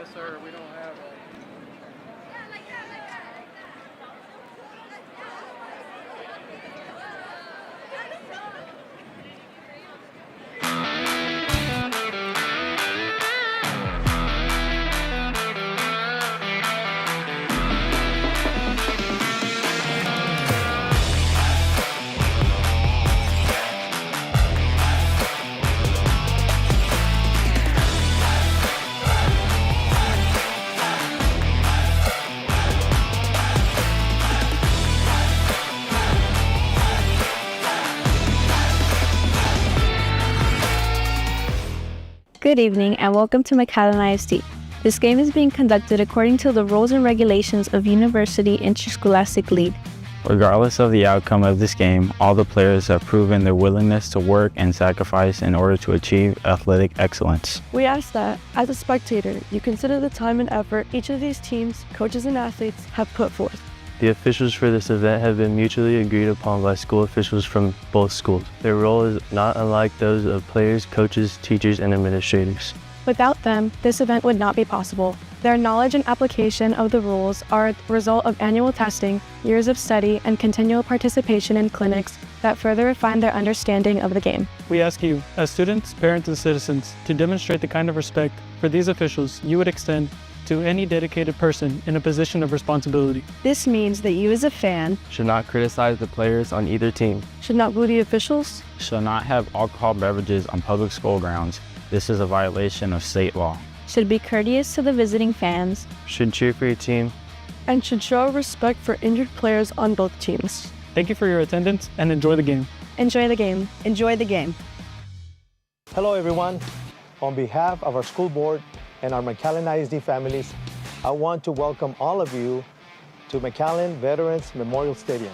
Yes, sir. We don't have a... Good evening and welcome to McAllen ISD. This game is being conducted according to the rules and regulations of University Interscholastic League. Regardless of the outcome of this game, all the players have proven their willingness to work and sacrifice in order to achieve athletic excellence. We ask that, as a spectator, you consider the time and effort each of these teams, coaches, and athletes have put forth. The officials for this event have been mutually agreed upon by school officials from both schools. Their role is not unlike those of players, coaches, teachers, and administrators. Without them, this event would not be possible. Their knowledge and application of the rules are a result of annual testing, years of study, and continual participation in clinics that further refine their understanding of the game. We ask you, as students, parents, and citizens, to demonstrate the kind of respect for these officials you would extend to any dedicated person in a position of responsibility. This means that you as a fan Should not criticize the players on either team. should not boo the officials, Shall not have alcohol beverages on public school grounds. This is a violation of state law. Should be courteous to the visiting fans, Should cheer for your team. and should show respect for injured players on both teams. Thank you for your attendance and enjoy the game. enjoy the game. Enjoy the game. Hello everyone. On behalf of our school board and our McAllen ISD families, I want to welcome all of you to McAllen Veterans Memorial Stadium.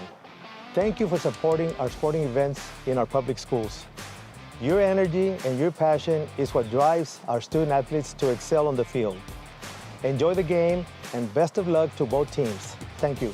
Thank you for supporting our sporting events in our public schools. Your energy and your passion is what drives our student athletes to excel on the field. Enjoy the game and best of luck to both teams. Thank you.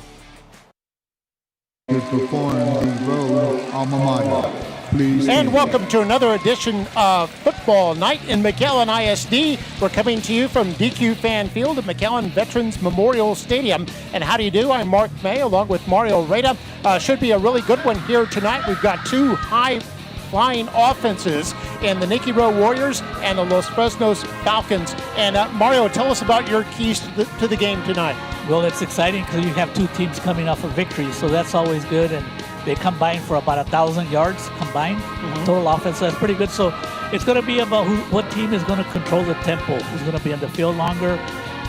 To perform the road alma mater. Please. And welcome to another edition of Football Night in McAllen ISD. We're coming to you from DQ Fan Field at McAllen Veterans Memorial Stadium. And how do you do? I'm Mark May along with Mario Reda. Should be a really good one here tonight. We've got two high-flying offenses in the Nikki Rowe Warriors and the Los Fresnos Falcons. And Mario, tell us about your keys to the game tonight. Well, it's exciting because you have two teams coming off a victory, so that's always good. And they combined for about 1,000 yards combined, total offense. So that's pretty good. So it's going to be about what team is going to control the tempo, who's going to be on the field longer,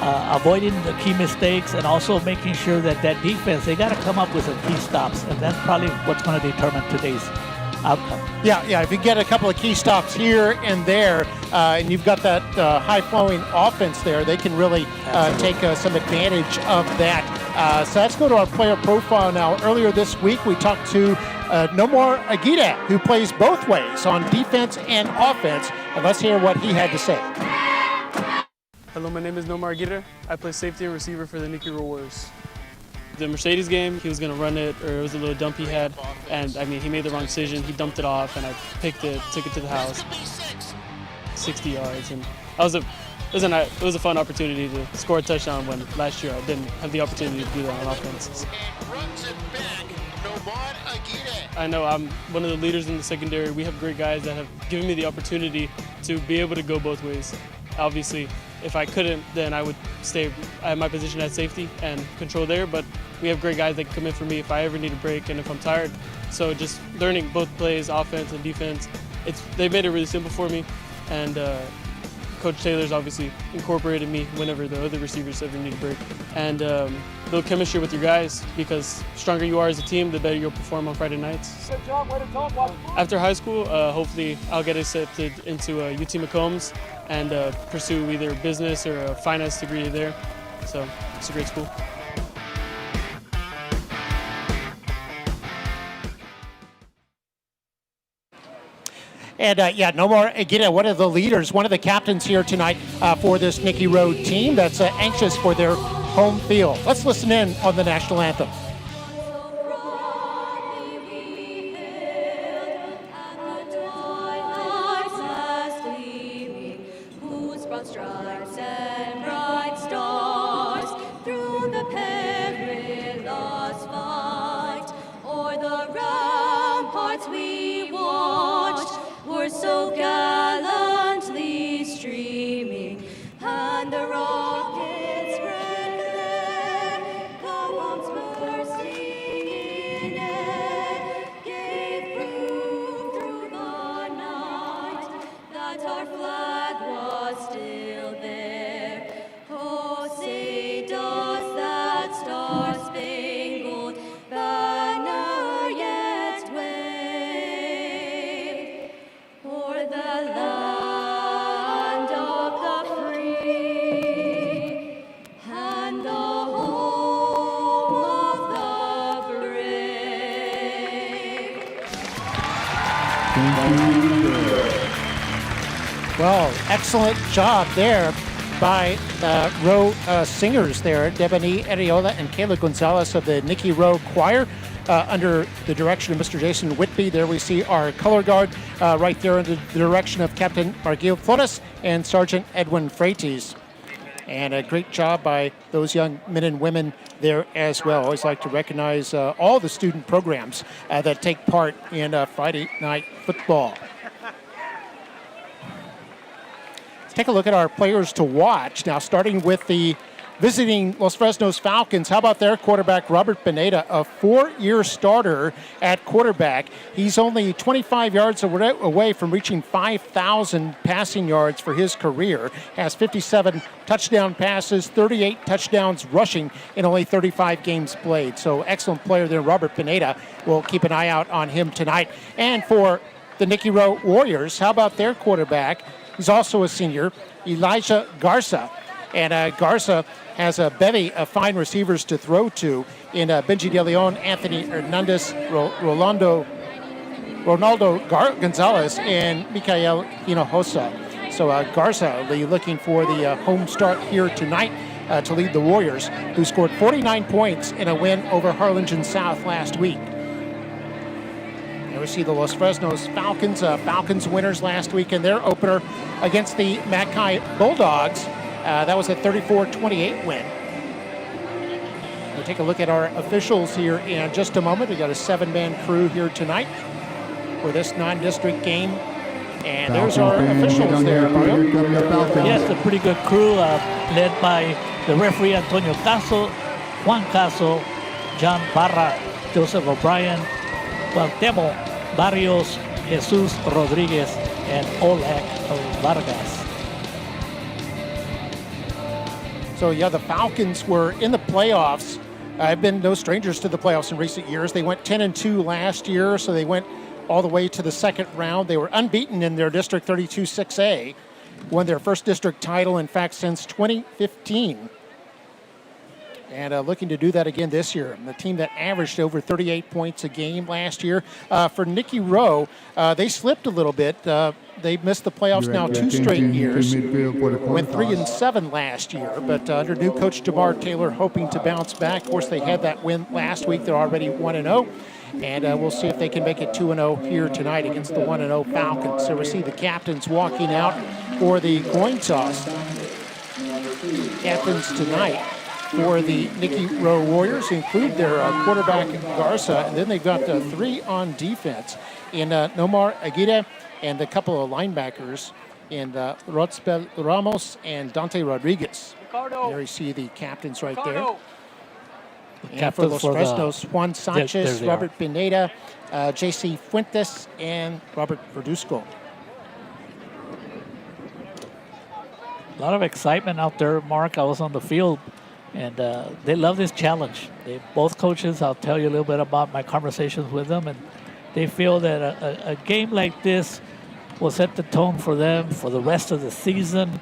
avoiding the key mistakes, and also making sure that defense, they got to come up with some key stops. And that's probably what's going to determine today's outcome. Yeah. If you get a couple of key stops here and there, and you've got that high-flowing offense there, they can really take some advantage of that. So let's go to our player profile now. Earlier this week, we talked to Nomar Aguirre, who plays both ways on defense and offense. And let's hear what he had to say. Hello, my name is Nomar Aguirre. I play safety and receiver for the Nikki Rowe Warriors. The Mercedes game, he was going to run it, or it was a little dump he had, and I mean, he made the wrong decision. He dumped it off, and I picked it, took it to the house, 60 yards, and it was a fun opportunity to score a touchdown when last year I didn't have the opportunity to do that on offense. I know I'm one of the leaders in the secondary. We have great guys that have given me the opportunity to be able to go both ways. Obviously, if I couldn't, then I would stay at my position at safety and control there, but we have great guys that can come in for me if I ever need a break and if I'm tired. So just learning both plays, offense and defense, they made it really simple for me, and Coach Taylor's obviously incorporated me whenever the other receivers ever need a break. And build chemistry with your guys, because the stronger you are as a team, the better you'll perform on Friday nights. Good job, way to talk. After high school, hopefully I'll get accepted into UT McCombs and pursue either business or a finance degree there. So it's a great school. And Nomar Aguirre, one of the leaders, one of the captains here tonight for this Nikki Rowe team that's anxious for their home field. Let's listen in on the national anthem. Stripes and bright Thank you, sir. Well, excellent job there by Rowe singers there, Debony Ariola and Kayla Gonzalez of the Nikki Rowe Choir. Under the direction of Mr. Jason Whitby. There we see our color guard right there under the direction of Captain Margil Flores and Sergeant Edwin Freites. And a great job by those young men and women there as well. Always like to recognize all the student programs that take part in Friday night football. Let's take a look at our players to watch. Now starting with the visiting Los Fresnos Falcons, how about their quarterback, Robert Pineda, a 4-year starter at quarterback. He's only 25 yards away from reaching 5,000 passing yards for his career. Has 57 touchdown passes, 38 touchdowns rushing in only 35 games played. So excellent player there, Robert Pineda. We'll keep an eye out on him tonight. And for the Nikki Rowe Warriors, how about their quarterback? He's also a senior, Elijah Garza. And Garza has a bevy of fine receivers to throw to in Benji De Leon, Anthony Hernandez, Ronaldo Gonzalez, and Mikael Hinojosa. So Garza will be looking for the home start here tonight to lead the Warriors, who scored 49 points in a win over Harlingen South last week. There we see the Los Fresnos Falcons. Falcons winners last week in their opener against the Mackay Bulldogs. That was a 34-28 win. We'll take a look at our officials here in just a moment. We got a 7-man crew here tonight for this non-district game. And there's our officials there, Mario. Yes, a pretty good crew led by the referee Antonio Caso, Juan Caso, John Barra, Joseph O'Brien, Cuauhtemoc Barrios, Jesus Rodriguez, and Oleg Vargas. So, yeah, the Falcons were in the playoffs. I've been no strangers to the playoffs in recent years. They went 10-2 last year, so they went all the way to the second round. They were unbeaten in their District 32-6A, won their first district title, in fact, since 2015. And looking to do that again this year. The team that averaged over 38 points a game last year. For Nikki Rowe, they slipped a little bit. They missed the playoffs now 2 straight years. Went 3-7 last year, but under new coach Jamar Taylor, hoping to bounce back. Of course, they had that win last week. They're already 1-0. And we'll see if they can make it 2-0 here tonight against the 1-0 Falcons. So we see the captains walking out for the coin toss. Captains tonight for the Nikki Rowe Warriors include their quarterback Garza, and then they've got 3 on defense in Nomar Aguirre and a couple of linebackers in Rotzbel Ramos and Dante Rodriguez. There you see the captains right there. And for Los Fresnos, Juan Sanchez, Robert Pineda, J.C. Fuentes, and Robert Verduzco. A lot of excitement out there, Mark. I was on the field, and they love this challenge. Both coaches, I'll tell you a little bit about my conversations with them, and they feel that a game like this will set the tone for them for the rest of the season.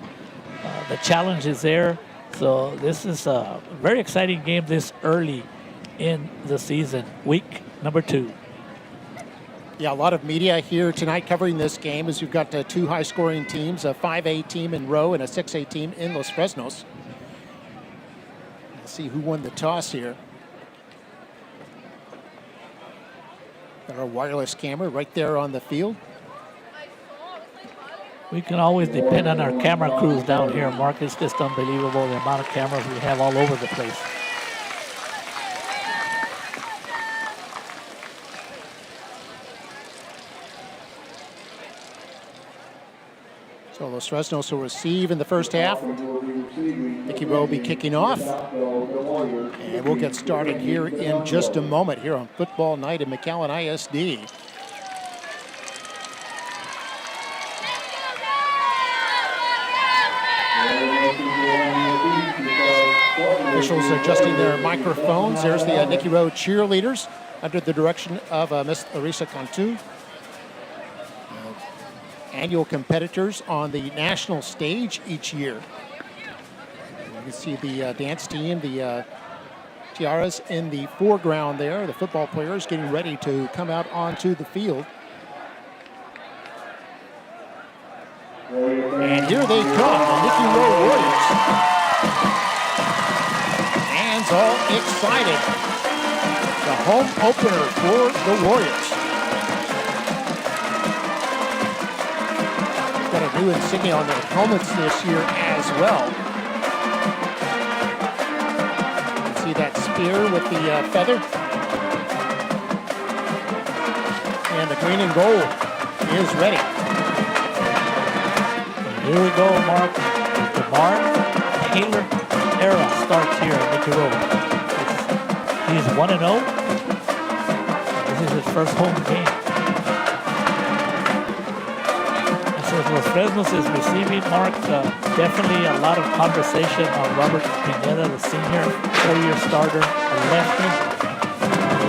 The challenge is there. So this is a very exciting game this early in the season, week number 2. Yeah, a lot of media here tonight covering this game as you've got 2 high-scoring teams, a 5A team in Rowe and a 6A team in Los Fresnos. Let's see who won the toss here. Got our wireless camera right there on the field. We can always depend on our camera crews down here, Mark. It's just unbelievable the amount of cameras we have all over the place. So Los Fresnos will receive in the first half. Nikki Rowe will be kicking off. And we'll get started here in just a moment here on Football Night in McAllen ISD. Officials adjusting their microphones. There's the Nikki Rowe cheerleaders under the direction of Miss Larissa Cantu. Annual competitors on the national stage each year. You can see the dance team, the tiaras in the foreground there. The football players getting ready to come out onto the field. here they come, the Nikki Rowe Warriors. Fans all excited. The home opener for the Warriors. Got a new insignia on their helmets this year as well. You see that spear with the feather? And the green and gold is ready. Here we go, Mark. The Mark Taylor era starts here at Nikki Rowe. He's 1-0. This is his first home game. And so Los Fresnos is receiving, Mark, definitely a lot of conversation on Robert Pineda, the senior, 4-year starter, a lefty.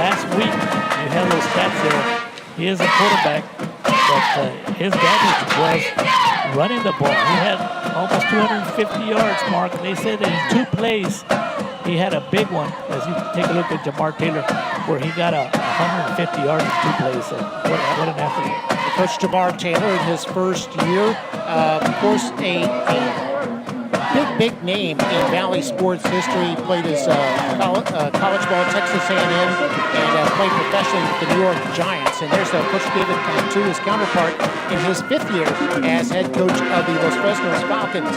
Last week, you had those stats there. He is a quarterback, but his advantage was running the ball. He had almost 250 yards, Mark. They said that in 2 plays, he had a big one. As you take a look at Jamar Taylor, where he got 150 yards in 2 plays. So what an athlete. Coach Jamar Taylor in his first year, of course, a big name in Valley sports history. He played his college ball at Texas A&M and played professionally with the New York Giants. And there's Coach David Cantu, his counterpart, in his 5th year as head coach of the Los Fresnos Falcons.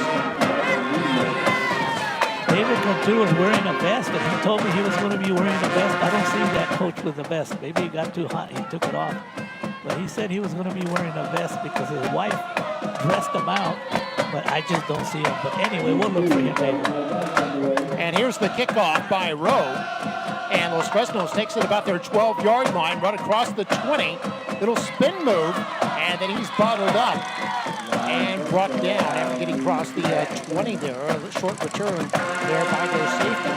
David Cantu was wearing a vest, and he told me he was going to be wearing a vest. I don't see that coach with a vest. Maybe he got too hot, he took it off. But he said he was going to be wearing a vest because his wife dressed him out. But I just don't see him. But anyway, we'll look for him later. And here's the kickoff by Rowe. And Los Fresnos takes it about their 12-yard line, run across the 20. Little spin move, and then he's bottled up and brought down after getting across the 20 there. A short return there by their safety.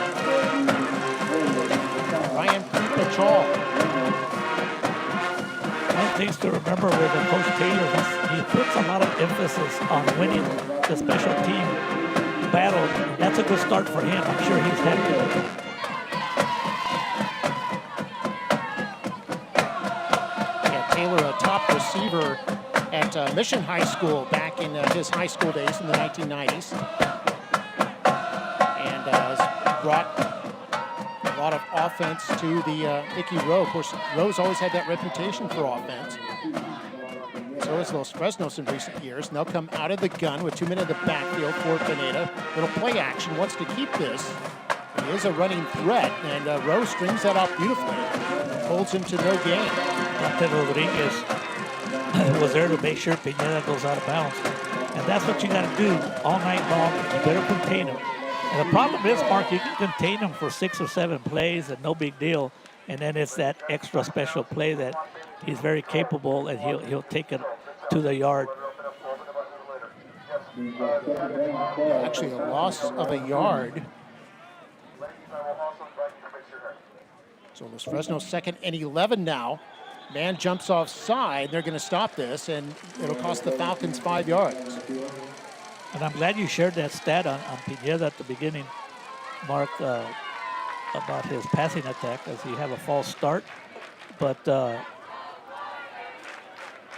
Ryan Pachal. One thing to remember with Coach Taylor, he puts a lot of emphasis on winning the special team battle. That's a good start for him. I'm sure he's happy with it. Yeah, Taylor, a top receiver at Mission High School back in his high school days in the 1990s. And has brought a lot of offense to the Nikki Rowe. Of course, Rowe's always had that reputation for offense. So has Los Fresnos in recent years. And they'll come out of the gun with 2 men in the backfield for Pineda. Little play action, wants to keep this. He is a running threat, and Rowe strings that out beautifully. Holds him to no gain. Dante Rodriguez was there to make sure Pineda goes out of bounds. And that's what you got to do all night long. You better contain him. And the problem is, Mark, you can contain him for 6 or 7 plays and no big deal. And then it's that extra special play that he's very capable, and he'll take it to the yard. Actually, a loss of a yard. So Los Fresnos 2nd and 11 now. Man jumps offside. They're going to stop this, and it'll cost the Falcons 5 yards. And I'm glad you shared that stat on Pineda at the beginning, Mark, about his passing attack, as he had a false start. But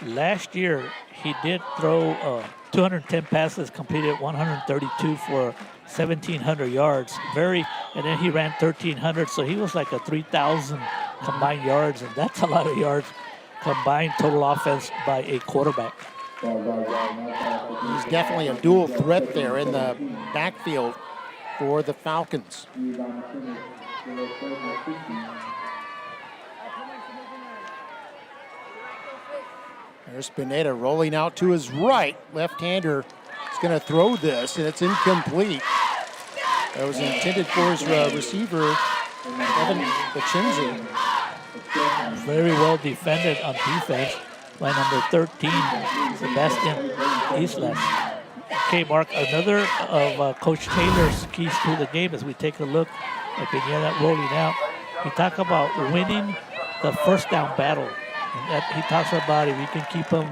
last year, he did throw 210 passes, completed 132 for 1,700 yards. And then he ran 1,300, so he was like a 3,000 combined yards, and that's a lot of yards combined total offense by a quarterback. He's definitely a dual threat there in the backfield for the Falcons. There's Pineda rolling out to his right. Left-hander is going to throw this, and it's incomplete. That was intended for his receiver, Evan Bachinzi. Very well defended on defense by number 13, Sebastian Islas. Okay, Mark, another of Coach Taylor's keys to the game as we take a look at Pineda rolling out. He talked about winning the first down battle. And that he talks about if you can keep them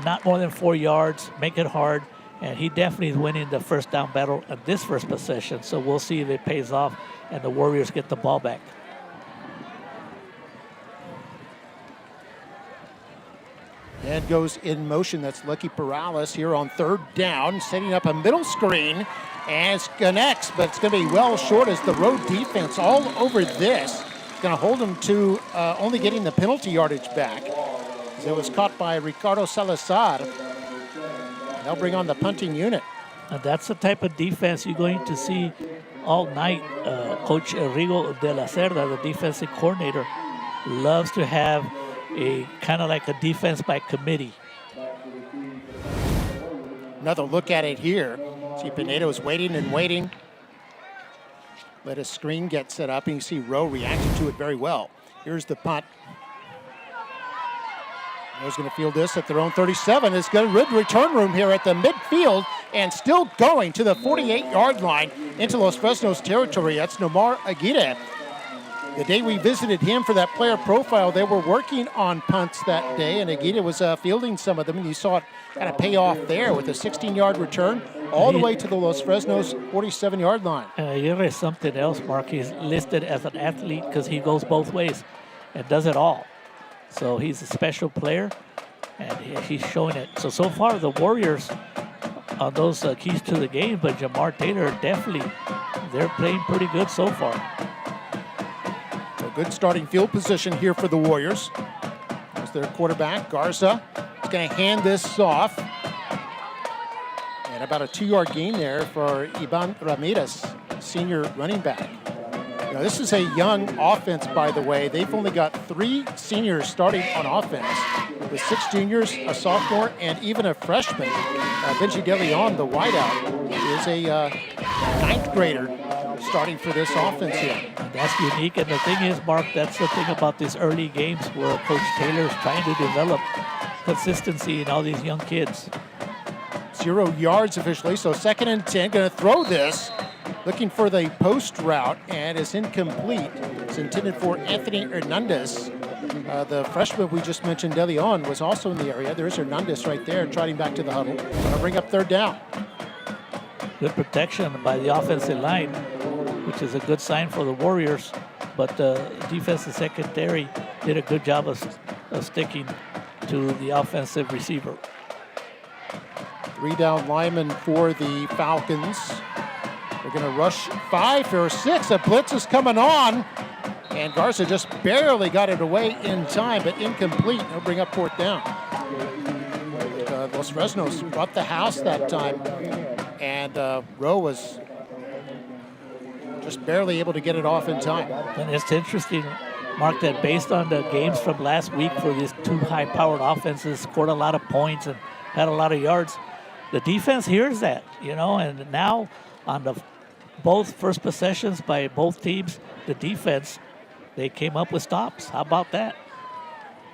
not more than 4 yards, make it hard. And he definitely is winning the first down battle at this first possession. So we'll see if it pays off and the Warriors get the ball back. and goes in motion. That's Lucky Perales here on third down, setting up a middle screen, and it connects, but it's going to be well short as the road defense all over this. It's going to hold them to only getting the penalty yardage back. It was caught by Ricardo Salazar. They'll bring on the punting unit. And that's the type of defense you're going to see all night. Coach Rigo de la Cerda, the defensive coordinator, loves to have a kind of like a defense by committee. Another look at it here. See, Pinedo's waiting and waiting. Let a screen get set up, and you see Rowe reacting to it very well. Here's the punt. Rowe's going to field this at their own 37. It's got a good return room here at the midfield, and still going to the 48-yard line into Los Fresnos territory. That's Nomar Aguirre. The day we visited him for that player profile, they were working on punts that day, and Aguirre was fielding some of them, and you saw it kind of pay off there with a 16-yard return all the way to the Los Fresnos 47-yard line. Aguirre is something else, Mark. He's listed as an athlete because he goes both ways and does it all. So he's a special player, and he's showing it. So far, the Warriors on those keys to the game, but Jamar Taylor definitely, they're playing pretty good so far. So good starting field position here for the Warriors. There's their quarterback, Garza. He's going to hand this off. And about a 2-yard gain there for Ivan Ramirez, senior running back. Now, this is a young offense, by the way. They've only got 3 seniors starting on offense, with 6 juniors, a sophomore, and even a freshman. Benji De Leon, the wideout, is a 9th grader starting for this offense here. That's unique, and the thing is, Mark, that's the thing about these early games where Coach Taylor is trying to develop consistency in all these young kids. 0 yards officially, so 2nd and 10, going to throw this. Looking for the post route, and it's incomplete. It's intended for Anthony Hernandez. The freshman we just mentioned, De Leon, was also in the area. There's Hernandez right there, trotting back to the huddle. Going to bring up 3rd down. Good protection by the offensive line, which is a good sign for the Warriors. But the defensive secondary did a good job of sticking to the offensive receiver. 3 down linemen for the Falcons. They're going to rush 5 or 6. A blitz is coming on, and Garza just barely got it away in time, but incomplete. They'll bring up 4th down. Los Fresnos brought the house that time, and Rowe was just barely able to get it off in time. And it's interesting, Mark, that based on the games from last week for these 2 high-powered offenses, scored a lot of points and had a lot of yards, the defense hears that, and now on the both first possessions by both teams, the defense, they came up with stops. How about that?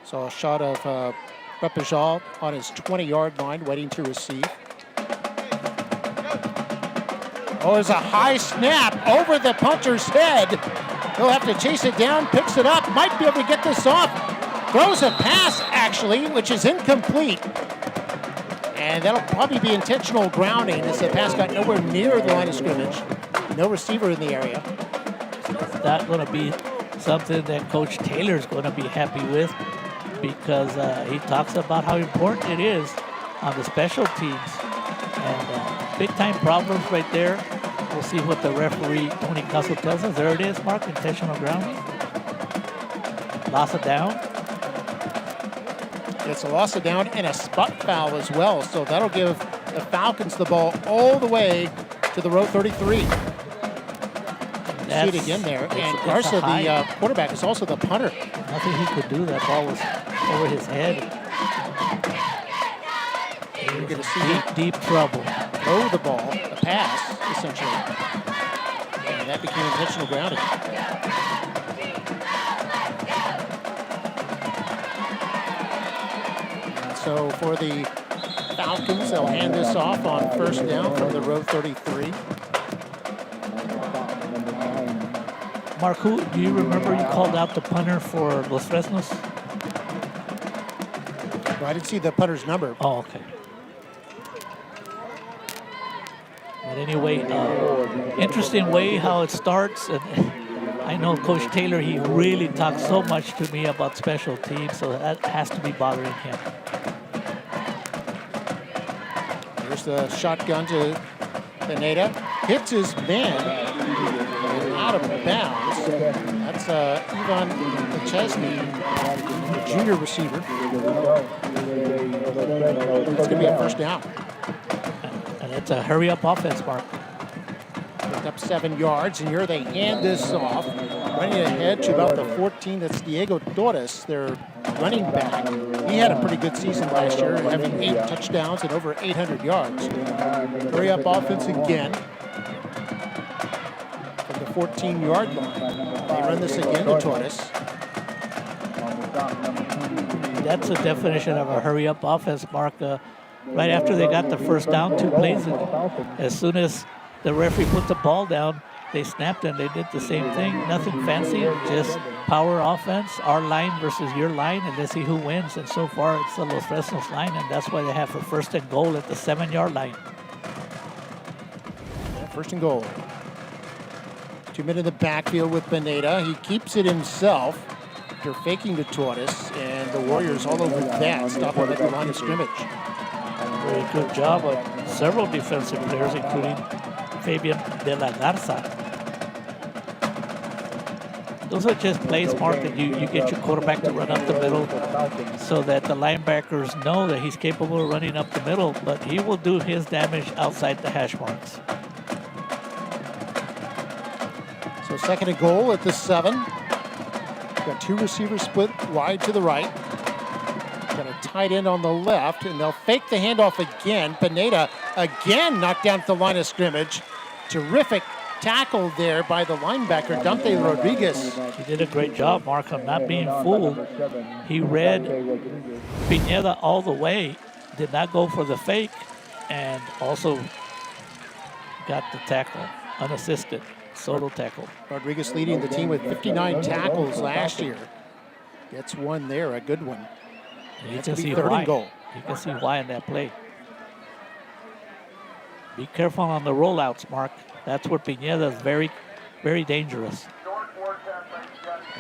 So a shot of Repejal on his 20-yard line, waiting to receive. Oh, there's a high snap over the punter's head. He'll have to chase it down, picks it up, might be able to get this off. Throws a pass, actually, which is incomplete. And that'll probably be intentional grounding as the pass got nowhere near the line of scrimmage. No receiver in the area. It's not going to be something that Coach Taylor's going to be happy with, because he talks about how important it is on the special teams. And big-time problems right there. We'll see what the referee, Tony Caso, tells us. There it is, Mark, intentional grounding. Loss of down. It's a loss of down and a spot foul as well. So that'll give the Falcons the ball all the way to the row 33. See it again there. And Garza, the quarterback, is also the punter. Nothing he could do. That ball was over his head. You're going to see deep trouble. Throw the ball, a pass, essentially. And that became intentional grounding. So for the Falcons, they'll hand this off on 1st down from the row 33. Mark, do you remember you called out the punter for Los Fresnos? Well, I didn't see the punter's number. Oh, okay. But anyway, interesting way how it starts. And I know Coach Taylor, he really talks so much to me about special teams, so that has to be bothering him. There's the shotgun to Pineda. Hits his man and out of bounds. That's Ivan McChesney, the junior receiver. It's going to be a first down. And it's a hurry-up offense, Mark. Picked up 7 yards, and here they hand this off. Running ahead to about the 14. That's Diego Torres, their running back. He had a pretty good season last year, having 8 touchdowns and over 800 yards. Hurry up offense again from the 14-yard line. They run this again to Torres. That's the definition of a hurry-up offense, Mark. Right after they got the first down, 2 plays, as soon as the referee put the ball down, they snapped and they did the same thing. Nothing fancy, just power offense, our line versus your line, and let's see who wins. And so far, it's the Los Fresnos line, and that's why they have a first and goal at the 7-yard line. First and goal. 2 men in the backfield with Pineda. He keeps it himself. They're faking to Torres, and the Warriors all over that, stopping at the line of scrimmage. Very good job of several defensive players, including Fabian de la Garza. Those are just plays, Mark, that you get your quarterback to run up the middle so that the linebackers know that he's capable of running up the middle, but he will do his damage outside the hash marks. So second and goal at the 7. Got 2 receivers split wide to the right. Got a tight end on the left, and they'll fake the handoff again. Pineda again knocked down at the line of scrimmage. Terrific tackle there by the linebacker, Dante Rodriguez. He did a great job, Mark, of not being fooled. He read Pineda all the way, did not go for the fake, and also got the tackle, unassisted, solo tackle. Rodriguez leading the team with 59 tackles last year. Gets one there, a good one. You can see why. You can see why in that play. Be careful on the rollouts, Mark. That's where Pineda is very, very dangerous.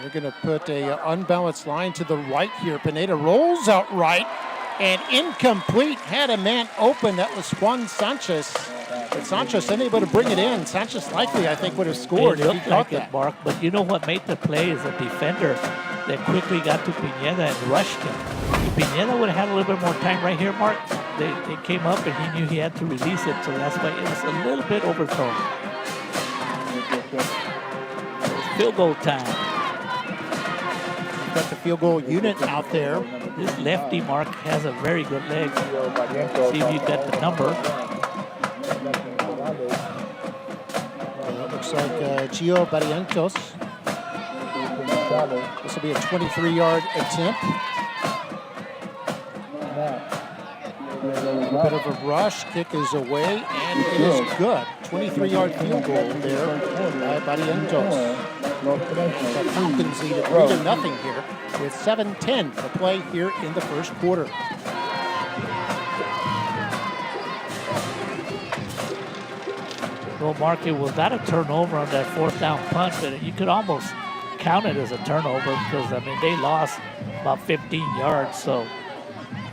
They're going to put a unbalanced line to the right here. Pineda rolls out right and incomplete. Had a man open. That was Juan Sanchez. But Sanchez unable to bring it in. Sanchez likely, I think, would have scored if he caught that. Mark, but you know what made the play is a defender that quickly got to Pineda and rushed him. If Pineda would have had a little bit more time right here, Mark, they came up and he knew he had to release it, so that's why it was a little bit overthrown. Field goal time. Got the field goal unit out there. This lefty, Mark, has a very good leg. See if you got the number. Looks like Gio Barrientos. This will be a 23-yard attempt. A bit of a rush, kick is away, and it is good. 23-yard field goal there by Barrientos. The Falcons lead at 3-0 here with 7:10 to play here in the first quarter. Well, Mark, it was not a turnover on that 4th down punt, but you could almost count it as a turnover because, I mean, they lost about 15 yards. So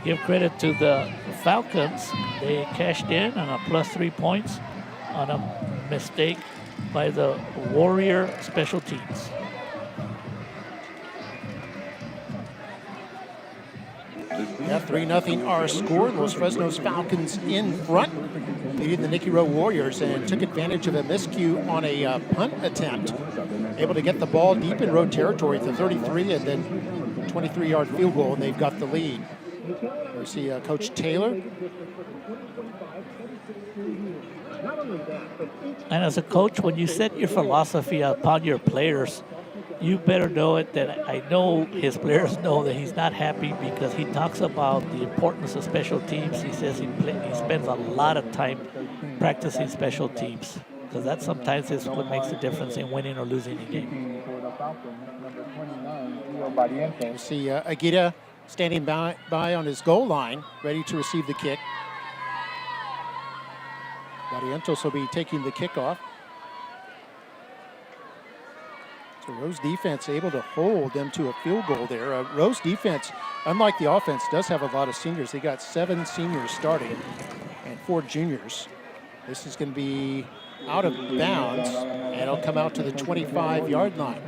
give credit to the Falcons. They cashed in on a +3 points on a mistake by the Warrior special teams. Yeah, 3-0 our score. Los Fresnos Falcons in front, leading the Nikki Rowe Warriors, and took advantage of a miscue on a punt attempt. Able to get the ball deep in road territory at the 33 and then 23-yard field goal, and they've got the lead. We see Coach Taylor. And as a coach, when you set your philosophy upon your players, you better know it that I know his players know that he's not happy because he talks about the importance of special teams. He says he spends a lot of time practicing special teams because that sometimes is what makes the difference in winning or losing a game. You see Aguirre standing by on his goal line, ready to receive the kick. Barrientos will be taking the kickoff. So Rowe's defense able to hold them to a field goal there. Rowe's defense, unlike the offense, does have a lot of seniors. They got 7 seniors starting. and 4 juniors. This is going to be out of bounds, and it'll come out to the 25-yard line.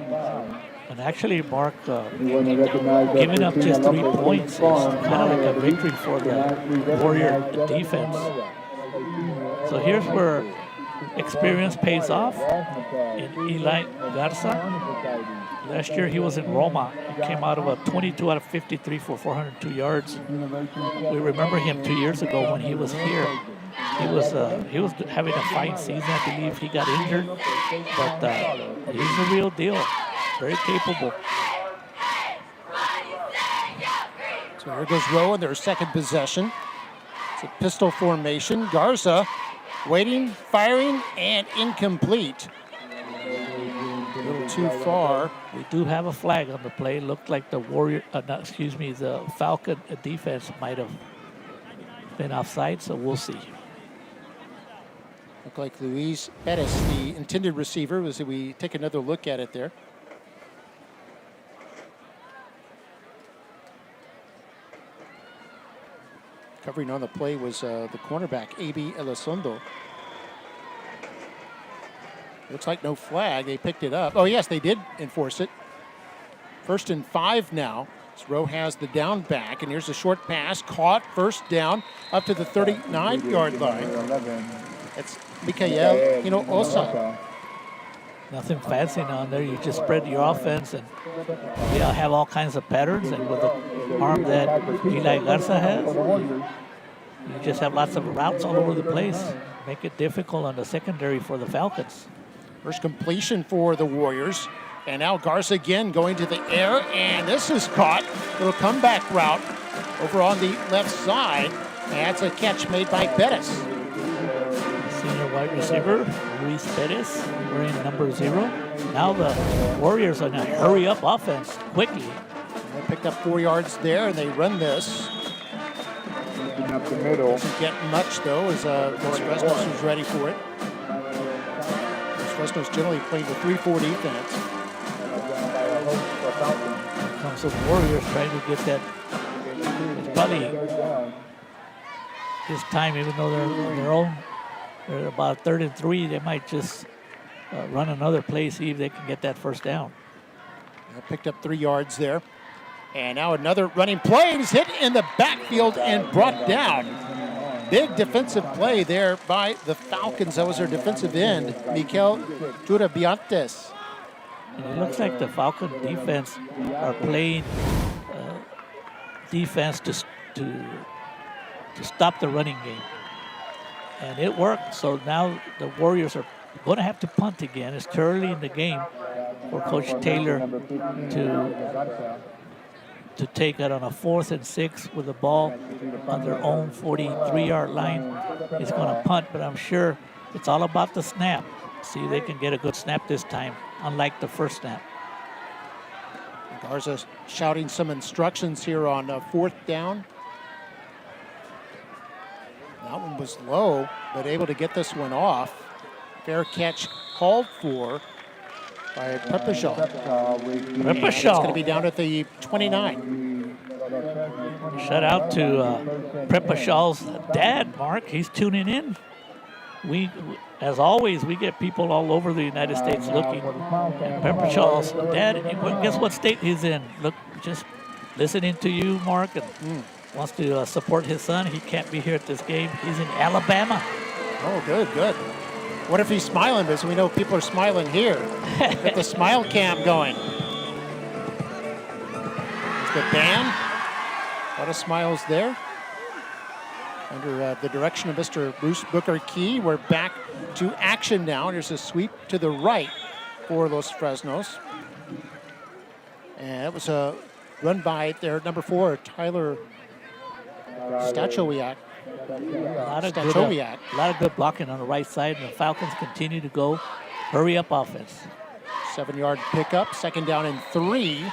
And actually, Mark, giving up just 3 points is kind of like a victory for the Warrior defense. So here's where experience pays off in Eli Garza. Last year he was in Roma. He came out of a 22 out of 53 for 402 yards. We remember him 2 years ago when he was here. He was having a fine season. I believe he got injured, but he's a real deal. Very capable. So here goes Rowe in their second possession. It's a pistol formation. Garza waiting, firing, and incomplete. A little too far. We do have a flag on the play. Looked like the the Falcon defense might have been offside, so we'll see. Looked like Luis Perez, the intended receiver, as we take another look at it there. Covering on the play was the cornerback, A.B. Elizondo. Looks like no flag. They picked it up. Oh, yes, they did enforce it. 1st and 5 now. As Rowe has the down back, and here's a short pass. Caught, first down, up to the 39-yard line. That's McAllen Osa. Nothing fancy on there. You just spread your offense, and they have all kinds of patterns. And with the arm that Eli Garza has, you just have lots of routes all over the place. Make it difficult on the secondary for the Falcons. First completion for the Warriors. And now Garza again going to the air, and this is caught. Little comeback route over on the left side. That's a catch made by Bettis. Senior wide receiver, Luis Perez, wearing number 0. Now the Warriors are in a hurry-up offense quickly. They picked up 4 yards there, and they run this. Doesn't get much, though, as Fresnos was ready for it. Fresnos generally playing the 3-4 defense. Here comes the Warriors trying to get that. It's probably this time, even though they're on their own, they're about 3rd and 3, they might just run another play, see if they can get that first down. They picked up 3 yards there. And now another running play. He's hit in the backfield and brought down. Big defensive play there by the Falcons. That was their defensive end, Mikel Turabiantes. And it looks like the Falcon defense are playing defense to stop the running game. And it worked. So now the Warriors are going to have to punt again. It's too early in the game for Coach Taylor to take it on a 4th and 6 with the ball on their own 43-yard line. He's going to punt, but I'm sure it's all about the snap. See if they can get a good snap this time, unlike the first snap. Garza shouting some instructions here on 4th down. That one was low, but able to get this one off. Fair catch called for by Prepashal. It's going to be down at the 29. Shout out to Prepashal's dad, Mark. He's tuning in. We, as always, we get people all over the United States looking. And Prepashal's dad, guess what state he's in? Look, just listening to you, Mark, and wants to support his son. He can't be here at this game. He's in Alabama. Oh, good, good. What if he's smiling? Because we know people are smiling here. Get the smile cam going. There's the band. A lot of smiles there. Under the direction of Mr. Bruce Booker Key, we're back to action now. There's a sweep to the right for Los Fresnos. And it was a run by their number 4, Tyler Stachowiak. A lot of good blocking on the right side, and the Falcons continue to go hurry-up offense. 7-yard pickup, 2nd down and 3.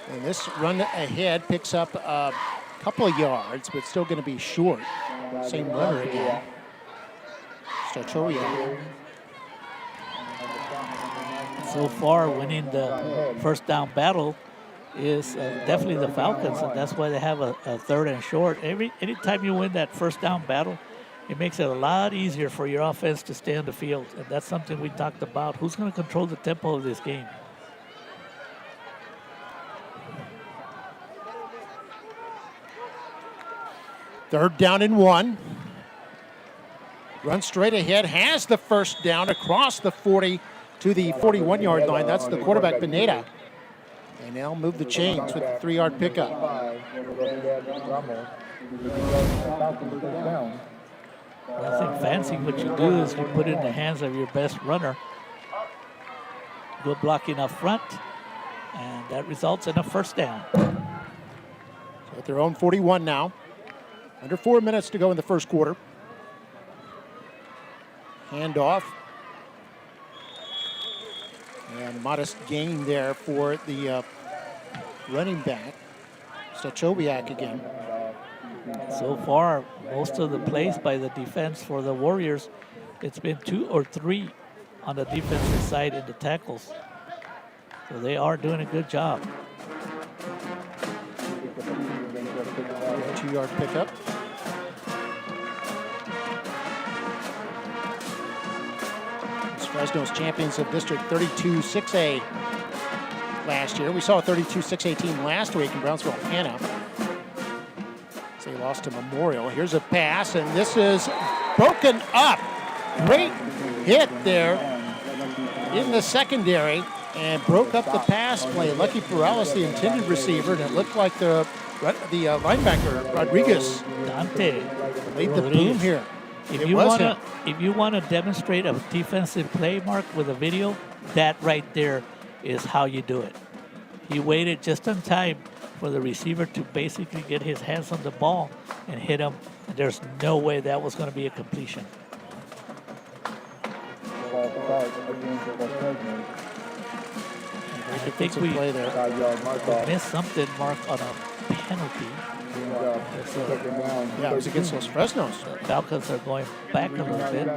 And this run ahead picks up a couple of yards, but still going to be short. Same runner again. Stachowiak. So far, winning the first down battle is definitely the Falcons, and that's why they have a 3rd and short. Anytime you win that first down battle, it makes it a lot easier for your offense to stay on the field. And that's something we talked about. Who's going to control the tempo of this game? Third down and 1. Run straight ahead, has the first down across the 40 to the 41-yard line. That's the quarterback, Pineda. And they'll move the chains with the 3-yard pickup. Nothing fancy. What you do is you put it in the hands of your best runner. Good blocking up front, and that results in a first down. So at their own 41 now. Under 4 minutes to go in the first quarter. Handoff. And a modest gain there for the running back. Stachowiak again. So far, most of the plays by the defense for the Warriors, it's been 2 or 3 on the defensive side in the tackles. So they are doing a good job. 2-yard pickup. Fresnos champions of District 32 6A last year. We saw a 32 6A team last week in Brownsville, Hannah. So they lost to Memorial. Here's a pass, and this is broken up. Great hit there in the secondary and broke up the pass play. Lucky Perales, the intended receiver, and it looked like the linebacker, Rodriguez, Dante laid the boom here. If you want to demonstrate a defensive play, Mark, with a video, that right there is how you do it. He waited just in time for the receiver to basically get his hands on the ball and hit him. And there's no way that was going to be a completion. I think we missed something, Mark, on a penalty. Yeah, it was against Los Fresnos. Falcons are going back a little bit.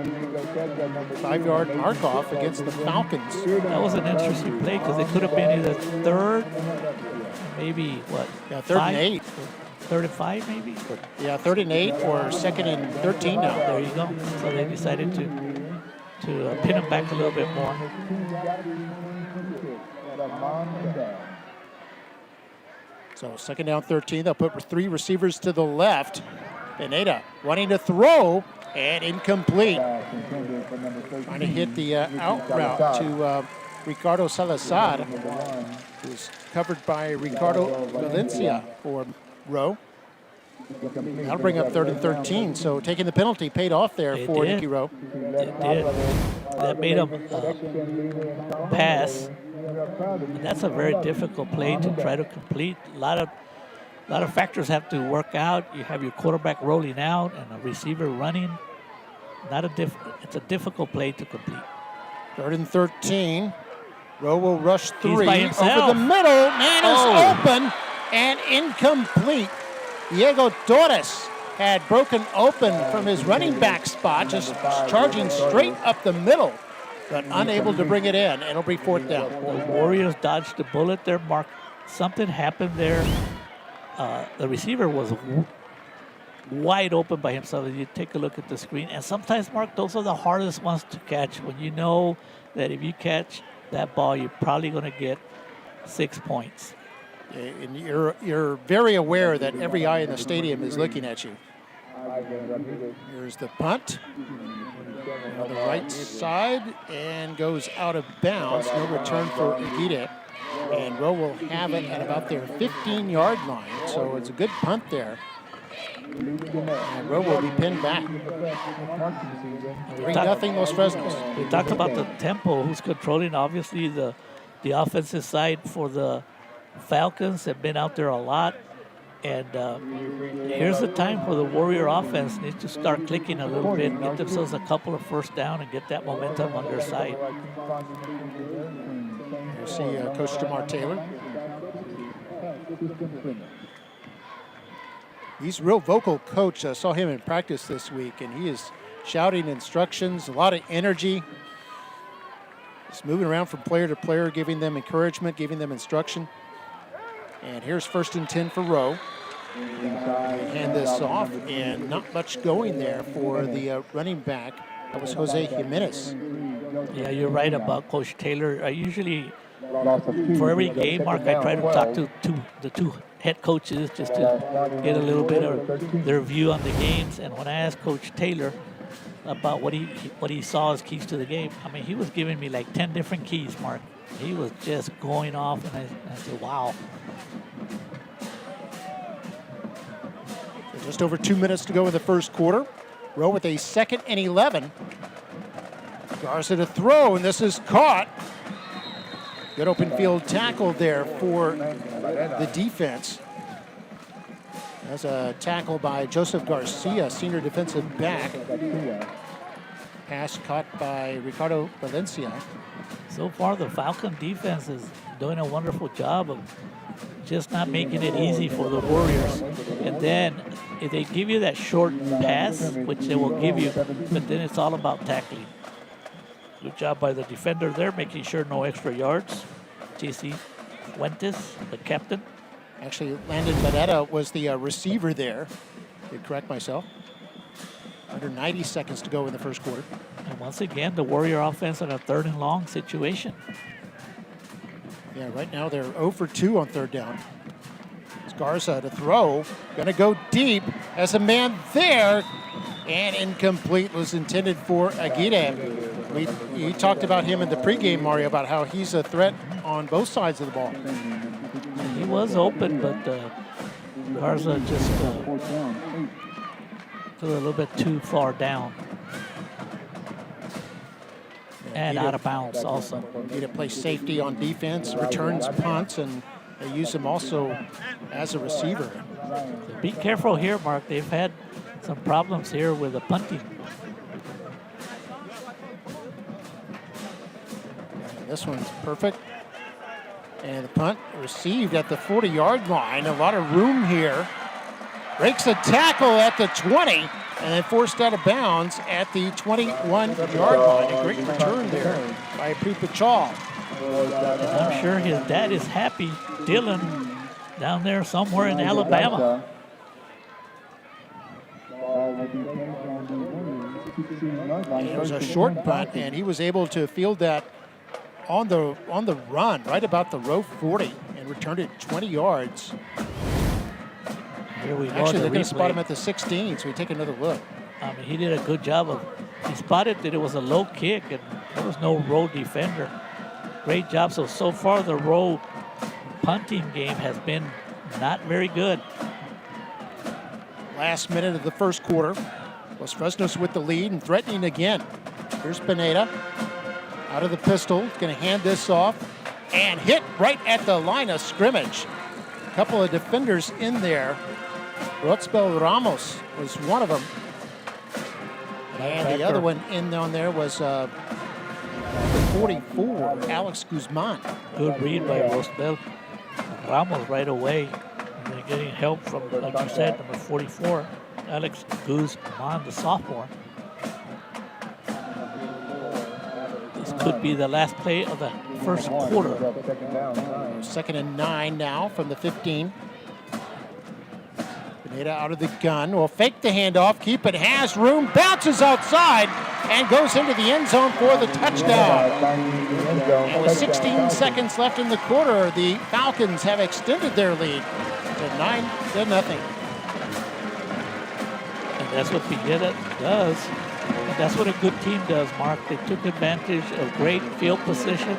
5-yard mark-off against the Falcons. That was an interesting play because it could have been either third, maybe what? Yeah, third and 8. Third and 5, maybe? Yeah, third and 8 or second and 13 now. There you go. So they decided to pin him back a little bit more. So second down 13, they'll put 3 receivers to the left. Pineda wanting to throw and incomplete. Trying to hit the out route to Ricardo Salazar, who's covered by Ricardo Valencia for Rowe. That'll bring up 3rd and 13, so taking the penalty paid off there for Nikki Rowe. It did. That made him pass. And that's a very difficult play to try to complete. A lot of factors have to work out. You have your quarterback rolling out and a receiver running. It's a difficult play to complete. 3rd and 13. Rowe will rush 3 He's by himself. over the middle. Man is open and incomplete. Diego Torres had broken open from his running back spot, just charging straight up the middle, but unable to bring it in. It'll be 4th down. The Warriors dodged the bullet there, Mark. Something happened there. The receiver was wide open by himself. You take a look at the screen. And sometimes, Mark, those are the hardest ones to catch when you know that if you catch that ball, you're probably going to get 6 points. And you're very aware that every eye in the stadium is looking at you. Here's the punt on the right side and goes out of bounds. No return for Aguirre. And Rowe will have it at about their 15-yard line. So it's a good punt there. And Rowe will be pinned back. 3-0 Los Fresnos. We talked about the tempo, who's controlling obviously the offensive side for the Falcons. Have been out there a lot. And here's the time for the Warrior offense needs to start clicking a little bit, get themselves a couple of first down and get that momentum on their side. You see Coach Jamar Taylor. He's a real vocal coach. I saw him in practice this week, and he is shouting instructions, a lot of energy. Just moving around from player to player, giving them encouragement, giving them instruction. And here's 1st and 10 for Rowe. Hand this off, and not much going there for the running back. That was Jose Jimenez. Yeah, you're right about Coach Taylor. I usually, for every game, Mark, I try to talk to the two head coaches just to get a little bit of their view on the games. And when I asked Coach Taylor about what he saw as keys to the game, I mean, he was giving me like 10 different keys, Mark. He was just going off, and I said, wow. Just over 2 minutes to go in the first quarter. Rowe with a 2nd and 11. Garza to throw, and this is caught. Good open field tackle there for the defense. That's a tackle by Joseph Garcia, senior defensive back. Pass caught by Ricardo Valencia. So far, the Falcon defense is doing a wonderful job of just not making it easy for the Warriors. And then if they give you that short pass, which they will give you, but then it's all about tackling. Good job by the defender there, making sure no extra yards. JC Fuentes, the captain. Actually, Landon Barrera was the receiver there. To correct myself. Under 90 seconds to go in the first quarter. And once again, the Warrior offense in a 3rd and long situation. Yeah, right now they're 0 for 2 on 3rd down. It's Garza to throw. Gonna go deep as a man there. And incomplete, was intended for Aguirre. We talked about him in the pregame, Mario, about how he's a threat on both sides of the ball. He was open, but Garza just threw a little bit too far down. And out of bounds also. Need to play safety on defense, returns punts, and they use him also as a receiver. So be careful here, Mark. They've had some problems here with the punting. This one's perfect. And the punt received at the 40-yard line. A lot of room here. Breaks a tackle at the 20, and then forced out of bounds at the 21-yard line. A great return there by Pupachal. I'm sure his dad is happy. Dylan down there somewhere in Alabama. It was a short punt, and he was able to field that on the run, right about the row 40, and returned it 20 yards. Here we go. Actually, they're going to spot him at the 16, so we take another look. I mean, he did a good job of. He spotted that it was a low kick, and there was no row defender. Great job. So far, the row punting game has been not very good. Last minute of the first quarter. Was Fresnos with the lead and threatening again. Here's Pineda out of the pistol. Going to hand this off and hit right at the line of scrimmage. A couple of defenders in there. Rotzbel Ramos was one of them. And the other one in down there was 44, Alex Guzman. Good read by Rotzbel Ramos right away. And they're getting help from, like you said, number 44. Alex Guzman, the sophomore. This could be the last play of the first quarter. 2nd and 9 now from the 15. Pineda out of the gun. Will fake the handoff. Keep it. Has room. Bounces outside and goes into the end zone for the touchdown. And with 16 seconds left in the quarter, the Falcons have extended their lead to 9-0. That's what Pineda does. And that's what a good team does, Mark. They took advantage of great field position.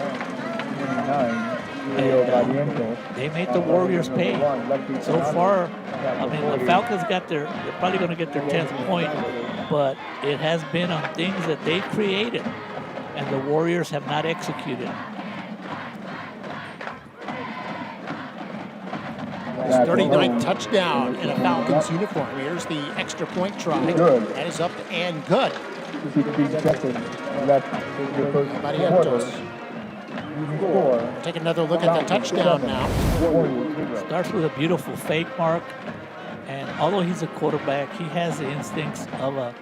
And they made the Warriors pay. So far, I mean, the Falcons they're probably going to get their 10th point, but it has been on things that they created, and the Warriors have not executed. His 39th touchdown in a Falcons uniform. Here's the extra point try. That is up and good. Barrientos. Take another look at the touchdown now. Starts with a beautiful fake, Mark. And although he's a quarterback, he has the instincts of a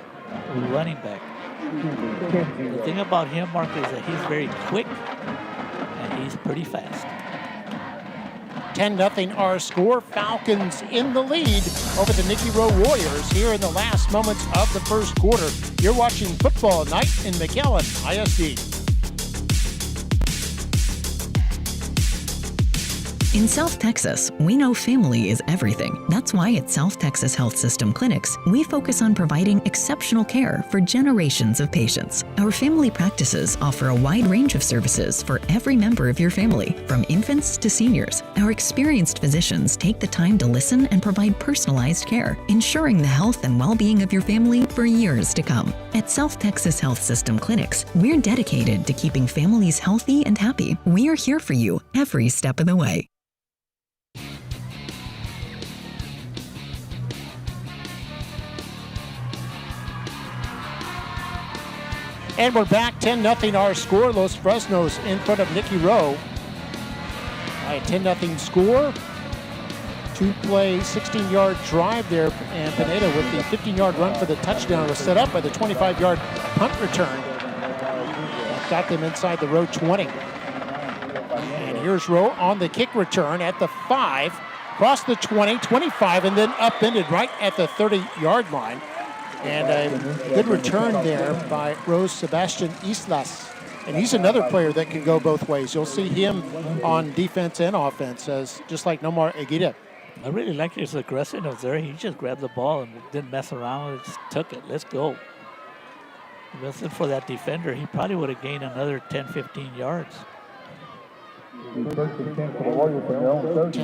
running back. The thing about him, Mark, is that he's very quick and he's pretty fast. 10-0 our score. Falcons in the lead over the Nikki Rowe Warriors here in the last moments of the first quarter. You're watching Football Night in McAllen ISD. In South Texas, we know family is everything. That's why at South Texas Health System Clinics, we focus on providing exceptional care for generations of patients. Our family practices offer a wide range of services for every member of your family, from infants to seniors. Our experienced physicians take the time to listen and provide personalized care, ensuring the health and well-being of your family for years to come. At South Texas Health System Clinics, we're dedicated to keeping families healthy and happy. We are here for you every step of the way. And we're back, 10-0 our score. Los Fresnos in front of Nikki Rowe. All right, 10-0 score. Two-play, 16-yard drive there, and Pineda with the 15-yard run for the touchdown was set up by the 25-yard punt return. Got them inside the Rowe 20. And here's Rowe on the kick return at the 5, across the 20, 25, and then upended right at the 30-yard line. And a good return there by Rose Sebastian Islas. And he's another player that can go both ways. You'll see him on defense and offense, as just like Nomar Aguirre. I really like his aggressiveness there. He just grabbed the ball and didn't mess around and just took it. Let's go. If it wasn't for that defender, he probably would have gained another 10, 15 yards.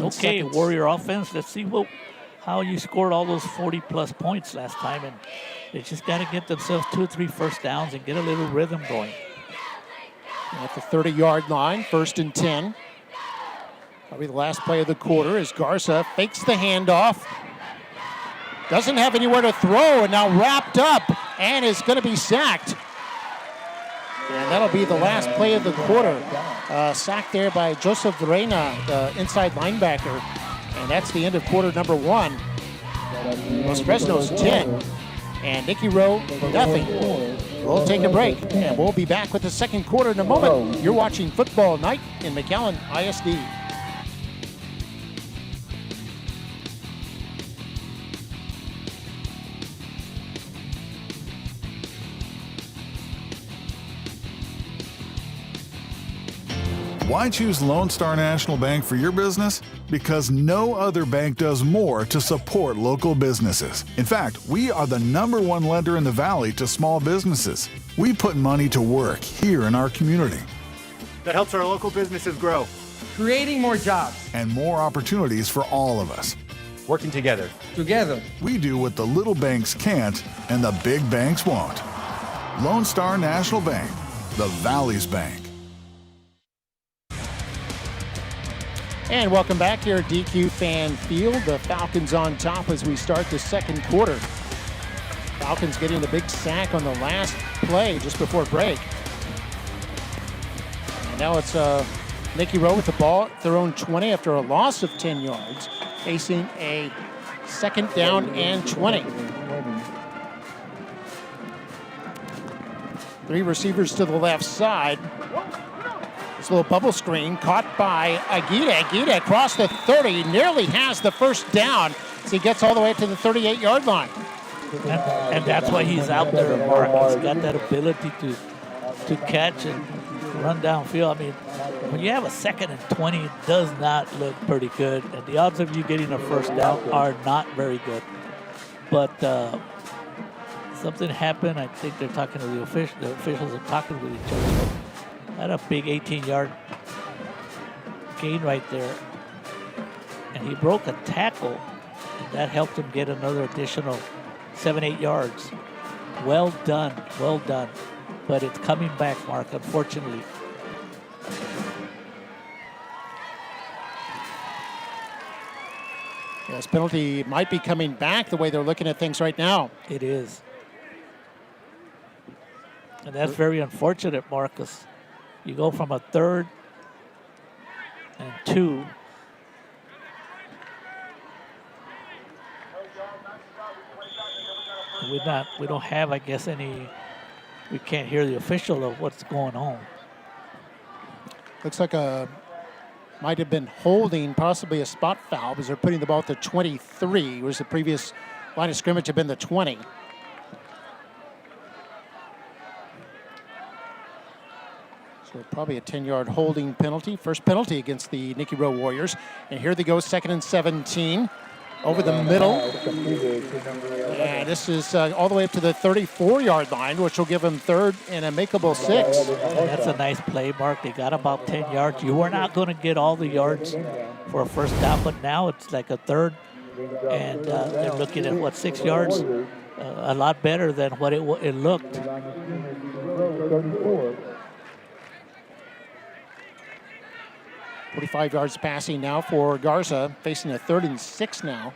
Okay, Warrior offense. Let's see how you scored all those 40-plus points last time. And they just got to get themselves 2 or 3 first downs and get a little rhythm going. At the 30-yard line, 1st and 10. Probably the last play of the quarter as Garza fakes the handoff. Doesn't have anywhere to throw, and now wrapped up and is going to be sacked. And that'll be the last play of the quarter. Sacked there by Joseph Reina, the inside linebacker. And that's the end of quarter number 1. Los Fresnos 10 and Nikki Rowe nothing. We'll take a break and we'll be back with the second quarter in a moment. You're watching Football Night in McAllen ISD. Why choose Lone Star National Bank for your business? Because no other bank does more to support local businesses. In fact, we are the #1 lender in the Valley to small businesses. We put money to work here in our community. That helps our local businesses grow, creating more jobs and more opportunities for all of us. Working together. We do what the little banks can't and the big banks won't. Lone Star National Bank, the Valley's bank. And welcome back here at DQ Fan Field. The Falcons on top as we start the second quarter. Falcons getting the big sack on the last play just before break. And now it's Nikki Rowe with the ball at their own 20 after a loss of 10 yards, facing a 2nd down and 20. 3 receivers to the left side. This little bubble screen caught by Aguirre. Aguirre across the 30, nearly has the first down as he gets all the way up to the 38-yard line. And that's why he's out there, Mark. He's got that ability to catch and run downfield. I mean, when you have a 2nd and 20, it does not look pretty good. And the odds of you getting a first down are not very good. But something happened. I think they're talking to the officials. The officials are talking with each other. Had a big 18-yard gain right there. And he broke a tackle. And that helped him get another additional 7-8 yards. Well done. Well done. But it's coming back, Mark, unfortunately. This penalty might be coming back the way they're looking at things right now. It is. And that's very unfortunate, Marcus. You go from a 3rd and 2. We don't have, I guess, we can't hear the official of what's going on. Looks like a Might have been holding, possibly a spot foul, because they're putting the ball at the 23, whereas the previous line of scrimmage had been the 20. So probably a 10-yard holding penalty. First penalty against the Nikki Rowe Warriors. And here they go, 2nd and 17. Over the middle. And this is all the way up to the 34-yard line, which will give them 3rd and a makeable 6. And that's a nice play, Mark. They got about 10 yards. You were not going to get all the yards for a first down, but now it's like a 3rd. And they're looking at, what, 6 yards? A lot better than what it looked. 45 yards passing now for Garza, facing a 3rd and 6 now.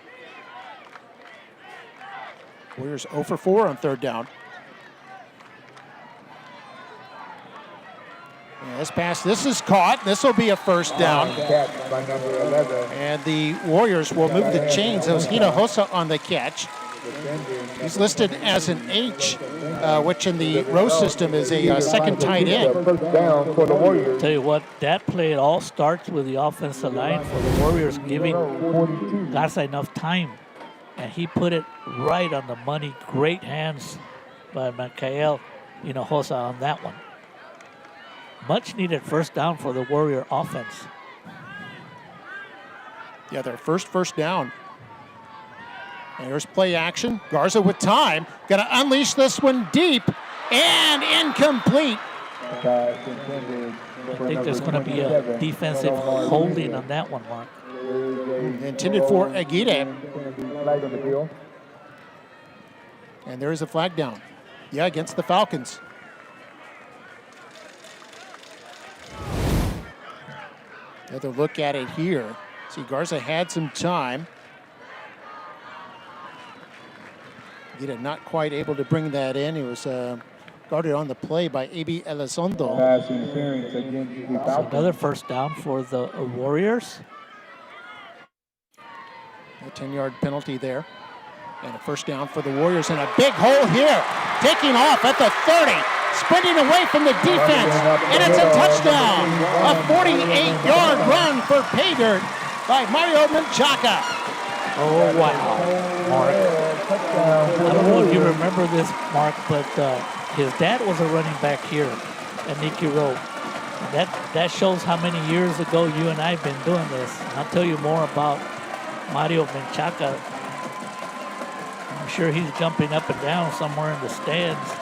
Warriors 0 for 4 on 3rd down. And this pass, this is caught. This will be a first down. And the Warriors will move the chains. It was Hinojosa on the catch. He's listed as an H, which in the Rowe system is a second tight end. Tell you what, that play, it all starts with the offensive line for the Warriors giving Garza enough time. And he put it right on the money. Great hands by McAllen Hinojosa on that one. Much needed first down for the Warrior offense. Yeah, their first down. And here's play action. Garza with time. Going to unleash this one deep and incomplete. I think there's going to be a defensive holding on that one, Mark. Intended for Aguirre. And there is a flag down. Yeah, against the Falcons. Another look at it here. See, Garza had some time. Aguirre not quite able to bring that in. He was guarded on the play by A.B. Elizondo. So another first down for the Warriors. A 10-yard penalty there. And a first down for the Warriors, and a big hole here. Taking off at the 30. Sprinting away from the defense. And it's a touchdown. A 48-yard run for pay dirt by Mario Menchaca. Oh, wow, Mark. I don't know if you remember this, Mark, but his dad was a running back here at Nikki Rowe. That shows how many years ago you and I have been doing this. And I'll tell you more about Mario Menchaca. I'm sure he's jumping up and down somewhere in the stands.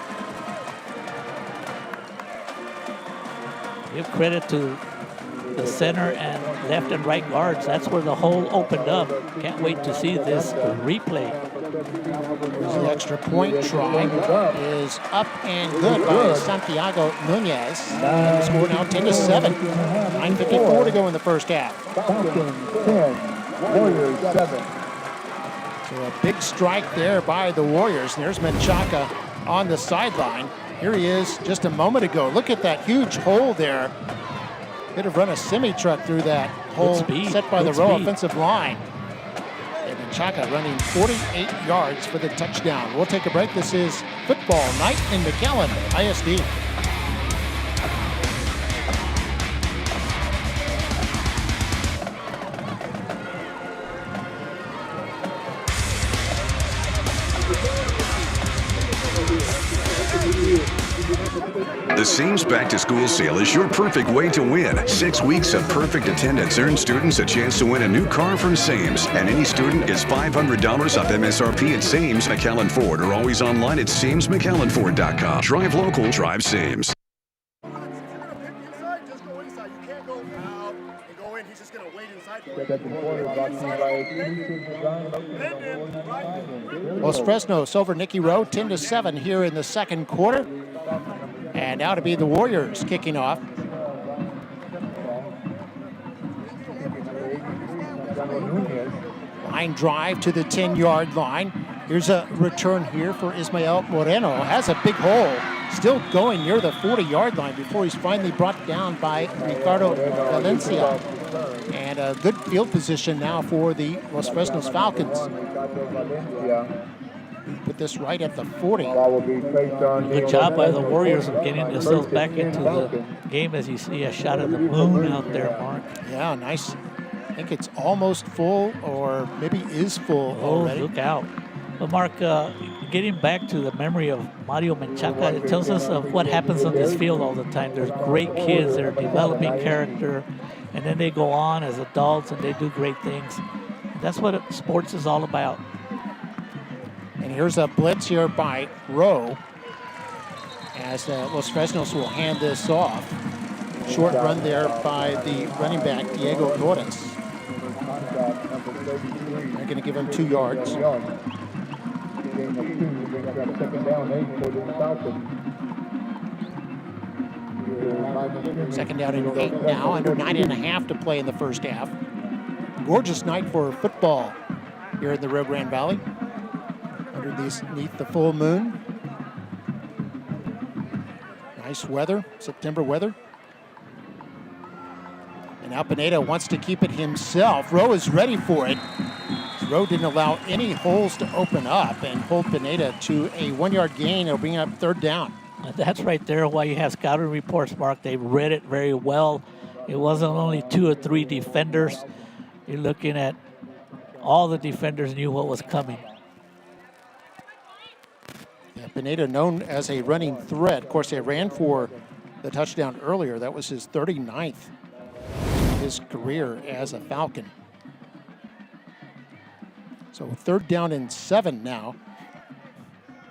Give credit to the center and left and right guards. That's where the hole opened up. Can't wait to see this replay. The extra point try is up and good by Santiago Nunez. And the score now 10-7. 9:54 to go in the first half. Falcons 10, Warriors 7. So a big strike there by the Warriors. And there's Menchaca on the sideline. Here he is just a moment ago. Look at that huge hole there. Could have run a semi-truck through that hole set by the Rowe offensive line. And Menchaca running 48 yards for the touchdown. We'll take a break. This is Football Night in McAllen ISD. The Sames Back to School Sale is your perfect way to win. 6 weeks of perfect attendance earns students a chance to win a new car from Sames. And any student gets $500 off MSRP at Sames McAllen Ford, or always online at SamesMcAllenFord.com. Drive local, drive Sames. Well, Fresnos over Nikki Rowe, 10-7 here in the second quarter. And now to be the Warriors kicking off. Line drive to the 10-yard line. Here's a return here for Ismael Moreno. Has a big hole. Still going near the 40-yard line before he's finally brought down by Ricardo Valencia. And a good field position now for the Los Fresnos Falcons. put this right at the 40. Good job by the Warriors of getting themselves back into the game, as you see a shot of the moon out there, Mark. Yeah, nice. I think it's almost full, or maybe is full already. Look out. But Mark, getting back to the memory of Mario Menchaca, it tells us of what happens on this field all the time. There's great kids that are developing character, and then they go on as adults and they do great things. That's what sports is all about. And here's a blitz here by Rowe, as Los Fresnos will hand this off. Short run there by the running back, Diego Torres. They're going to give him 2 yards. Second down and 8 now, under 9.5 to play in the first half. Gorgeous night for football here in the Rio Grande Valley, underneath the full moon. Nice weather, September weather. And now Pineda wants to keep it himself. Rowe is ready for it. Rowe didn't allow any holes to open up and hold Pineda to a 1-yard gain. It'll bring up third down. That's right there why you have scouting reports, Mark. They read it very well. It wasn't only 2 or 3 defenders. You're looking at all the defenders knew what was coming. Yeah, Pineda known as a running threat. Of course, they ran for the touchdown earlier. That was his 39th in his career as a Falcon. So third down and 7 now.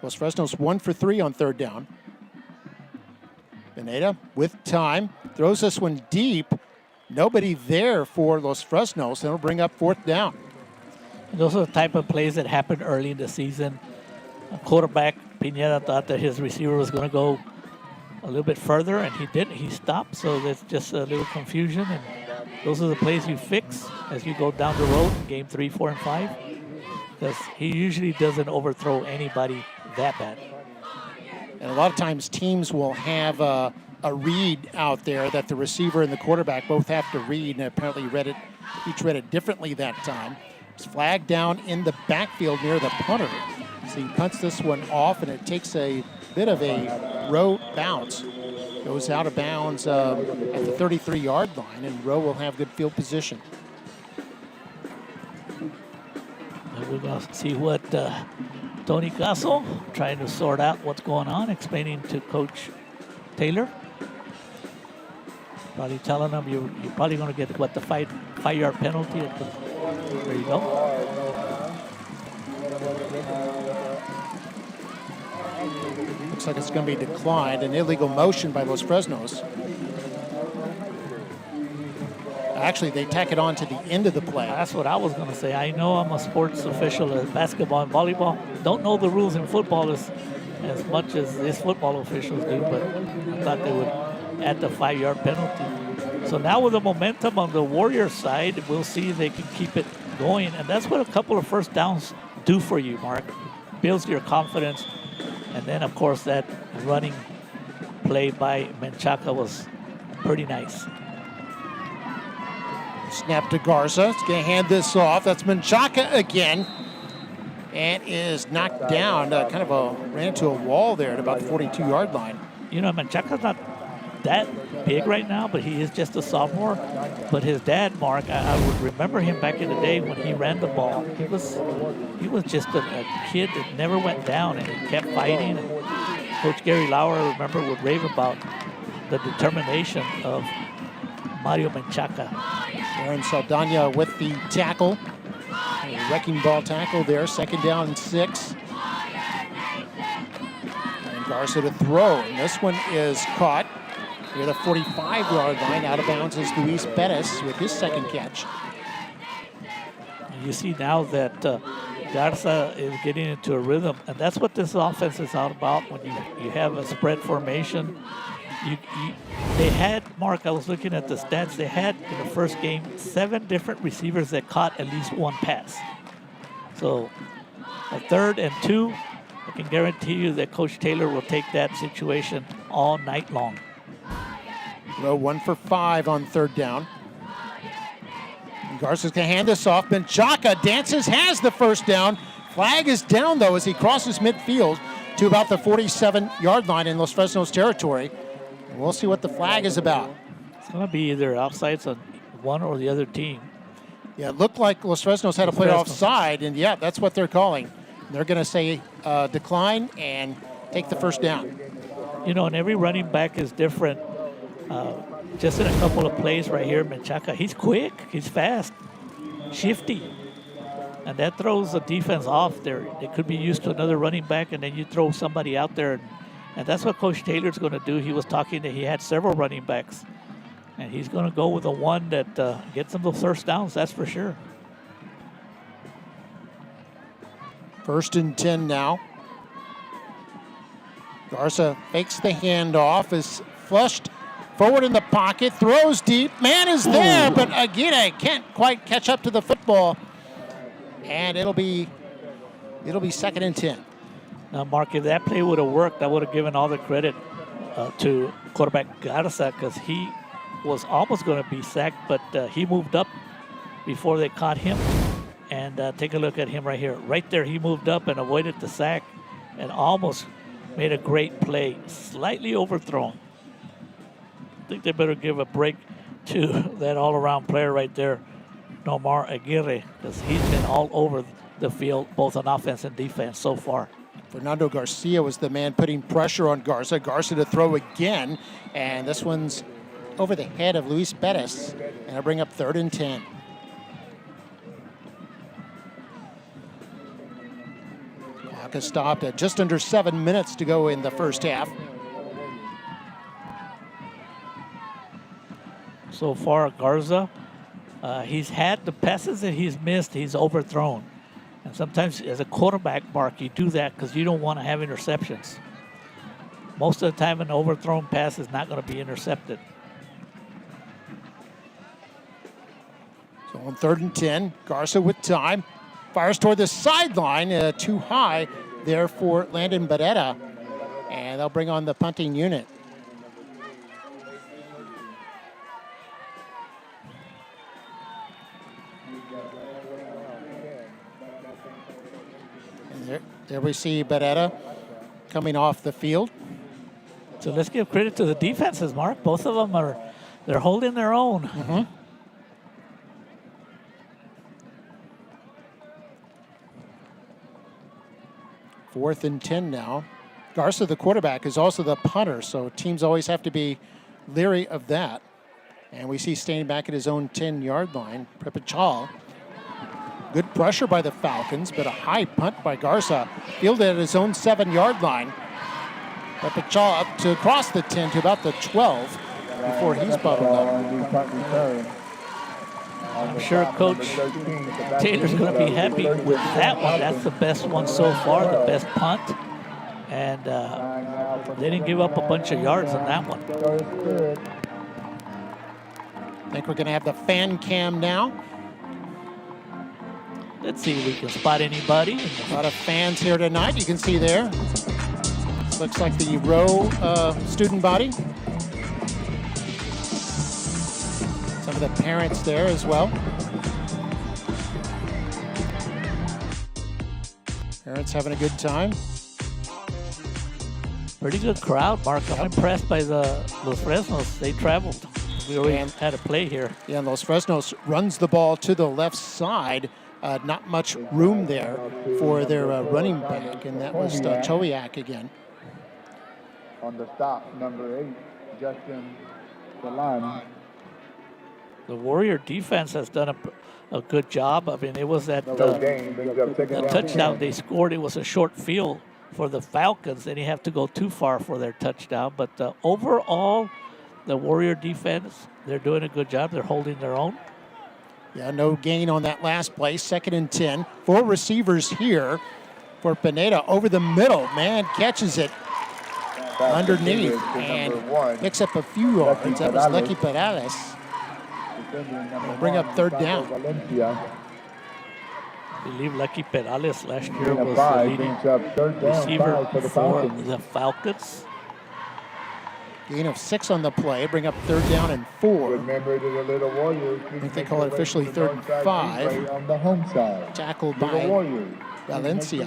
Los Fresnos 1 for 3 on third down. Pineda with time, throws this one deep. Nobody there for Los Fresnos. That'll bring up fourth down. And those are the type of plays that happened early in the season. A quarterback, Pineda, thought that his receiver was going to go a little bit further, and he didn't. He stopped, so there's just a little confusion. And those are the plays you fix as you go down the road in game 3, 4, and 5. Because he usually doesn't overthrow anybody that bad. And a lot of times teams will have a read out there that the receiver and the quarterback both have to read, and apparently each read it differently that time. It's flagged down in the backfield near the punter. So he punts this one off, and it takes a bit of a Rowe bounce. Goes out of bounds at the 33-yard line, and Rowe will have good field position. We're going to see what Tony Caso trying to sort out what's going on, explaining to Coach Taylor. Probably telling him you're probably going to get the 5-yard penalty. There you go. Looks like it's going to be declined. An illegal motion by Los Fresnos. Actually, they tack it on to the end of the play. That's what I was going to say. I know I'm a sports official in basketball and volleyball. Don't know the rules in football as much as these football officials do, but I thought they would add the 5-yard penalty. So now with the momentum on the Warriors side, we'll see if they can keep it going. And that's what a couple of first downs do for you, Mark. Builds your confidence. And then, of course, that running play by Menchaca was pretty nice. Snap to Garza. It's going to hand this off. That's Menchaca again. And is knocked down. Ran into a wall there at about the 42-yard line. You know, Menchaca's not that big right now, but he is just a sophomore. But his dad, Mark, I would remember him back in the day when he ran the ball. He was just a kid that never went down, and he kept fighting. And Coach Gary Lauer, I remember, would rave about the determination of Mario Menchaca. Aaron Saldana with the tackle. A wrecking ball tackle there. Second down and 6. And Garza to throw. And this one is caught near the 45-yard line. Out of bounds is Luis Perez with his second catch. You see now that Garza is getting into a rhythm, and that's what this offense is all about. When you have a spread formation, they had, Mark, I was looking at the stats, they had in the first game 7 different receivers that caught at least one pass. So a 3rd and 2, I can guarantee you that Coach Taylor will take that situation all night long. Rowe 1 for 5 on third down. And Garza's going to hand this off. Menchaca dances, has the first down. Flag is down, though, as he crosses midfield to about the 47-yard line in Los Fresnos territory. And we'll see what the flag is about. It's going to be either offsides on one or the other team. Yeah, it looked like Los Fresnos had a player offside, and yeah, that's what they're calling. They're going to say decline and take the first down. You know, and every running back is different. Just in a couple of plays right here, Menchaca, he's quick, he's fast, shifty. And that throws the defense off there. They could be used to another running back, and then you throw somebody out there. And that's what Coach Taylor's going to do. He was talking that he had several running backs. And he's going to go with the one that gets them those first downs, that's for sure. 1st and 10 now. Garza fakes the handoff, is flushed forward in the pocket, throws deep. Man is there, but Aguirre can't quite catch up to the football. And it'll be 2nd and 10. Now, Mark, if that play would have worked, I would have given all the credit to quarterback Garza, because he was almost going to be sacked, but he moved up before they caught him. And take a look at him right here. Right there, he moved up and avoided the sack and almost made a great play. Slightly overthrown. I think they better give a break to that all-around player right there, Nomar Aguirre, because he's been all over the field, both on offense and defense so far. Fernando Garcia was the man putting pressure on Garza. Garza to throw again, and this one's over the head of Luis Perez, and it'll bring up 3rd and 10. Clock has stopped at just under 7 minutes to go in the first half. So far, Garza, he's had the passes that he's missed, he's overthrown. And sometimes as a quarterback, Mark, you do that because you don't want to have interceptions. Most of the time, an overthrown pass is not going to be intercepted. So on 3rd and 10, Garza with time. Fires toward the sideline, too high there for Landon Barrera. And they'll bring on the punting unit. And there we see Barrera coming off the field. So let's give credit to the defenses, Mark. Both of them they're holding their own. Mm-hmm. Fourth and 10 now. Garza, the quarterback, is also the punter, so teams always have to be leery of that. And we see staying back at his own 10-yard line, Prepachal. Good pressure by the Falcons, but a high punt by Garza. Fielded at his own 7-yard line. Prepachal up to across the 10 to about the 12 before he's bottled up. I'm sure Coach Taylor's going to be happy with that one. That's the best one so far, the best punt. And they didn't give up a bunch of yards on that one. I think we're going to have the fan cam now. Let's see if we can spot anybody. A lot of fans here tonight, you can see there. Looks like the Rowe student body. Some of the parents there as well. Parents having a good time. Pretty good crowd, Mark. I'm impressed by the Los Fresnos. They traveled. We already had a play here. Yeah, and Los Fresnos runs the ball to the left side. Not much room there for their running back, and that was Chowiak again. On the stop, number 8, Justin Salan. The Warrior defense has done a good job. I mean, it was that the touchdown they scored. It was a short field for the Falcons. They didn't have to go too far for their touchdown. But overall, the Warrior defense, they're doing a good job. They're holding their own. Yeah, no gain on that last play. 2nd and 10. 4 receivers here for Pineda over the middle. Man catches it underneath and picks up a few yards. That was Lucky Perales. We'll bring up 3rd down. I believe Lucky Perales last year was the leading receiver for the Falcons. Gain of 6 on the play. Bring up 3rd down and 4. I think they call it officially 3rd and 5. On the home side. Tackled by Valencia.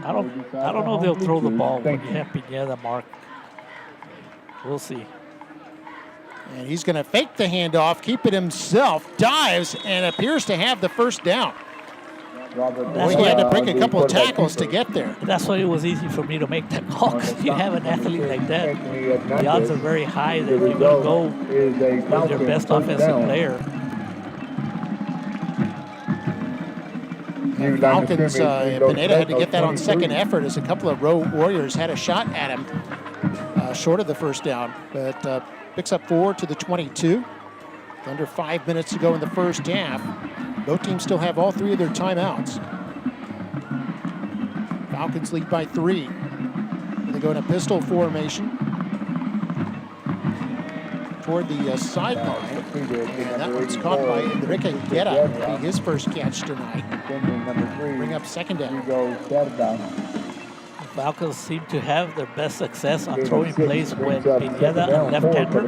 I don't know if they'll throw the ball when you have Pineda, Mark. We'll see. And he's going to fake the handoff, keep it himself, dives, and appears to have the first down. Boy, he had to break a couple of tackles to get there. That's why it was easy for me to make that call, because you have an athlete like that. The odds are very high that you're going to go with your best offensive player. Falcons, Pineda had to get that on second effort as a couple of Rowe Warriors had a shot at him short of the first down, but picks up 4 to the 22. Under 5 minutes to go in the first half. Both teams still have all 3 of their timeouts. Falcons lead by 3. They go in a pistol formation toward the sideline. And that one's caught by Enrique Guerra. That'll be his first catch tonight. Bring up second down. The Falcons seem to have their best success on throwing plays when Pineda, a left-hander,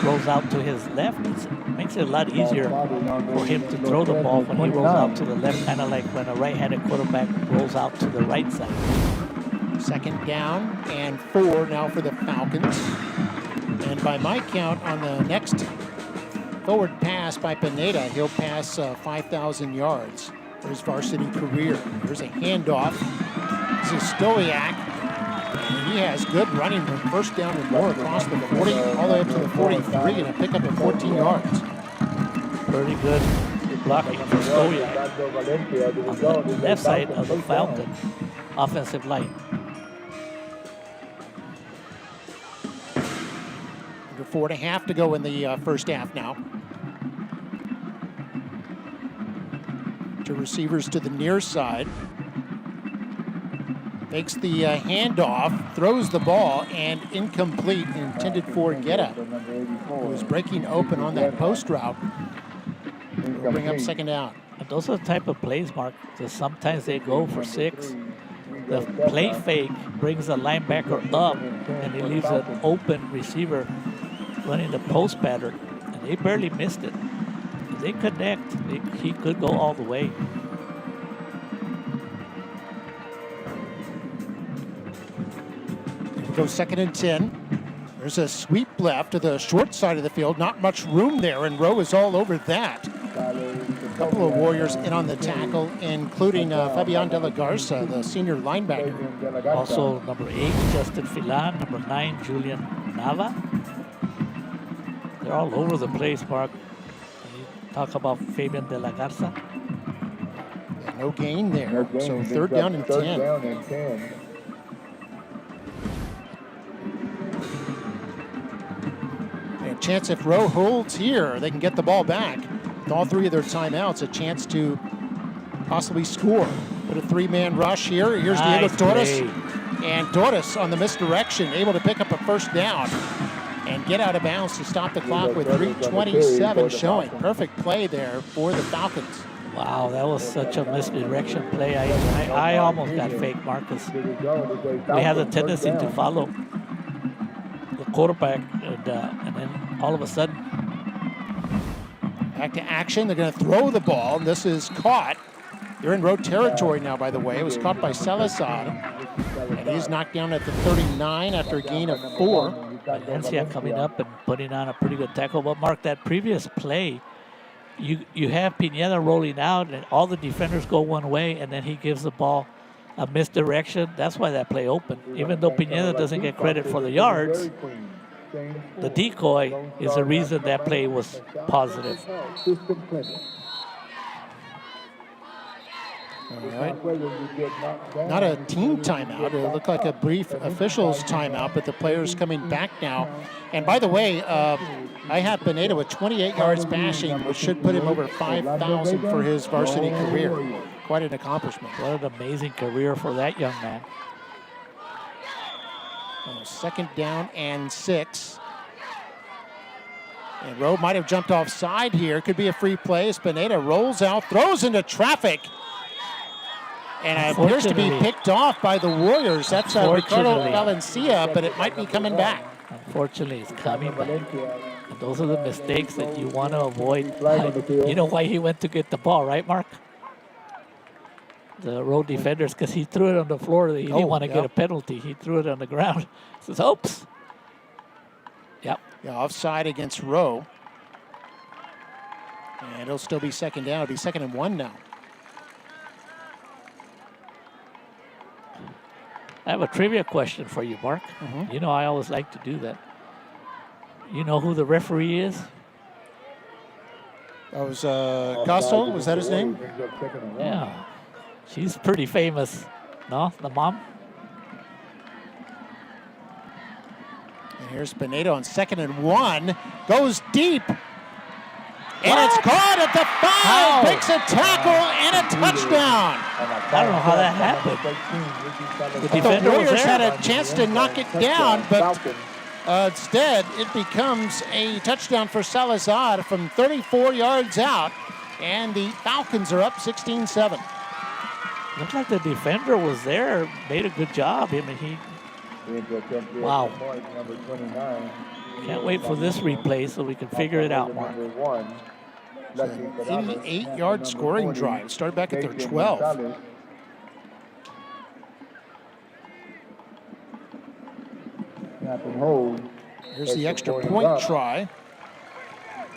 rolls out to his left. It makes it a lot easier for him to throw the ball when he rolls out to the left, kind of like when a right-handed quarterback rolls out to the right side. Second down and 4 now for the Falcons. And by my count, on the next forward pass by Pineda, he'll pass 5,000 yards for his varsity career. There's a handoff. This is Stoiak. And he has good running from first down and more across the 40, all the way up to the 43, and a pickup of 14 yards. Pretty good blocking for Stoiak on the left side of the Falcon offensive line. Under 4.5 to go in the first half now. Two receivers to the near side. Makes the handoff, throws the ball, and incomplete, intended for Guerra, who was breaking open on that post route. We'll bring up second down. And those are the type of plays, Mark, that sometimes they go for 6. The play fake brings the linebacker up, and he leaves an open receiver running the post pattern, and they barely missed it. If they connect, he could go all the way. Go second and 10. There's a sweep left to the short side of the field. Not much room there, and Rowe is all over that. A couple of Warriors in on the tackle, including Fabian de la Garza, the senior linebacker. Also, number 8, Justin Filan. Number 9, Julian Nava. They're all over the place, Mark. When you talk about Fabian de la Garza. Yeah, no gain there. So third down and 10. A chance if Rowe holds here, they can get the ball back. With all 3 of their timeouts, a chance to possibly score. Put a 3-man rush here. Here's Diego Torres. And Torres on the misdirection, able to pick up a first down and get out of bounds to stop the clock with 3:27 showing. Perfect play there for the Falcons. Wow, that was such a misdirection play. I almost got fake, Marcus. We have the tendency to follow the quarterback, and then all of a sudden. Back to action. They're going to throw the ball, and this is caught. They're in road territory now, by the way. It was caught by Salazar, and he's knocked down at the 39 after a gain of 4. Valencia coming up and putting on a pretty good tackle. But Mark, that previous play, you have Pineda rolling out, and all the defenders go one way, and then he gives the ball a misdirection. That's why that play opened. Even though Pineda doesn't get credit for the yards, the decoy is the reason that play was positive. All right. Not a team timeout. It looked like a brief officials timeout, but the players coming back now. And by the way, I have Pineda with 28 yards passing, which should put him over 5,000 for his varsity career. Quite an accomplishment. What an amazing career for that young man. Second down and 6. And Rowe might have jumped offside here. Could be a free play as Pineda rolls out, throws into traffic. And appears to be picked off by the Warriors. That's Ricardo Valencia, but it might be coming back. Unfortunately, it's coming back. And those are the mistakes that you want to avoid. You know why he went to get the ball, right, Mark? the road defenders because he threw it on the floor. He didn't want to get a penalty. He threw it on the ground. Says, oops. Yep. Yeah, offside against Rowe. And it'll still be second down. It'll be 2nd and 1 now. I have a trivia question for you, Mark. You know I always like to do that. You know who the referee is? That was Gasso. Was that his name? Yeah. She's pretty famous. No? The mom? And here's Pinedo on 2nd and 1. Goes deep. And it's caught at the 5. Makes a tackle and a touchdown. I don't know how that happened. The Warriors had a chance to knock it down, but instead it becomes a touchdown for Salazar from 34 yards out. And the Falcons are up 16-7. Looked like the defender was there, made a good job. I mean, wow. Can't wait for this replay so we can figure it out, Mark. 88-yard scoring drive. Started back at their 12. Here's the extra point try.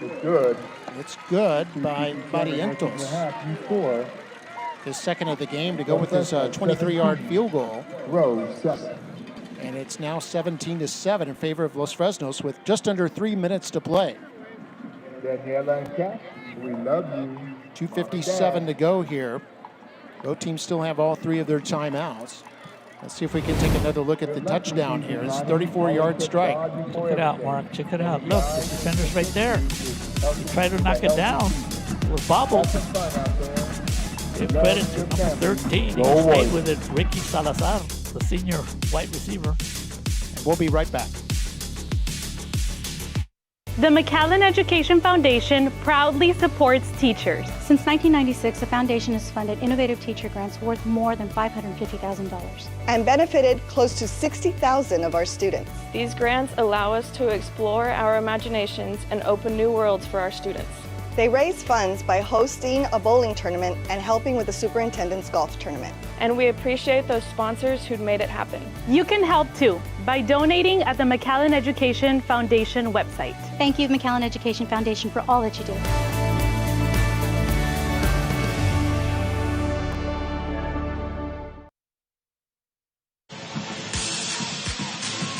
It's good. It's good by Barrientos. His 2nd of the game to go with his 23-yard field goal. And it's now 17-7 in favor of Los Fresnos with just under 3 minutes to play. We love you. 2:57 to go here. Both teams still have all 3 of their timeouts. Let's see if we can take another look at the touchdown here. It's a 34-yard strike. Check it out, Mark. Check it out. Look, the defender's right there. He tried to knock it down. It was bobbled. Give credit to number 13. He stayed with it, Ricky Salazar, the senior wide receiver. And we'll be right back. The McAllen Education Foundation proudly supports teachers. Since 1996, the foundation has funded innovative teacher grants worth more than $550,000. And benefited close to 60,000 of our students. These grants allow us to explore our imaginations and open new worlds for our students. They raise funds by hosting a bowling tournament and helping with the superintendent's golf tournament. And we appreciate those sponsors who'd made it happen. You can help too by donating at the McAllen Education Foundation website. Thank you, McAllen Education Foundation, for all that you do.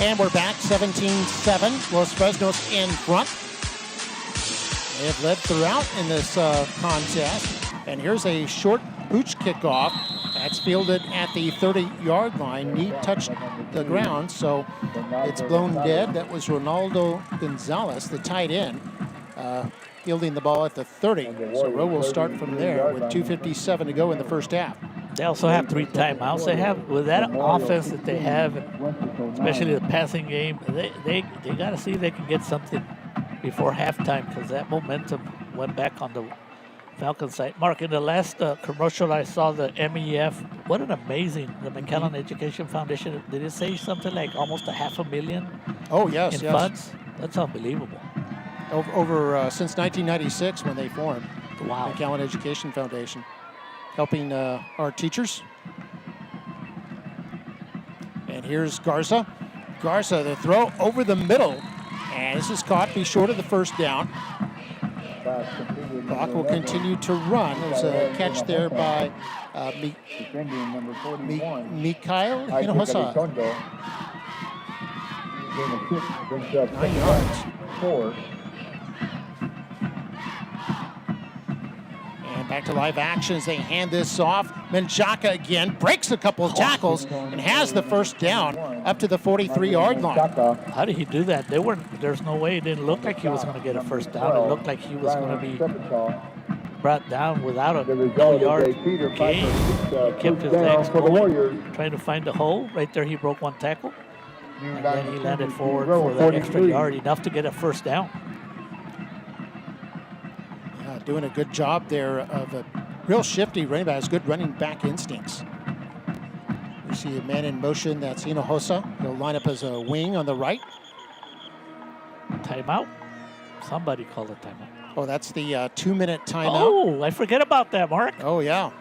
And we're back, 17-7. Los Fresnos in front. They have led throughout in this contest. And here's a short pooch kickoff. That's fielded at the 30-yard line. Knee touched the ground, so it's blown dead. That was Ronaldo Gonzalez, the tight end, fielding the ball at the 30. So Rowe will start from there with 2:57 to go in the first half. They also have 3 timeouts. They have, with that offense that they have, especially the passing game, they got to see if they can get something before halftime because that momentum went back on the Falcons side. Mark, in the last commercial I saw, the MEF, what an amazing, the McAllen Education Foundation, did it say something like almost $500,000 Oh, yes, in funds? That's unbelievable. Over since 1996 when they formed. Wow. McAllen Education Foundation, helping our teachers. And here's Garza. Garza, the throw over the middle. And this is caught, be short of the first down. Clock will continue to run. There's a catch there by Mikhail Hinojosa. 9 yards. And back to live action as they hand this off. Menchaca again breaks a couple of tackles and has the first down up to the 43-yard line. How did he do that? There's no way. It didn't look like he was going to get a first down. It looked like he was going to be brought down without a no-yard gain. He kept his legs going, trying to find a hole. Right there, he broke one tackle. And then he landed forward for that extra yard, enough to get a first down. Yeah, doing a good job there of a real shifty running back, has good running back instincts. You see a man in motion, that's Hinojosa. He'll line up as a wing on the right. Timeout? Somebody called a timeout. Oh, that's the 2-minute timeout. Oh, I forget about that, Mark. Oh, yeah.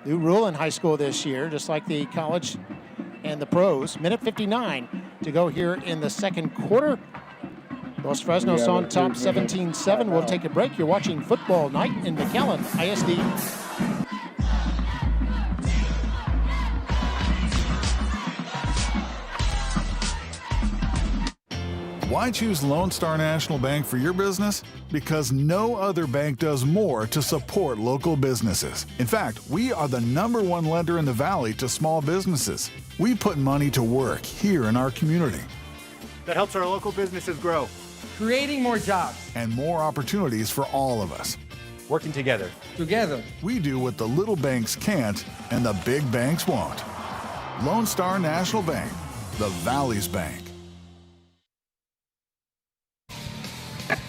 New rule in high school this year, just like the college and the pros. Minute 59 to go here in the second quarter. Los Fresnos on top 17-7. We'll take a break. You're watching Football Night in McAllen ISD. Why choose Lone Star National Bank for your business? Because no other bank does more to support local businesses. In fact, we are the #1 lender in the Valley to small businesses. We put money to work here in our community. That helps our local businesses grow. Creating more jobs. And more opportunities for all of us. Working together. Together. We do what the little banks can't and the big banks won't. Lone Star National Bank, the Valley's bank.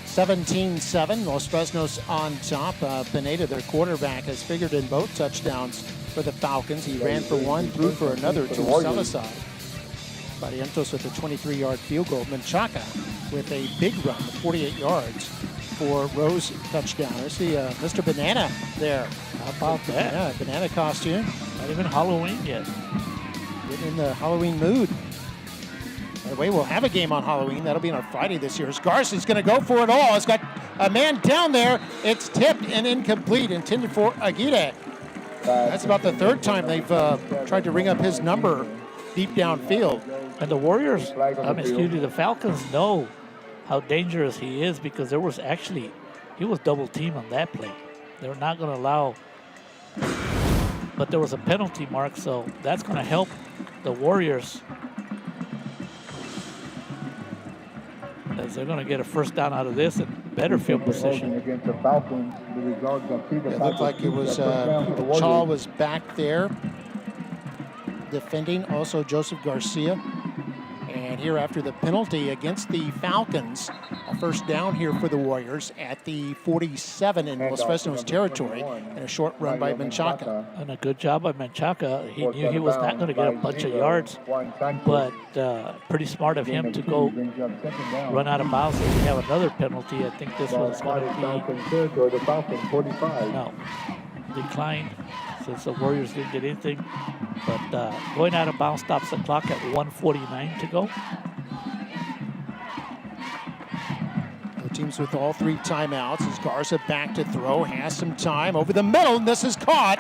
17-7, Los Fresnos on top. Pineda, their quarterback, has figured in both touchdowns for the Falcons. He ran for one, threw for another to Salazar. Barrientos with a 23-yard field goal. Menchaca with a big run, 48 yards for Rowe's touchdown. I see Mr. Banana there. How about that? Yeah, banana costume. Not even Halloween yet. Getting in the Halloween mood. By the way, we'll have a game on Halloween. That'll be on Friday this year. Garza's going to go for it all. It's got a man down there. It's tipped and incomplete, intended for Aguirre. That's about the third time they've tried to ring up his number deep downfield. And the Warriors, the Falcons know how dangerous he is because he was double teamed on that play. They're not going to allow, but there was a penalty mark, so that's going to help the Warriors. As they're going to get a first down out of this and better field position. Against the Falcons, the results of It looked like it was Chaw was back there defending, also Joseph Garcia. And here after the penalty against the Falcons, a first down here for the Warriors at the 47 in Los Fresnos territory, and a short run by Menchaca. And a good job by Menchaca. He knew he was not going to get a bunch of yards, but pretty smart of him to go run out of bounds. If we have another penalty, I think this was going to be declined since the Warriors didn't get anything. But going out of bounds stops the clock at 1:49 to go. The teams with all three timeouts as Garza back to throw, has some time over the middle, and this is caught.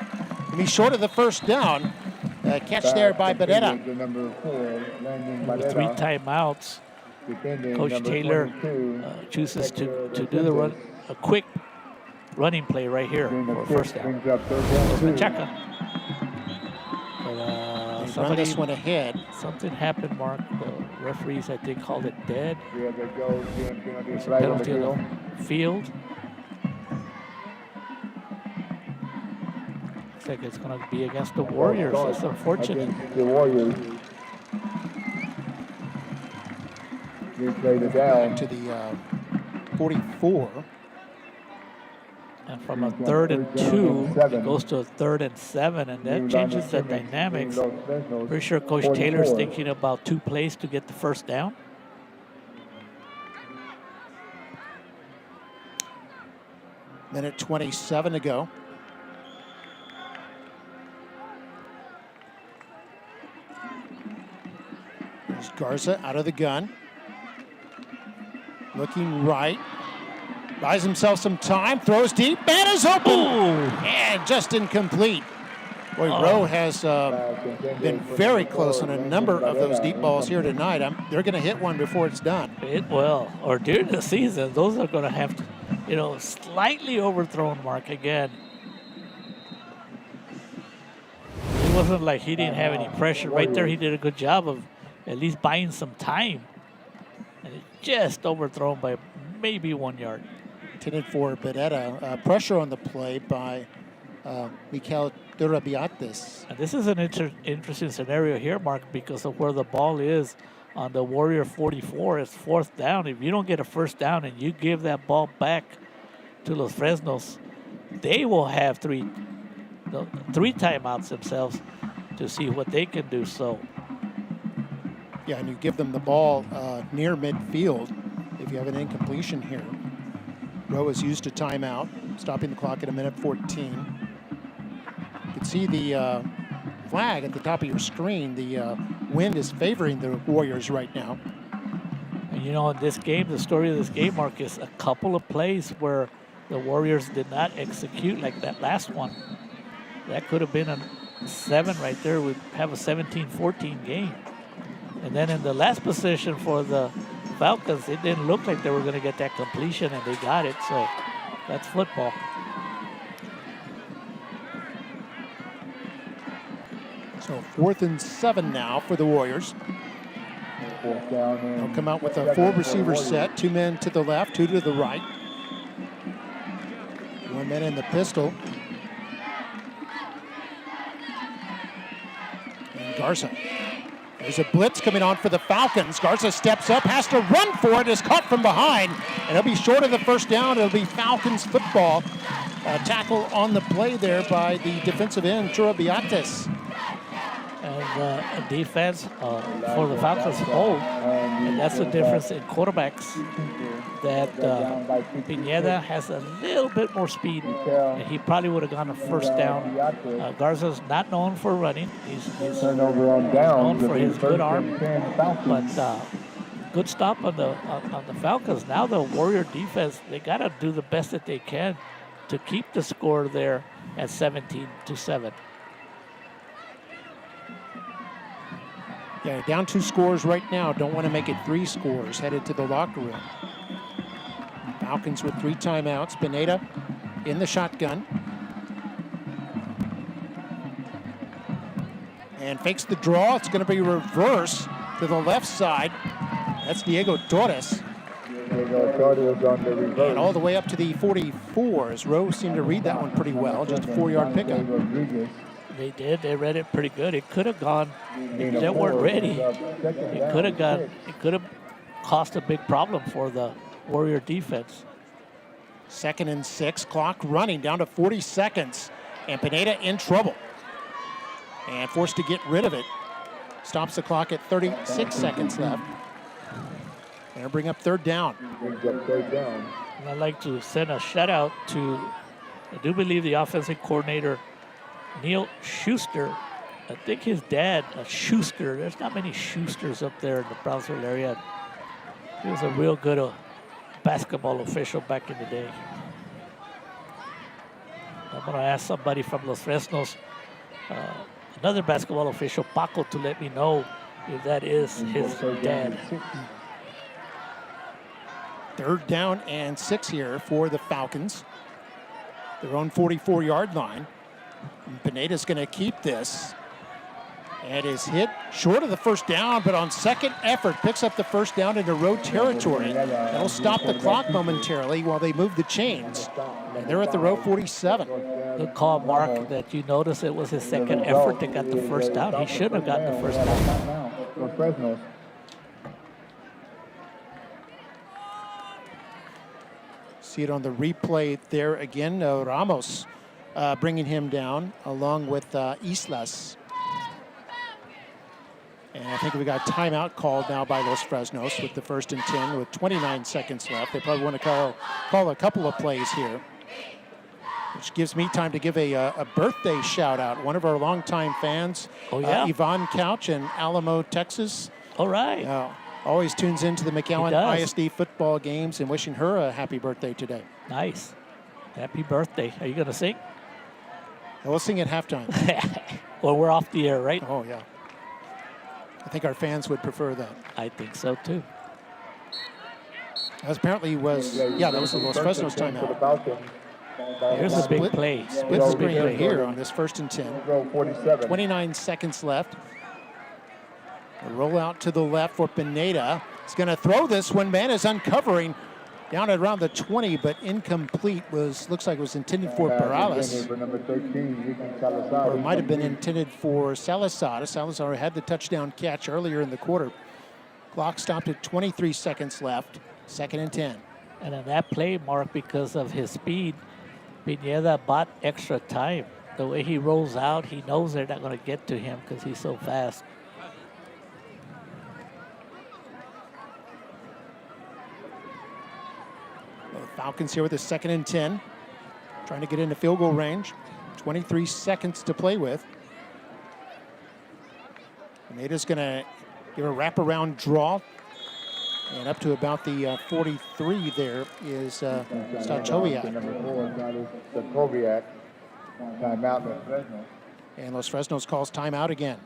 He's short of the first down. Catch there by Beretta. With three timeouts, Coach Taylor chooses to do the run, a quick running play right here for a first down. Menchaca. But run this one ahead. Something happened, Mark. The referees, I think, called it dead. There's a penalty on the field. Looks like it's going to be against the Warriors. That's unfortunate. The Warriors. Back to the 44. And from a 3rd and 2, it goes to a 3rd and 7, and that changes the dynamics. Pretty sure Coach Taylor's thinking about 2 plays to get the first down. Minute 27 to go. There's Garza out of the gun. Looking right. Buys himself some time, throws deep, man is open! And just incomplete. Boy, Rowe has been very close on a number of those deep balls here tonight. They're going to hit one before it's done. It will. Or during the season, those are going to have to, slightly overthrown, Mark, again. It wasn't like he didn't have any pressure. Right there, he did a good job of at least buying some time. And it just overthrown by maybe 1 yard. Intended for Beretta. Pressure on the play by Mikel Durabiates. And this is an interesting scenario here, Mark, because of where the ball is on the Warrior 44. It's 4th down. If you don't get a first down and you give that ball back to Los Fresnos, they will have three timeouts themselves to see what they can do. So, yeah, and you give them the ball near midfield if you have an incompletion here. Rowe has used a timeout, stopping the clock at a minute 14. The can see the flag at the top of your screen. The wind is favoring the Warriors right now. And you know, in this game, the story of this game, Mark, is a couple of plays where the Warriors did not execute like that last one. That could have been a 7 right there. We'd have a 17-14 game. And then in the last position for the Falcons, it didn't look like they were going to get that completion, and they got it. So that's football. So 4th and 7 now for the Warriors. They'll come out with a 4 receiver set, 2 men to the left, 2 to the right. 1 man in the pistol. And Garza. There's a blitz coming on for the Falcons. Garza steps up, has to run for it, is caught from behind, and it'll be short of the first down. It'll be Falcons football. Tackle on the play there by the defensive end, Churabiates. And a defense for the Falcons hold, and that's the difference in quarterbacks, that Pineda has a little bit more speed, and he probably would have gone a first down. Garza's not known for running. He's known for his good arm, but good stop on the Falcons. Now the Warrior defense, they got to do the best that they can to keep the score there at 17-7. Yeah, down 2 scores right now. Don't want to make it 3 scores. Headed to the locker room. Falcons with 3 timeouts. Pineda in the shotgun. And fakes the draw. It's going to be reverse to the left side. That's Diego Torres. And all the way up to the 44, as Rowe seemed to read that one pretty well. Just a 4-yard pickup. They did. They read it pretty good. It could have gone. If they weren't ready, it could have gone. It could have cost a big problem for the Warrior defense. 2nd and 6. Clock running down to 40 seconds, and Pineda in trouble and forced to get rid of it. Stops the clock at 36 seconds left. And bring up 3rd down. And I'd like to send a shout out to, I do believe, the offensive coordinator, Neil Schuster. I think his dad, Schuster. There's not many Schusters up there in the Brownsville area. He was a real good basketball official back in the day. I'm going to ask somebody from Los Fresnos, another basketball official, Paco, to let me know if that is his dad. 3rd down and 6 here for the Falcons. Their own 44-yard line. And Pineda's going to keep this. And is hit short of the first down, but on second effort picks up the first down into road territory. That'll stop the clock momentarily while they move the chains. And they're at the row 47. Good call, Mark, that you notice it was his second effort that got the first down. He shouldn't have gotten the first down. Fresnos. See it on the replay there again. Ramos bringing him down along with Islas. And I think we got a timeout called now by Los Fresnos with the 1st and 10 with 29 seconds left. They probably want to call a couple of plays here, which gives me time to give a birthday shout out. One of our longtime fans, Yvonne Couch in Alamo, Texas. All right. Always tunes into the McAllen ISD football games, and wishing her a happy birthday today. Nice. Happy birthday. Are you going to sing? We'll sing at halftime. Well, we're off the air, right? Oh, yeah. I think our fans would prefer that. I think so, too. That apparently was, that was the Los Fresnos timeout. Here's a big play. Split screen here on this 1st and 10. 29 seconds left. A roll out to the left for Pineda. He's going to throw this one. Man is uncovering down at around the 20, but incomplete. Looks like it was intended for Perales. Or it might have been intended for Salazar. Salazar had the touchdown catch earlier in the quarter. Clock stopped at 23 seconds left. 2nd and 10. And in that play, Mark, because of his speed, Pineda bought extra time. The way he rolls out, he knows they're not going to get to him because he's so fast. Falcons here with a 2nd and 10. Trying to get into field goal range. 23 seconds to play with. Pineda's going to give a wraparound draw. And up to about the 43 there is Stachowiak. Number 4, Stachowiak. Timeout at Fresnos. And Los Fresnos calls timeout again.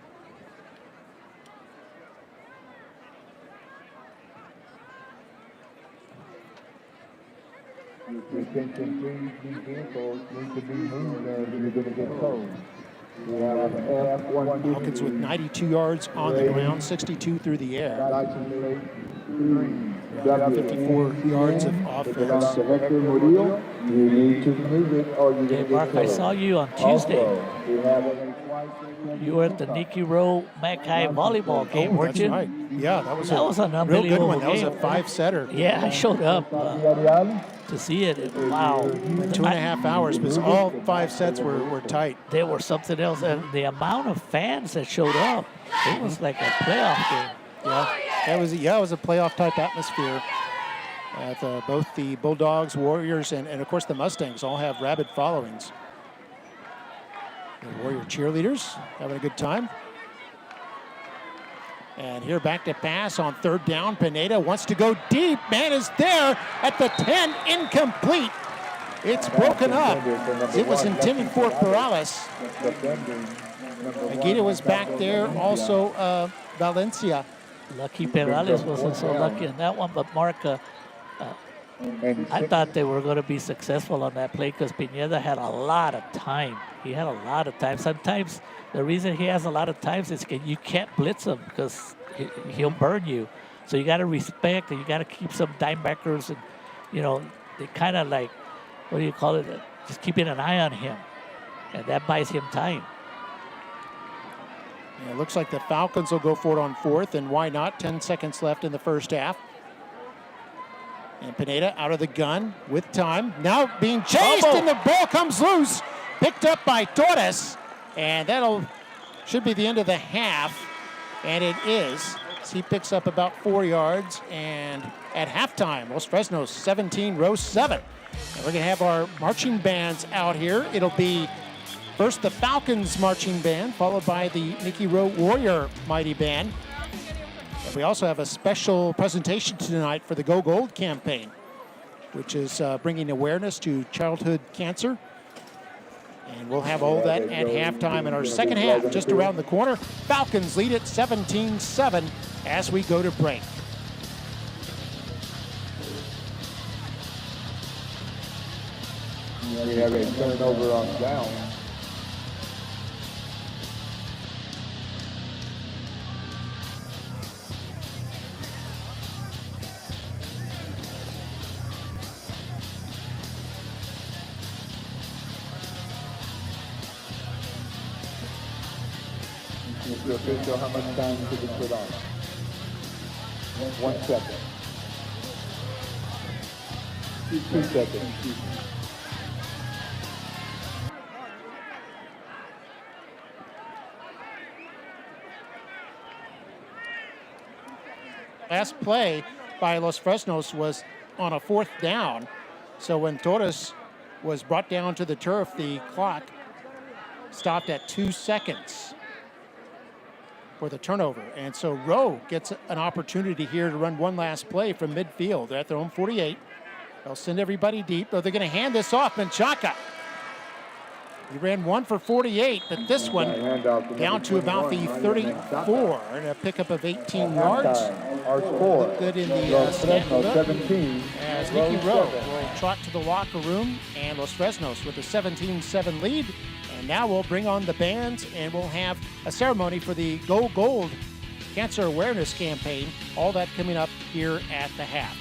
Attention, please, these vehicles need to be moved or you're going to get towed. Falcons with 92 yards on the ground, 62 through the air. 54 yards of offense. Hey, Mark, I saw you on Tuesday. You were at the Nikki Rowe Mackay volleyball game, weren't you? That's right. Yeah, that was an real unbelievable good one. That was a game. 5-setter. Yeah, I showed up to see it. Wow. 2.5 hours, but all 5 sets were tight. They were something else. And the amount of fans that showed up, it was like a playoff game. Yeah, it was a playoff type atmosphere. At both the Bulldogs, Warriors, and of course the Mustangs all have rabid followings. The Warrior cheerleaders having a good time. And here back to pass on 3rd down. Pineda wants to go deep. Man is there at the 10, incomplete. It's broken up. It was intended for Perales. Aguirre was back there, also Valencia. Lucky Perales wasn't so lucky on that one, but Mark, I thought they were going to be successful on that play because Pineda had a lot of time. He had a lot of time. Sometimes the reason he has a lot of times is you can't blitz him because he'll burn you. So you got to respect and you got to keep some dime backers and, they kind of like, what do you call it? Just keeping an eye on him. And that buys him time. Yeah, it looks like the Falcons will go for it on 4th, and why not? 10 seconds left in the first half. And Pineda out of the gun with time. Now being chased, and the ball comes loose. Picked up by Torres. And should be the end of the half. And it is. He picks up about 4 yards. And at halftime, Los Fresnos 17, Rose 7. And we're going to have our marching bands out here. It'll be first the Falcons marching band, followed by the Nikki Rowe Warrior Mighty Band. And we also have a special presentation tonight for the Go Gold campaign, which is bringing awareness to childhood cancer. And we'll have all that at halftime in our second half, just around the corner. Falcons lead it 17-7 as we go to break. We have a turnover on down. Mr. Official, how much time did you put on? 1 second. 2 seconds. Excuse me. Last play by Los Fresnos was on a 4th down. So when Torres was brought down to the turf, the clock stopped at 2 seconds for the turnover. And so Rowe gets an opportunity here to run one last play from midfield. They're at their own 48. They'll send everybody deep. They're going to hand this off. Menchaca. He ran 1 for 48, but this one down to about the 34 and a pickup of 18 yards. Our score, Looked good in the snap 17. as Nikki Rowe will trot to the locker room, and Los Fresnos with a 17-7 lead. And now we'll bring on the bands, and we'll have a ceremony for the Go Gold Cancer Awareness Campaign. All that coming up here at the half.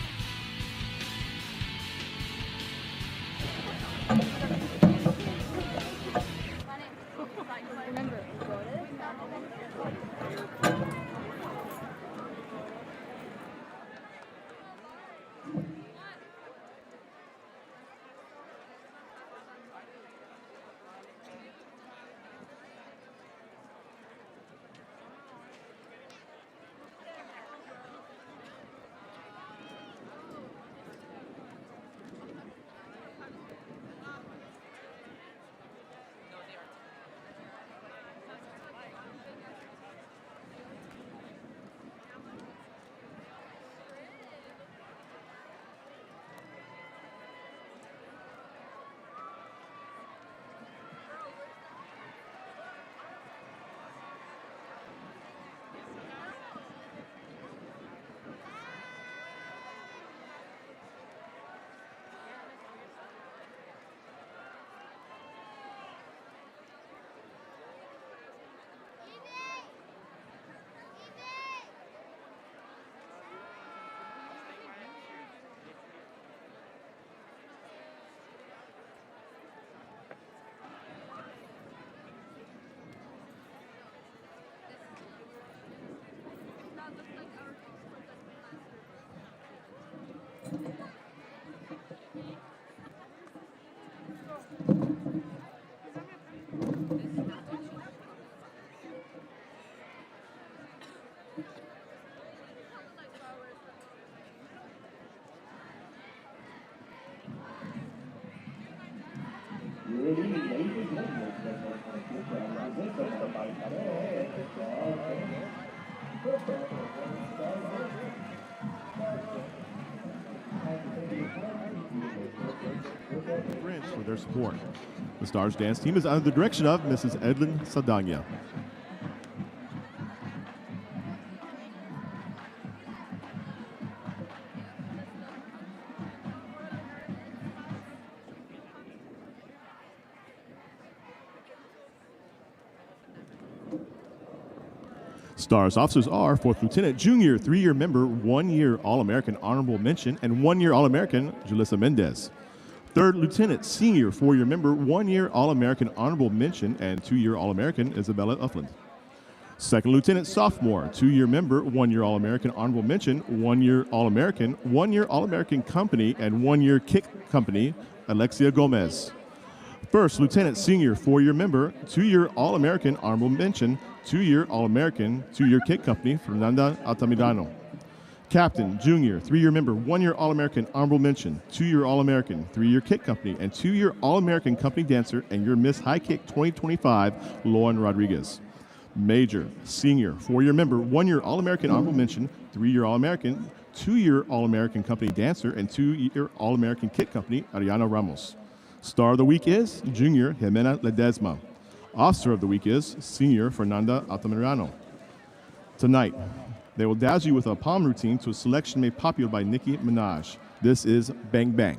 For their support. The Stars dance team is under the direction of Mrs. Edlin Sadanya. Stars officers are 4th Lieutenant Junior, 3-year member, 1-year All-American Honorable Mention, and 1-year All-American Julissa Mendez. 3rd Lieutenant Senior, 4-year member, 1-year All-American Honorable Mention, and 2-year All-American Isabella Upland. 2nd Lieutenant Sophomore, 2-year member, 1-year All-American Honorable Mention, 1-year All-American, 1-year All-American Company, and 1-year Kick Company, Alexia Gomez. 1st Lieutenant Senior, 4-year member, 2-year All-American Honorable Mention, 2-year All-American, 2-year Kick Company, Fernanda Altamirano. Captain, Junior, 3-year member, 1-year All-American Honorable Mention, 2-year All-American, 3-year Kick Company, and 2-year All-American Company Dancer, and your Miss High Kick 2025, Lauren Rodriguez. Major, Senior, 4-year member, 1-year All-American Honorable Mention, 3-year All-American, 2-year All-American Company Dancer, and 2-year All-American Kick Company, Ariana Ramos. Star of the Week is Junior Jimena Ledesma. Officer of the Week is Senior Fernanda Altamirano. Tonight, they will dazzle you with a palm routine to a selection made popular by Nicki Minaj. This is Bang Bang.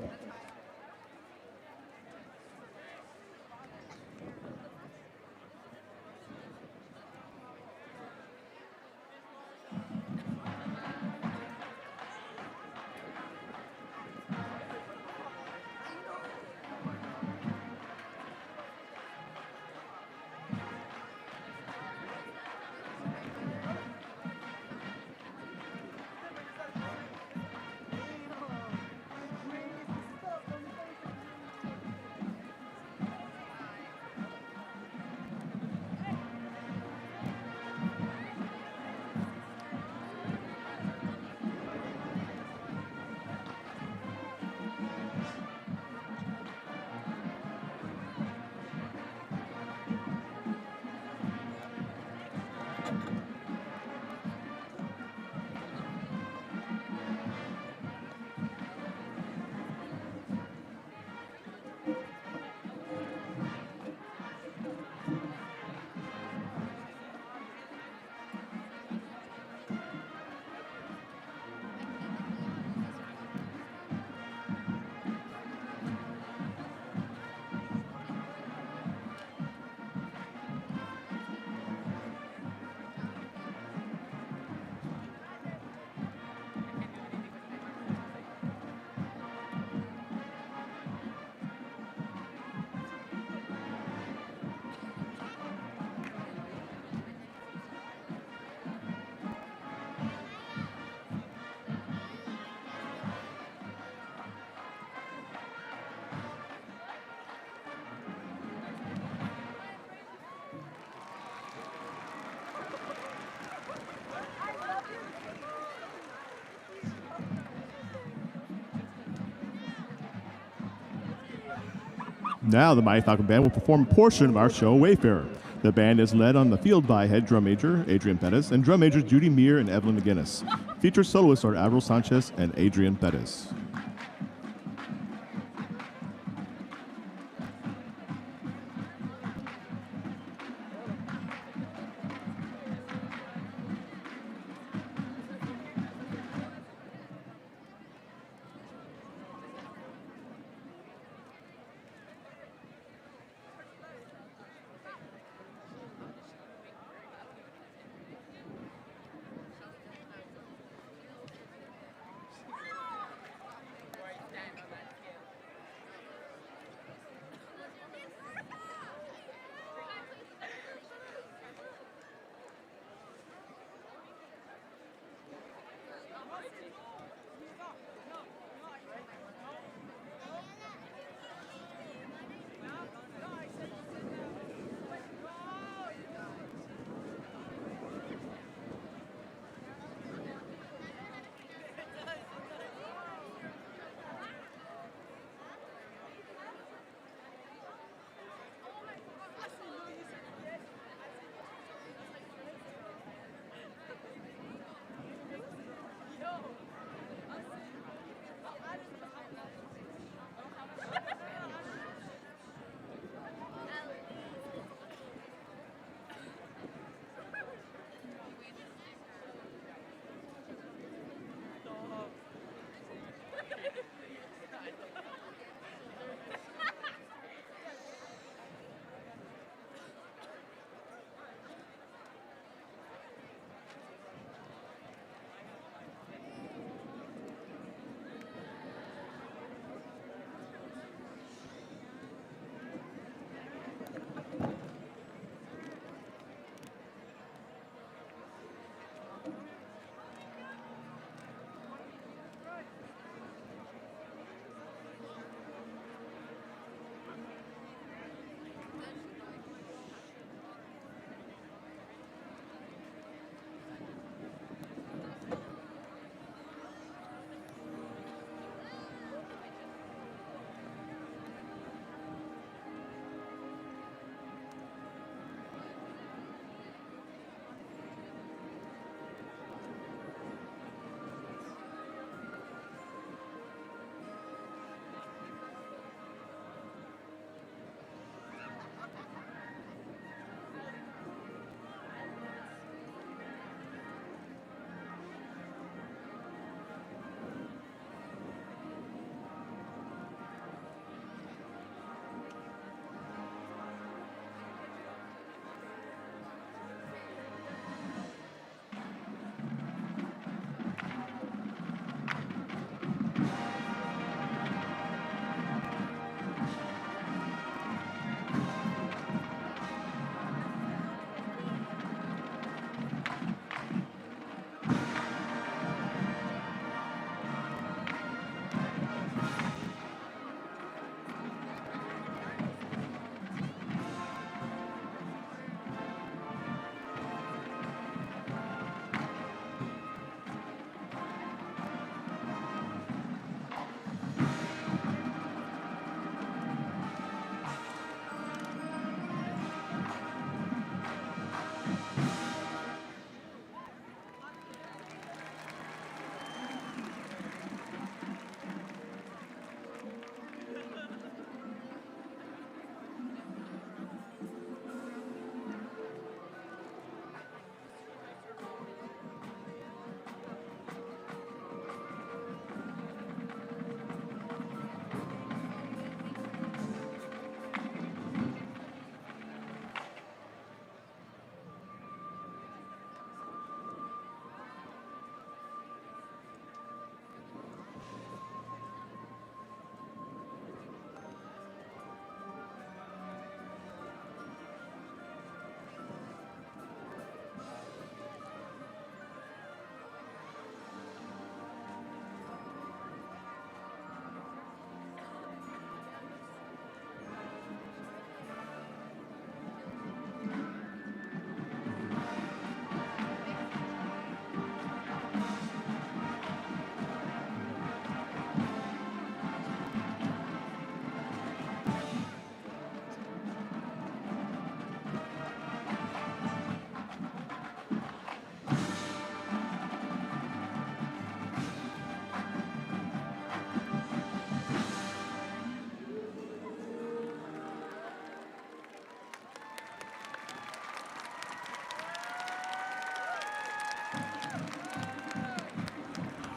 Now the Mighty Falcon Band will perform a portion of our show, Wayfarer. The band is led on the field by head drum major Adrian Pettis and drum majors Judy Meir and Evelyn McGinnis. Featured soloists are Avril Sanchez and Adrian Pettis.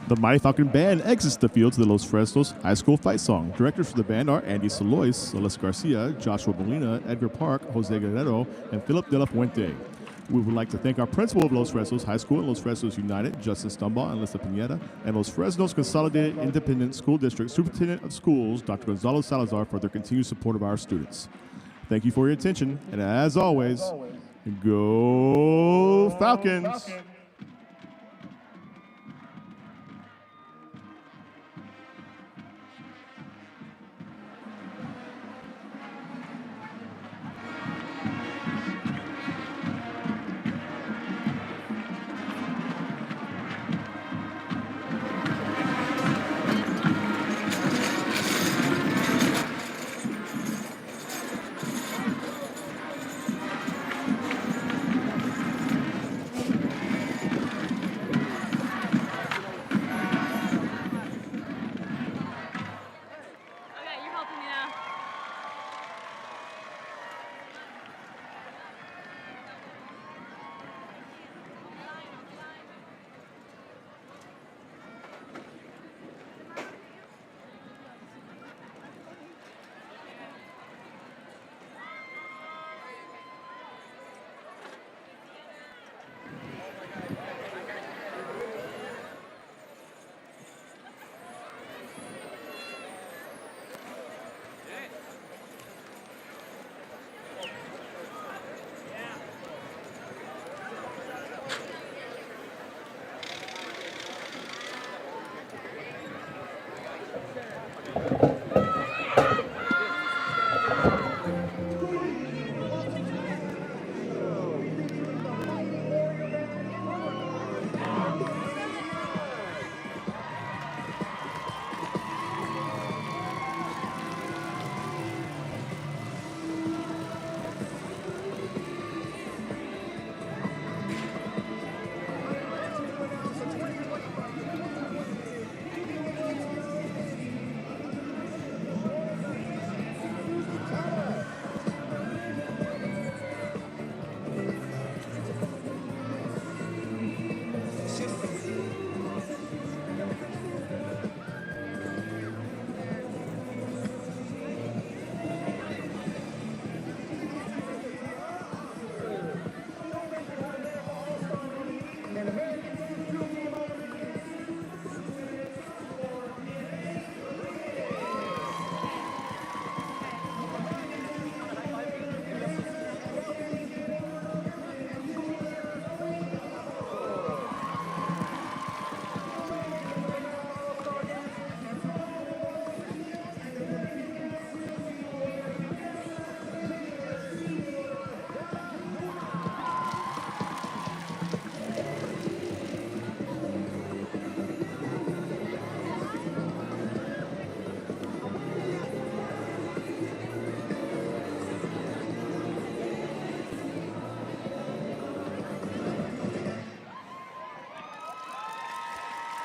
The Mighty Falcon Band exits the field to the Los Fresnos High School fight song. Directors for the band are Andy Solois, Celeste Garcia, Joshua Molina, Edgar Park, Jose Guerrero, and Philip De La Fuente. We would like to thank our principal of Los Fresnos High School and Los Fresnos United, Justin Stumbaugh and Lisa Pineda, and Los Fresnos Consolidated Independent School District Superintendent of Schools, Dr. Gonzalo Salazar, for their continued support of our students. Thank you for your attention, and as always, go Falcons!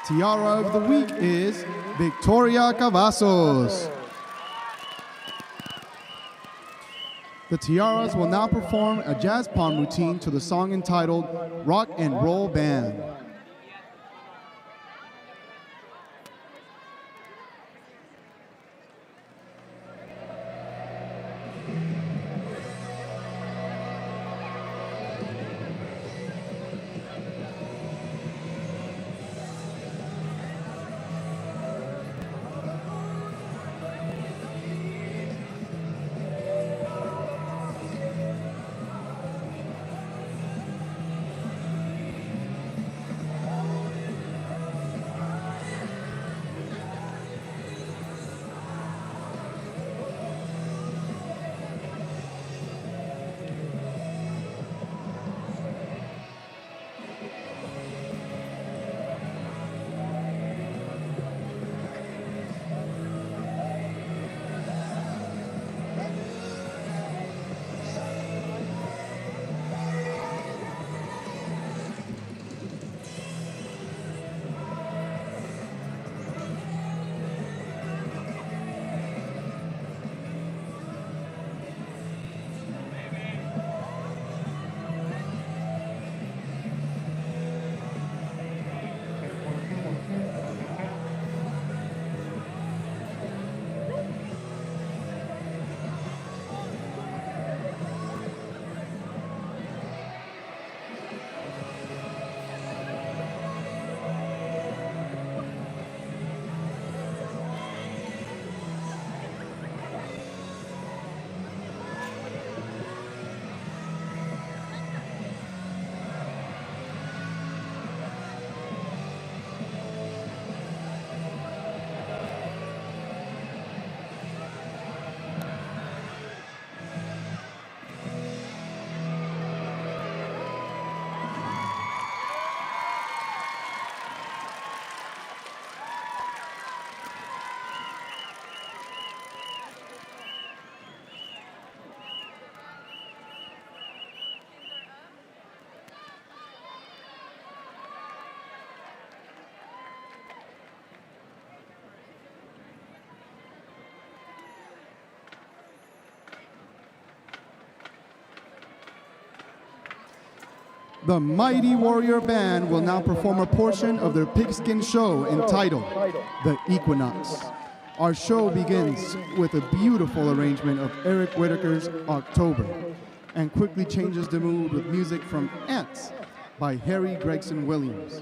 Tiara of the week is Victoria Cavazos. The Tiaras will now perform a jazz palm routine to the song entitled Rock and Roll Band. The Mighty Warrior Band will now perform a portion of their pigskin show entitled The Equinox. Our show begins with a beautiful arrangement of Eric Whitaker's October and quickly changes the mood with music from Ants by Harry Gregson Williams.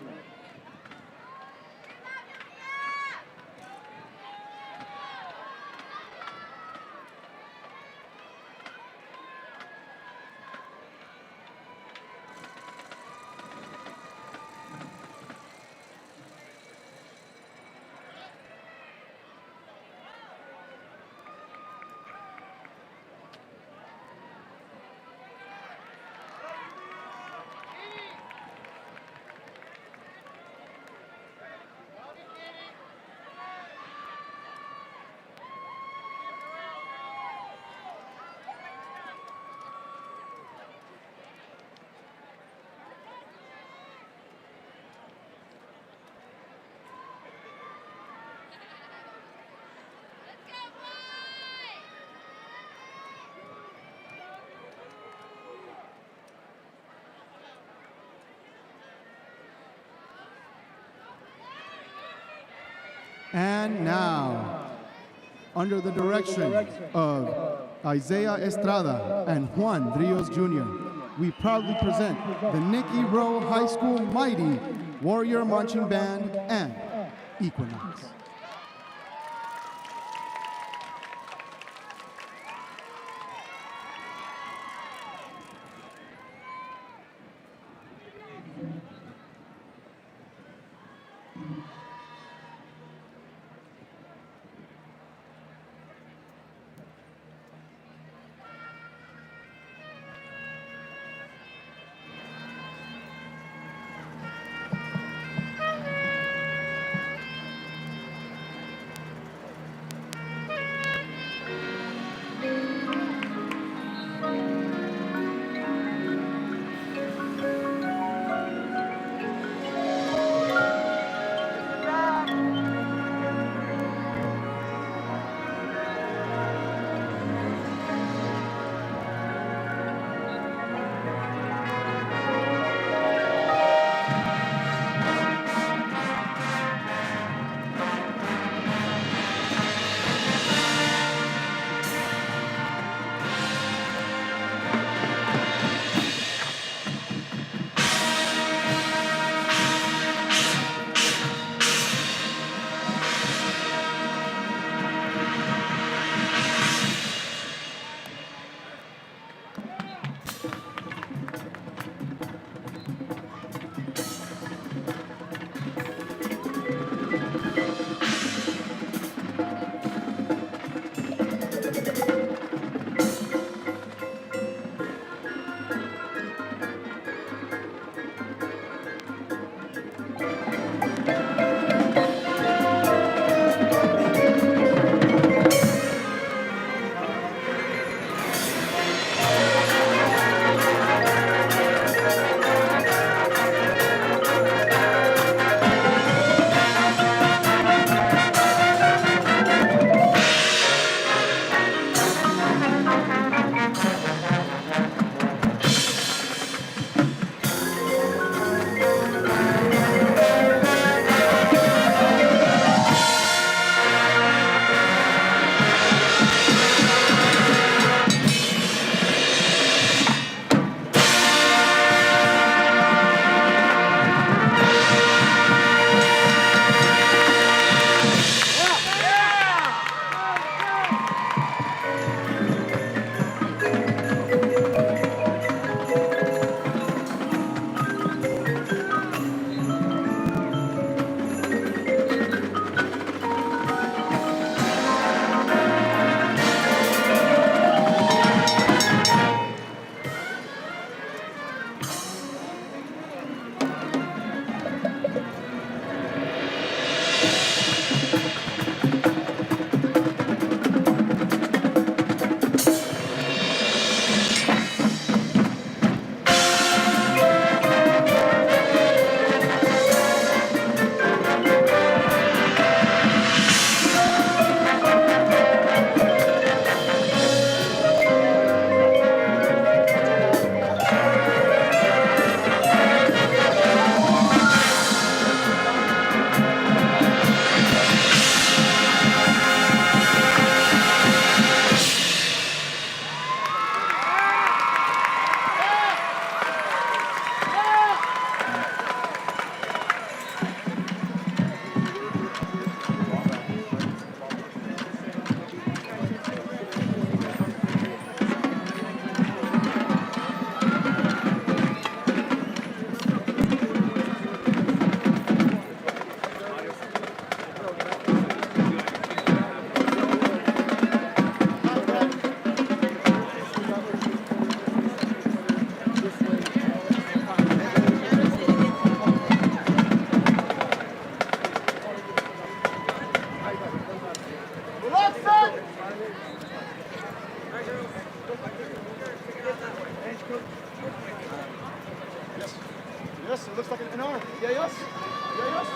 And now, under the direction of Isaiah Estrada and Juan Rios Jr., we proudly present the Nikki Rowe High School Mighty Warrior Marching Band and Equinox. Yes, it looks like an arm. Yeah, yes. Yeah, yes.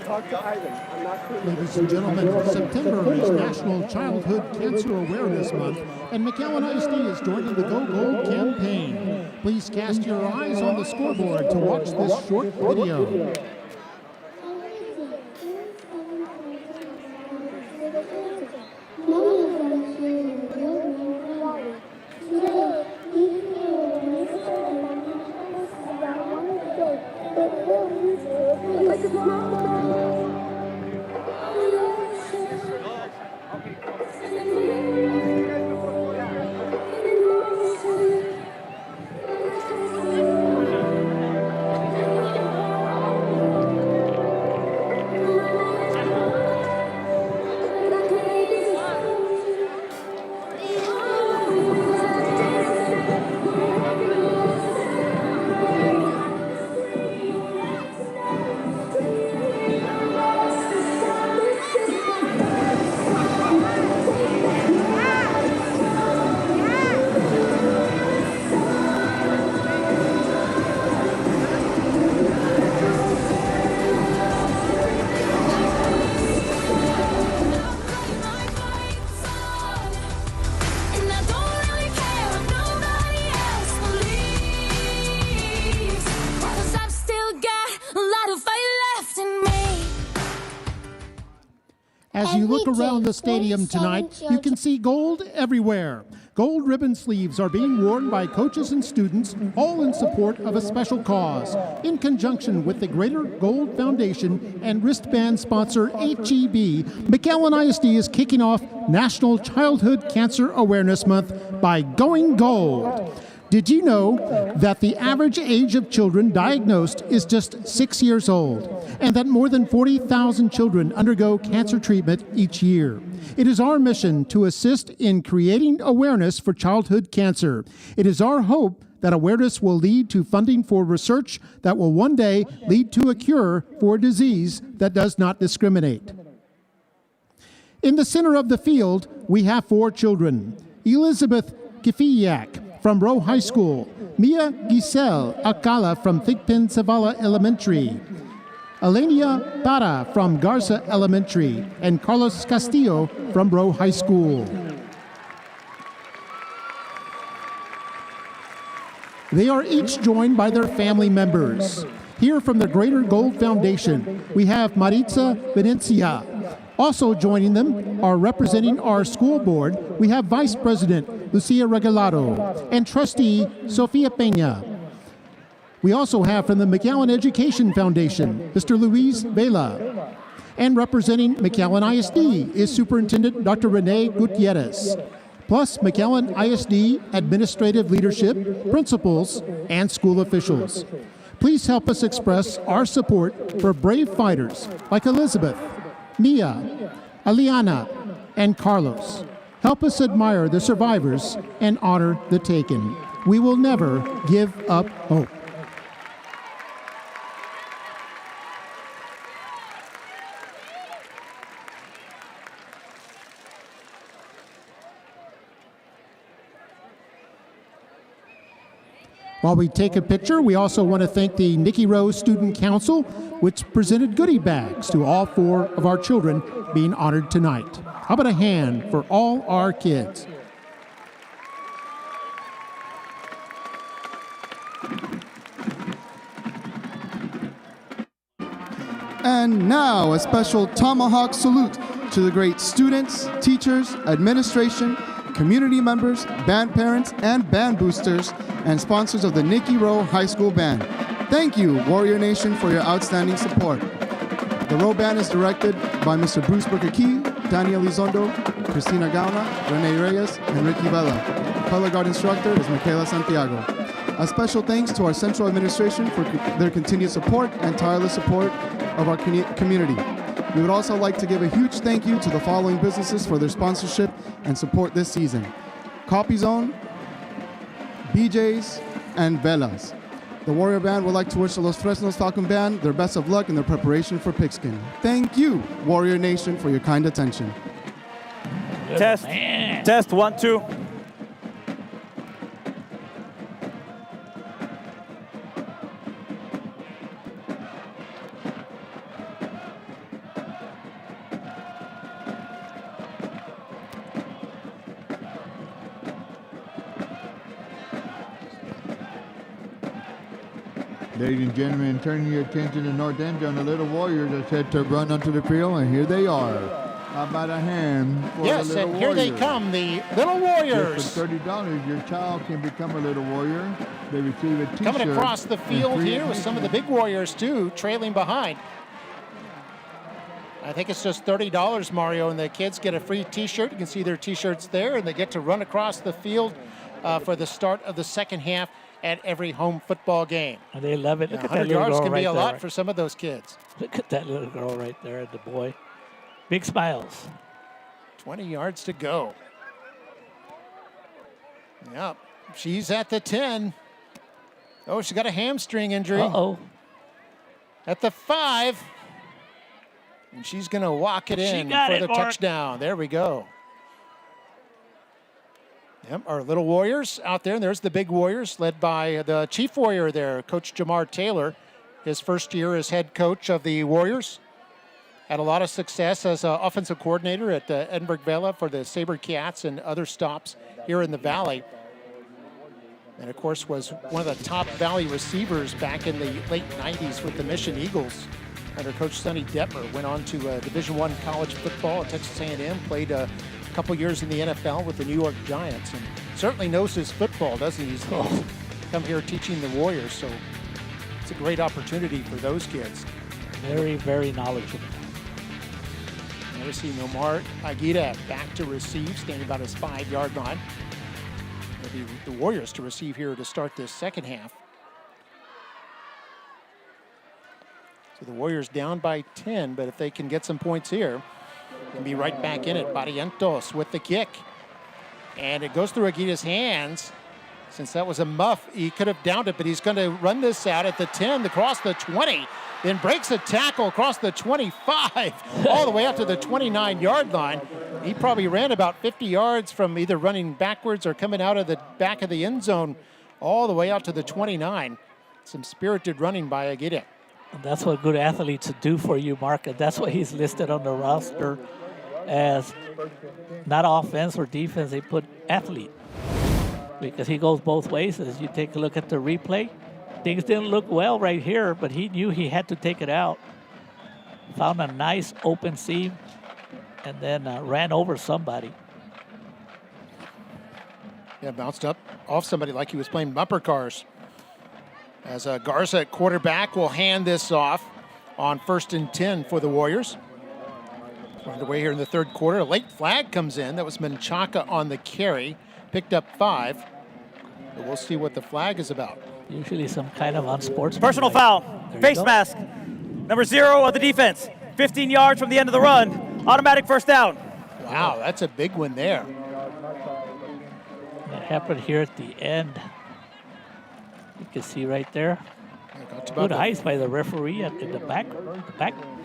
Talk to Ivan. I'm not sure. Ladies and gentlemen, September is National Childhood Cancer Awareness Month, and McAllen ISD is joining the Go Gold campaign. Please cast your eyes on the scoreboard to watch this short video. As you look around the stadium tonight, you can see gold everywhere. Gold ribbon sleeves are being worn by coaches and students, all in support of a special cause. In conjunction with the Greater Gold Foundation and wristband sponsor HEB, McAllen ISD is kicking off National Childhood Cancer Awareness Month by going gold. Did you know that the average age of children diagnosed is just 6 years old, and that more than 40,000 children undergo cancer treatment each year? It is our mission to assist in creating awareness for childhood cancer. It is our hope that awareness will lead to funding for research that will one day lead to a cure for a disease that does not discriminate. In the center of the field, we have 4 children. Elizabeth Kifiak from Rowe High School, Mia Giselle Akala from Thigpen Savala Elementary, Elenia Para from Garza Elementary, and Carlos Castillo from Rowe High School. They are each joined by their family members. Here from the Greater Gold Foundation, we have Maritza Venencia. Also joining them are representing our school board, we have Vice President Lucia Regalado and Trustee Sofia Peña. We also have from the McAllen Education Foundation, Mr. Luis Vela. And representing McAllen ISD is Superintendent Dr. Rene Gutierrez. Plus McAllen ISD administrative leadership, principals, and school officials. Please help us express our support for brave fighters like Elizabeth, Mia, Aliana, and Carlos. Help us admire the survivors and honor the taken. We will never give up hope. While we take a picture, we also want to thank the Nikki Rowe Student Council, which presented goodie bags to all 4 of our children being honored tonight. How about a hand for all our kids? And now a special tomahawk salute to the great students, teachers, administration, community members, band parents, and band boosters, and sponsors of the Nikki Rowe High School Band. Thank you, Warrior Nation, for your outstanding support. The Rowe Band is directed by Mr. Bruce Booker-Key, Daniel Elizondo, Cristina Gauna, Rene Reyes, and Ricky Vela. Color guard instructor is Michaela Santiago. A special thanks to our central administration for their continued support and tireless support of our community. We would also like to give a huge thank you to the following businesses for their sponsorship and support this season: Copy Zone, BJ's, and Velas. The Warrior Band would like to wish the Los Fresnos Falcon Band their best of luck in their preparation for Pigskin. Thank you, Warrior Nation, for your kind attention. Test. Man. Test, 1, 2. Ladies and gentlemen, turning your attention to North End on the Little Warriors are set to run onto the field, and here they are. How about a hand for yes, the Little and here Warriors? they come, the Little Warriors. Just for $30, your child can become a Little Warrior. They receive a T-shirt. Coming across the and field free here with some of the big Warriors, too, trailing behind. I think it's just $30, Mario, and the kids get a free T-shirt. You can see their T-shirts there, and they get to run across the field for the start of the second half at every home football game. And they love it. Look at that 100 little yards girl can right be a there. lot for some of those kids. Look at that little girl right there, the boy. Big smiles. 20 yards to go. Yep, she's at the 10. Oh, she got a hamstring injury. Uh-oh. At the 5. And she's going to walk it in for the touchdown. There we go. Yep, our Little Warriors out there, and there's the big Warriors led by the Chief Warrior there, Coach Jamar Taylor. His first year as head coach of the Warriors. Had a lot of success as an offensive coordinator at Edinburgh Vela for the Sabre Cats and other stops here in the Valley. And, of course, was one of the top Valley receivers back in the late 90s with the Mission Eagles. Under Coach Sonny Detmer, went on to Division I college football at Texas A&M, played a couple years in the NFL with the New York Giants, and certainly knows his football, doesn't he? He's come here teaching the Warriors, so it's a great opportunity for those kids. Very, very knowledgeable. Now we see Nomar Aguirre back to receive, standing about his 5-yard line. It'll be the Warriors to receive here to start this second half. So the Warriors down by 10, but if they can get some points here, can be right back in it. Barrientos with the kick. And it goes through Aguirre's hands. Since that was a muff, he could have downed it, but he's going to run this out at the 10, across the 20, then breaks a tackle across the 25, all the way up to the 29-yard line. He probably ran about 50 yards from either running backwards or coming out of the back of the end zone, all the way out to the 29. Some spirited running by Aguirre. And that's what good athletes do for you, Mark. And that's why he's listed on the roster as not offense or defense. They put athlete because he goes both ways. As you take a look at the replay, things didn't look well right here, but he knew he had to take it out. Found a nice open seam and then ran over somebody. Yeah, bounced up off somebody like he was playing bumper cars. As Garza at quarterback will hand this off on 1st and 10 for the Warriors. We're underway here in the third quarter. A late flag comes in. That was Menchaca on the carry. Picked up 5. But we'll see what the flag is about. Usually some kind of unsportsmanlike. Personal foul. Face mask. Number 0 of the defense. 15 yards from the end of the run. Automatic first down. Wow, that's a big one there. That happened here at the end. You can see right there. Good eyes by the referee in the back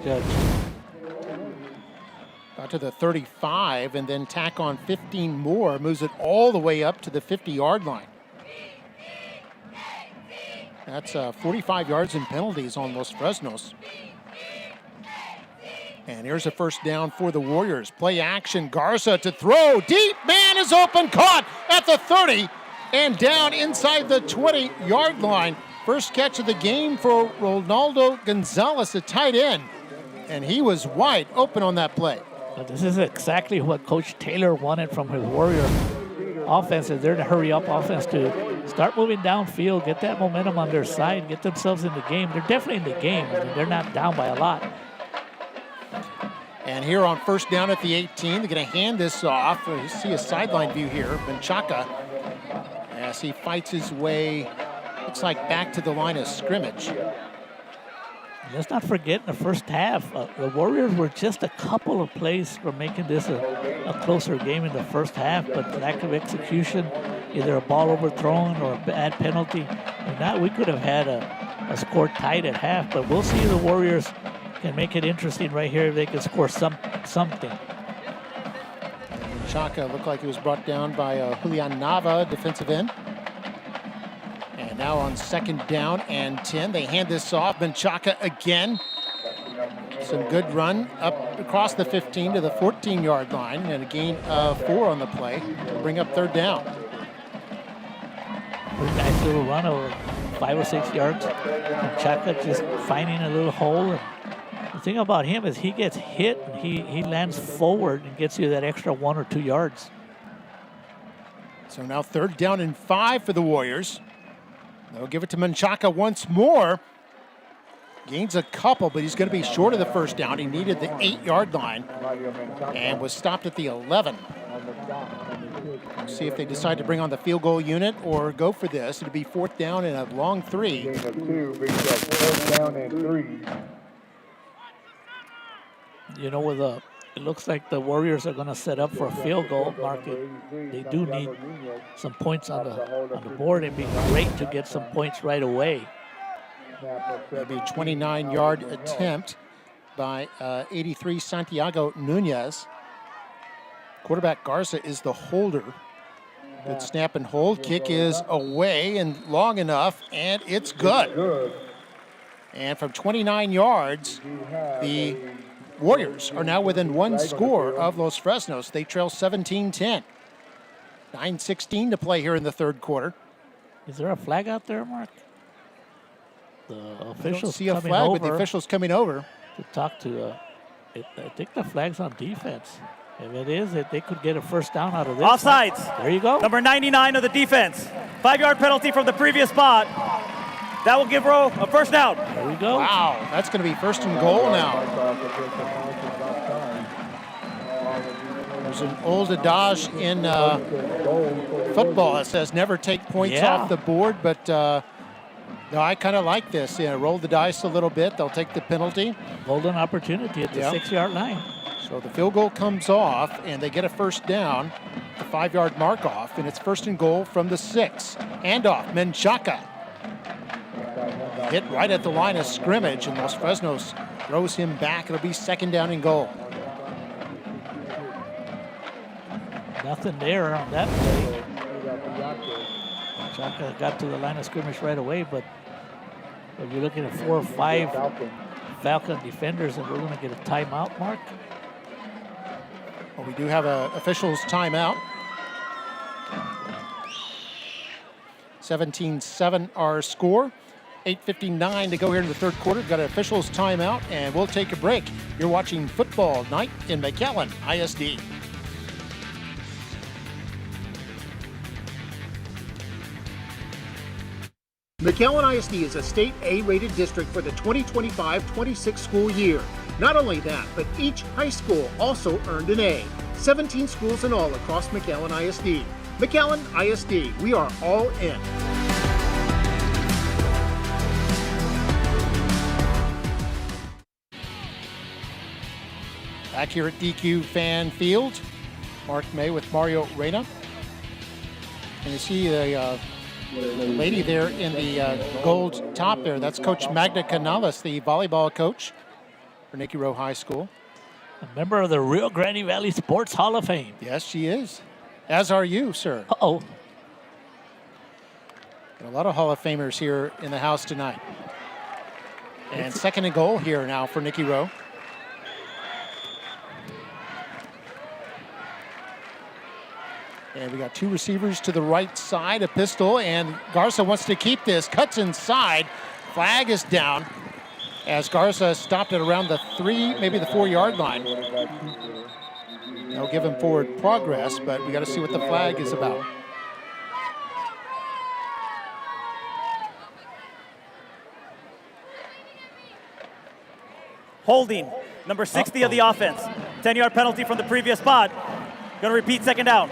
judge. Got to the 35 and then tack on 15 more. Moves it all the way up to the 50-yard line. That's 45 yards in penalties on Los Fresnos. And here's a first down for the Warriors. Play action, Garza to throw. Deep, man is open, caught at the 30 and down inside the 20-yard line. First catch of the game for Ronaldo Gonzalez, a tight end. And he was wide open on that play. But this is exactly what Coach Taylor wanted from his Warrior offense. They're to hurry up offense to start moving downfield, get that momentum on their side, get themselves in the game. They're definitely in the game. I mean, they're not down by a lot. And here on first down at the 18, they're going to hand this off. You see a sideline view here. Menchaca, as he fights his way, looks like back to the line of scrimmage. Let's not forget in the first half, the Warriors were just a couple of plays from making this a closer game in the first half, but lack of execution, either a ball overthrown or a bad penalty. If not, we could have had a score tied at half, but we'll see the Warriors can make it interesting right here if they can score something. Chaka looked like he was brought down by Julian Nava, defensive end. And now on 2nd down and 10, they hand this off. Menchaca again. Some good run up across the 15 to the 14-yard line, and a gain of 4 on the play to bring up 3rd down. Nice little run over 5 or 6 yards. Menchaca just finding a little hole. And the thing about him is he gets hit, and he lands forward and gets you that extra 1 or 2 yards. So now 3rd down and 5 for the Warriors. They'll give it to Menchaca once more. Gains a couple, but he's going to be short of the 1st down. He needed the 8-yard line and was stopped at the 11. We'll see if they decide to bring on the field goal unit or go for this. It'll be 4th down and a long 3. Gain of 2 brings up 4th down and 3. You know, it looks like the Warriors are going to set up for a field goal. Mark, they do need some points on the board. It'd be great to get some points right away. It'll be a 29-yard attempt by 83 Santiago Nunez. Quarterback Garza is the holder. Good snap and hold. Kick is away and long enough, and it's good. And from 29 yards, the Warriors are now within 1 score of Los Fresnos. They trail 17-10. 9:16 to play here in the 3rd quarter. Is there a flag out there, Mark? The officials I don't see a flag, but the officials coming over to talk to. I think the flag's on defense. If it is, they could get a 1st down out of this. Offsides. There you go. Number 99 of the defense. 5-yard penalty from the previous spot. That will give Rowe a 1st down. There we go. Wow, that's going to be 1st and goal now. There's an old adage in football that says never take points off the board, but no, I kind of like this. Roll the dice a little bit. They'll take the penalty. Golden opportunity at the 6-yard line. So the field goal comes off, and they get a 1st down, the 5-yard mark off, and it's 1st and goal from the 6. Handoff, Menchaca. Hit right at the line of scrimmage, and Los Fresnos throws him back. It'll be 2nd down and goal. Nothing there on that play. Menchaca got to the line of scrimmage right away, but you're looking at 4 or 5 Falcon defenders, and we're going to get a timeout, Mark. Well, we do have an official's timeout. 17-7 our score. 8:59 to go here in the 3rd quarter. Got an official's timeout, and we'll take a break. You're watching Football Night in McAllen ISD. McAllen ISD is a state A-rated district for the 2025-26 school year. Not only that, but each high school also earned an A. 17 schools in all across McAllen ISD. McAllen ISD, we are all in. Back here at DQ Fan Field, Mark May with Mario Reyna. And you see the lady there in the gold top there. That's Coach Magda Canales, the volleyball coach for Nikki Rowe High School. A member of the Rio Grande Valley Sports Hall of Fame. Yes, she is. As are you, sir. Uh-oh. Got a lot of Hall of Famers here in the house tonight. And 2nd and goal here now for Nikki Rowe. And we got 2 receivers to the right side, a pistol, and Garza wants to keep this, cuts inside, flag is down as Garza stopped it around the 3, maybe the 4-yard line. They'll give him forward progress, but we got to see what the flag is about. Holding, number 60 of the offense. 10-yard penalty from the previous spot. Going to repeat 2nd down.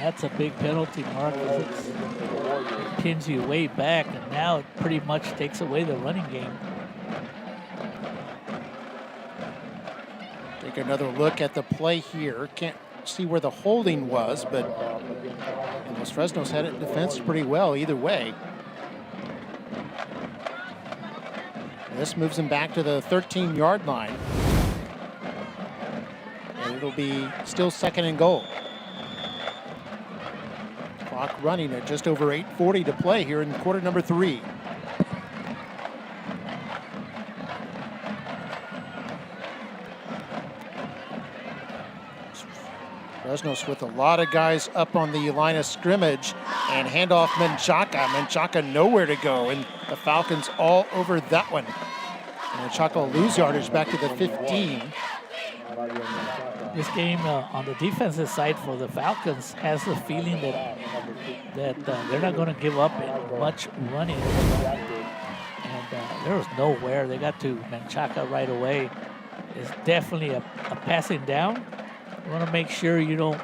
That's a big penalty, Mark. It pins you way back, and now it pretty much takes away the running game. Take another look at the play here. Can't see where the holding was, but Los Fresnos had it in defense pretty well either way. This moves him back to the 13-yard line. And it'll be still 2nd and goal. Clock running at just over 8:40 to play here in quarter number 3. Fresnos with a lot of guys up on the line of scrimmage, and handoff Menchaca. Menchaca nowhere to go, and the Falcons all over that one. And Menchaca will lose yardage back to the 15. This game on the defensive side for the Falcons has the feeling that they're not going to give up much running. And there was nowhere. They got to Menchaca right away. It's definitely a passing down. You want to make sure you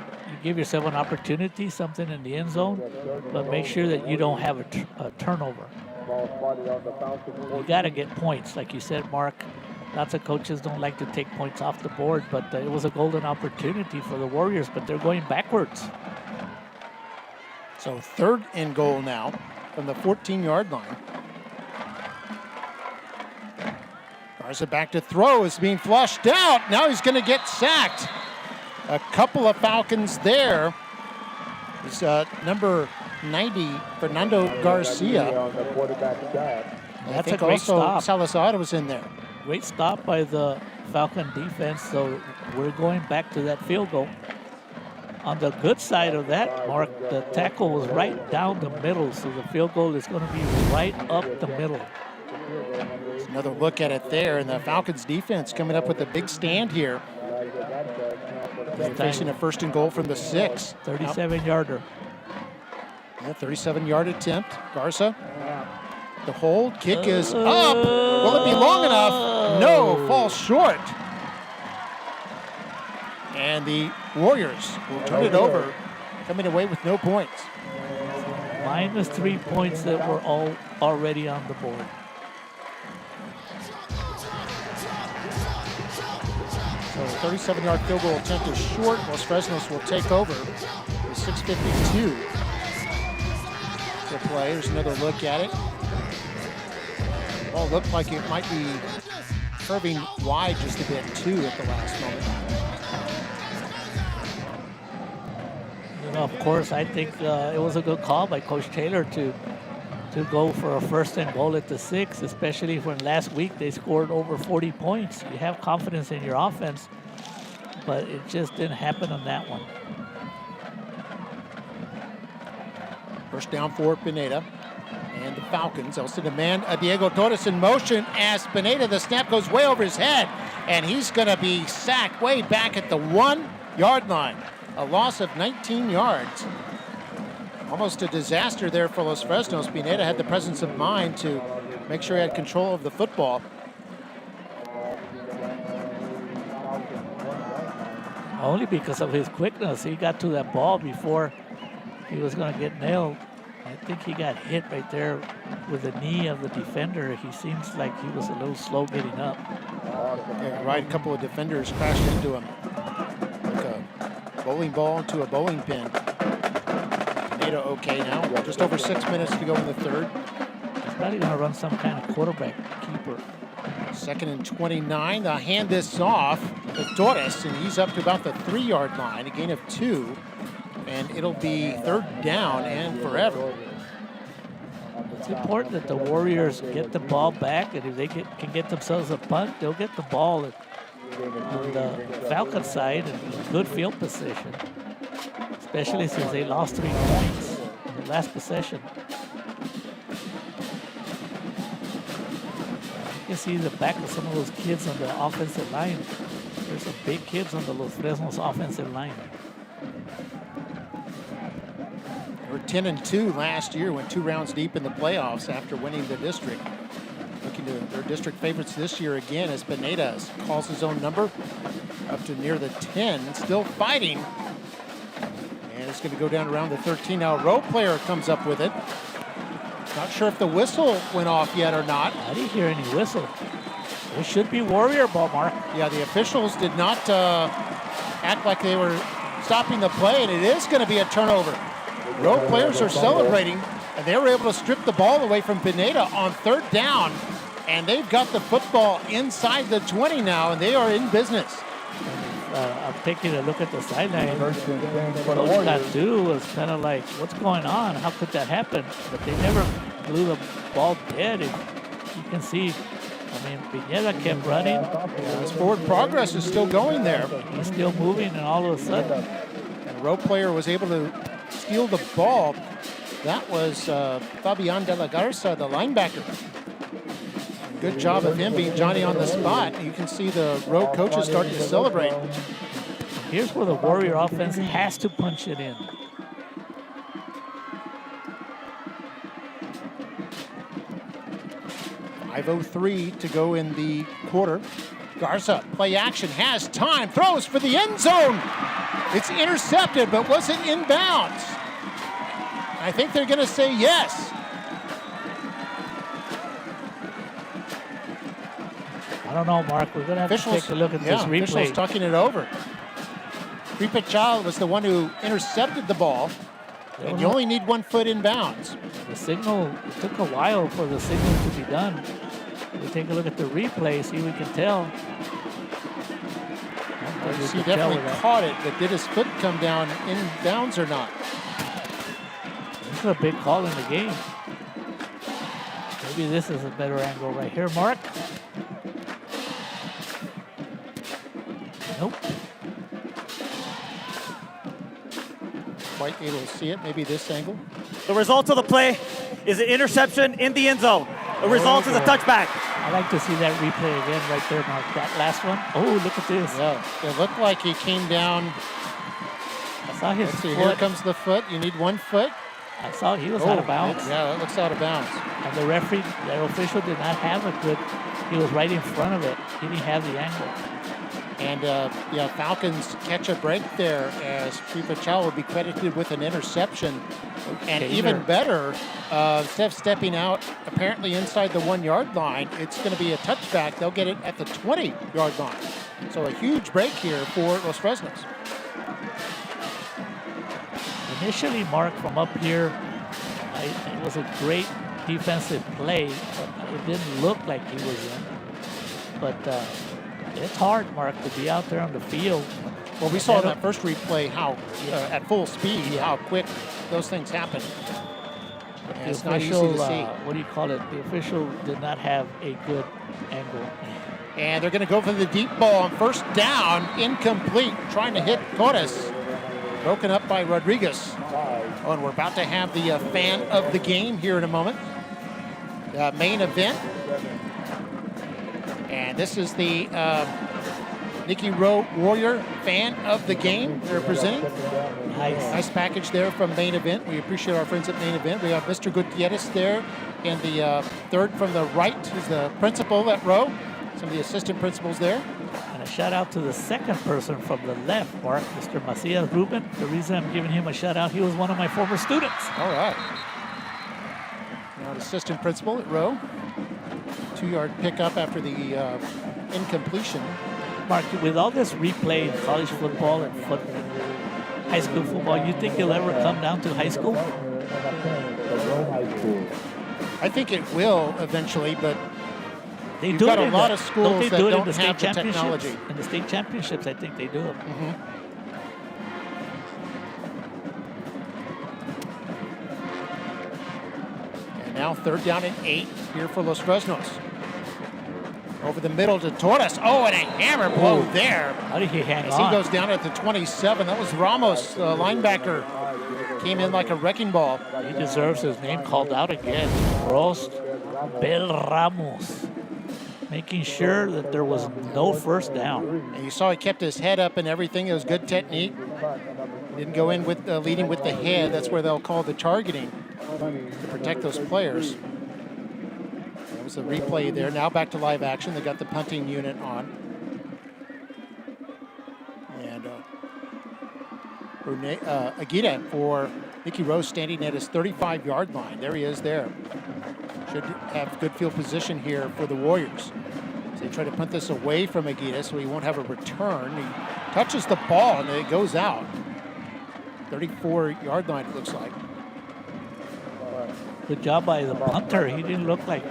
give yourself an opportunity, something in the end zone, but make sure that you don't have a turnover. You got to get points, like you said, Mark. Lots of coaches don't like to take points off the board, but it was a golden opportunity for the Warriors, but they're going backwards. So 3rd and goal now from the 14-yard line. Garza back to throw, is being flushed out. Now he's going to get sacked. A couple of Falcons there. It's number 90, Fernando Garcia. That's a great stop. Salazar was in there. Great stop by the Falcon defense, so we're going back to that field goal. On the good side of that, Mark, the tackle was right down the middle, so the field goal is going to be right up the middle. There's another look at it there, and the Falcons defense coming up with a big stand here. They're facing a 1st and goal from the 6. 37-yarder. Yeah, 37-yard attempt. Garza, the hold, kick is up. Will it be long enough? No, falls short. And the Warriors will turn it over, coming away with no points. Minus 3 points that were already on the board. So the 37-yard field goal attempt is short. Los Fresnos will take over with 6:52 to play. There's another look at it. Ball looked like it might be curving wide just a bit too at the last moment. You know, of course, I think it was a good call by Coach Taylor to go for a 1st and goal at the 6, especially when last week they scored over 40 points. You have confidence in your offense, but it just didn't happen on that one. First down for Pineda and the Falcons. They'll send a man, Diego Torres in motion as Pineda, the snap goes way over his head, and he's going to be sacked way back at the 1-yard line. A loss of 19 yards. Almost a disaster there for Los Fresnos. Pineda had the presence of mind to make sure he had control of the football. Only because of his quickness. He got to that ball before he was going to get nailed. I think he got hit right there with the knee of the defender. He seems like he was a little slow getting up. Yeah, right, a couple of defenders crashed into him. Like a bowling ball into a bowling pin. Pineda okay now. Just over 6 minutes to go in the 3rd. He's probably going to run some kind of quarterback keeper. 2nd and 29. They'll hand this off to Torres, and he's up to about the 3-yard line, a gain of 2. And it'll be 3rd down and forever. It's important that the Warriors get the ball back, and if they can get themselves a punt, they'll get the ball on the Falcon side in good field position, especially since they lost 3 points in the last possession. You can see the back of some of those kids on the offensive line. There's some big kids on the Los Fresnos offensive line. They were 10-2 last year, went 2 rounds deep in the playoffs after winning the district. Looking to their district favorites this year again as Pineda calls his own number up to near the 10, still fighting. And it's going to go down around the 13. Now a Rowe player comes up with it. Not sure if the whistle went off yet or not. I didn't hear any whistle. It should be Warrior ball, Mark. Yeah, the officials did not act like they were stopping the play, and it is going to be a turnover. Rowe players are celebrating, and they were able to strip the ball away from Pineda on 3rd down, and they've got the football inside the 20 now, and they are in business. I'm taking a look at the sideline. What that do was kind of like, what's going on? How could that happen? But they never blew the ball dead. You can see, I mean, Pineda kept running. His forward progress is still going there. He's still moving, and all of a sudden, and a Rowe player was able to steal the ball. That was Fabian de la Garza, the linebacker. Good job of him being Johnny on the spot. You can see the Rowe coaches starting to celebrate. Here's where the Warrior offense has to punch it in. .5:03 to go in the quarter. Garza, play action, has time, throws for the end zone. It's intercepted, but was it inbounds? I think they're going to say yes. I don't know, Mark. We're going to have to take a look at this replay. Officials talking it over. Ripachal was the one who intercepted the ball, and you only need 1 foot inbounds. The signal, it took a while for the signal to be done. We take a look at the replay, see if we can tell. He definitely caught it, but did his foot come down in bounds or not? This is a big call in the game. Maybe this is a better angle right here, Mark. Nope. Quite able to see it, maybe this angle. The result of the play is an interception in the end zone. The result is a touchback. I like to see that replay again right there, Mark. That last one. Oh, look at this. Yeah, it looked like he came down. I saw his foot. Here comes the foot. You need 1 foot. I saw he was out of bounds. Yeah, that looks out of bounds. And the referee, the official did not have a good, he was right in front of it. He didn't have the angle. And Falcons catch a break there as Ripachal will be credited with an interception. And even better, instead of stepping out apparently inside the 1 yard line, it's going to be a touchback. They'll get it at the 20 yard line. So a huge break here for Los Fresnos. Initially, Mark, from up here, it was a great defensive play, but it didn't look like he was in. But it's hard, Mark, to be out there on the field. Well, we saw in that first replay how, at full speed, how quick those things happen. And it's not easy to see. What do you call it? The official did not have a good angle. And they're going to go for the deep ball on first down, incomplete, trying to hit Torres. Broken up by Rodriguez. Oh, and we're about to have the fan of the game here in a moment. The main event. And this is the Nikki Rowe Warrior fan of the game they're presenting. Nice package there from main event. We appreciate our friends at main event. We have Mr. Gutierrez there in the third from the right, who's the principal at Rowe. Some of the assistant principals there. And a shout out to the second person from the left, Mark, Mr. Macias Ruben. The reason I'm giving him a shout out, he was one of my former students. All right. Now an assistant principal at Rowe. 2 yard pickup after the incompletion. Mark, with all this replay in college football and high school football, you think it'll ever come down to high school? I think it will eventually, but you've got a lot of schools that don't have the technology. In the state championships, I think they do it. And now 3rd down and 8 here for Los Fresnos. Over the middle to Torres. Oh, and a hammer blow there. How did he hang as on? He goes down at the 27. That was Ramos, the linebacker. Came in like a wrecking ball. He deserves his name called out again. Rost Bel Ramos. Making sure that there was no first down. And you saw he kept his head up and everything. It was good technique. Didn't go in with leading with the head. That's where they'll call the targeting to protect those players. That was a replay there. Now back to live action. They got the punting unit on. And Aguirre for Nikki Rowe standing at his 35 yard line. There he is there. Should have good field position here for the Warriors. So they try to punt this away from Aguirre so he won't have a return. He touches the ball and it goes out. 34 yard line, it looks like. Good job by the punter. He didn't look like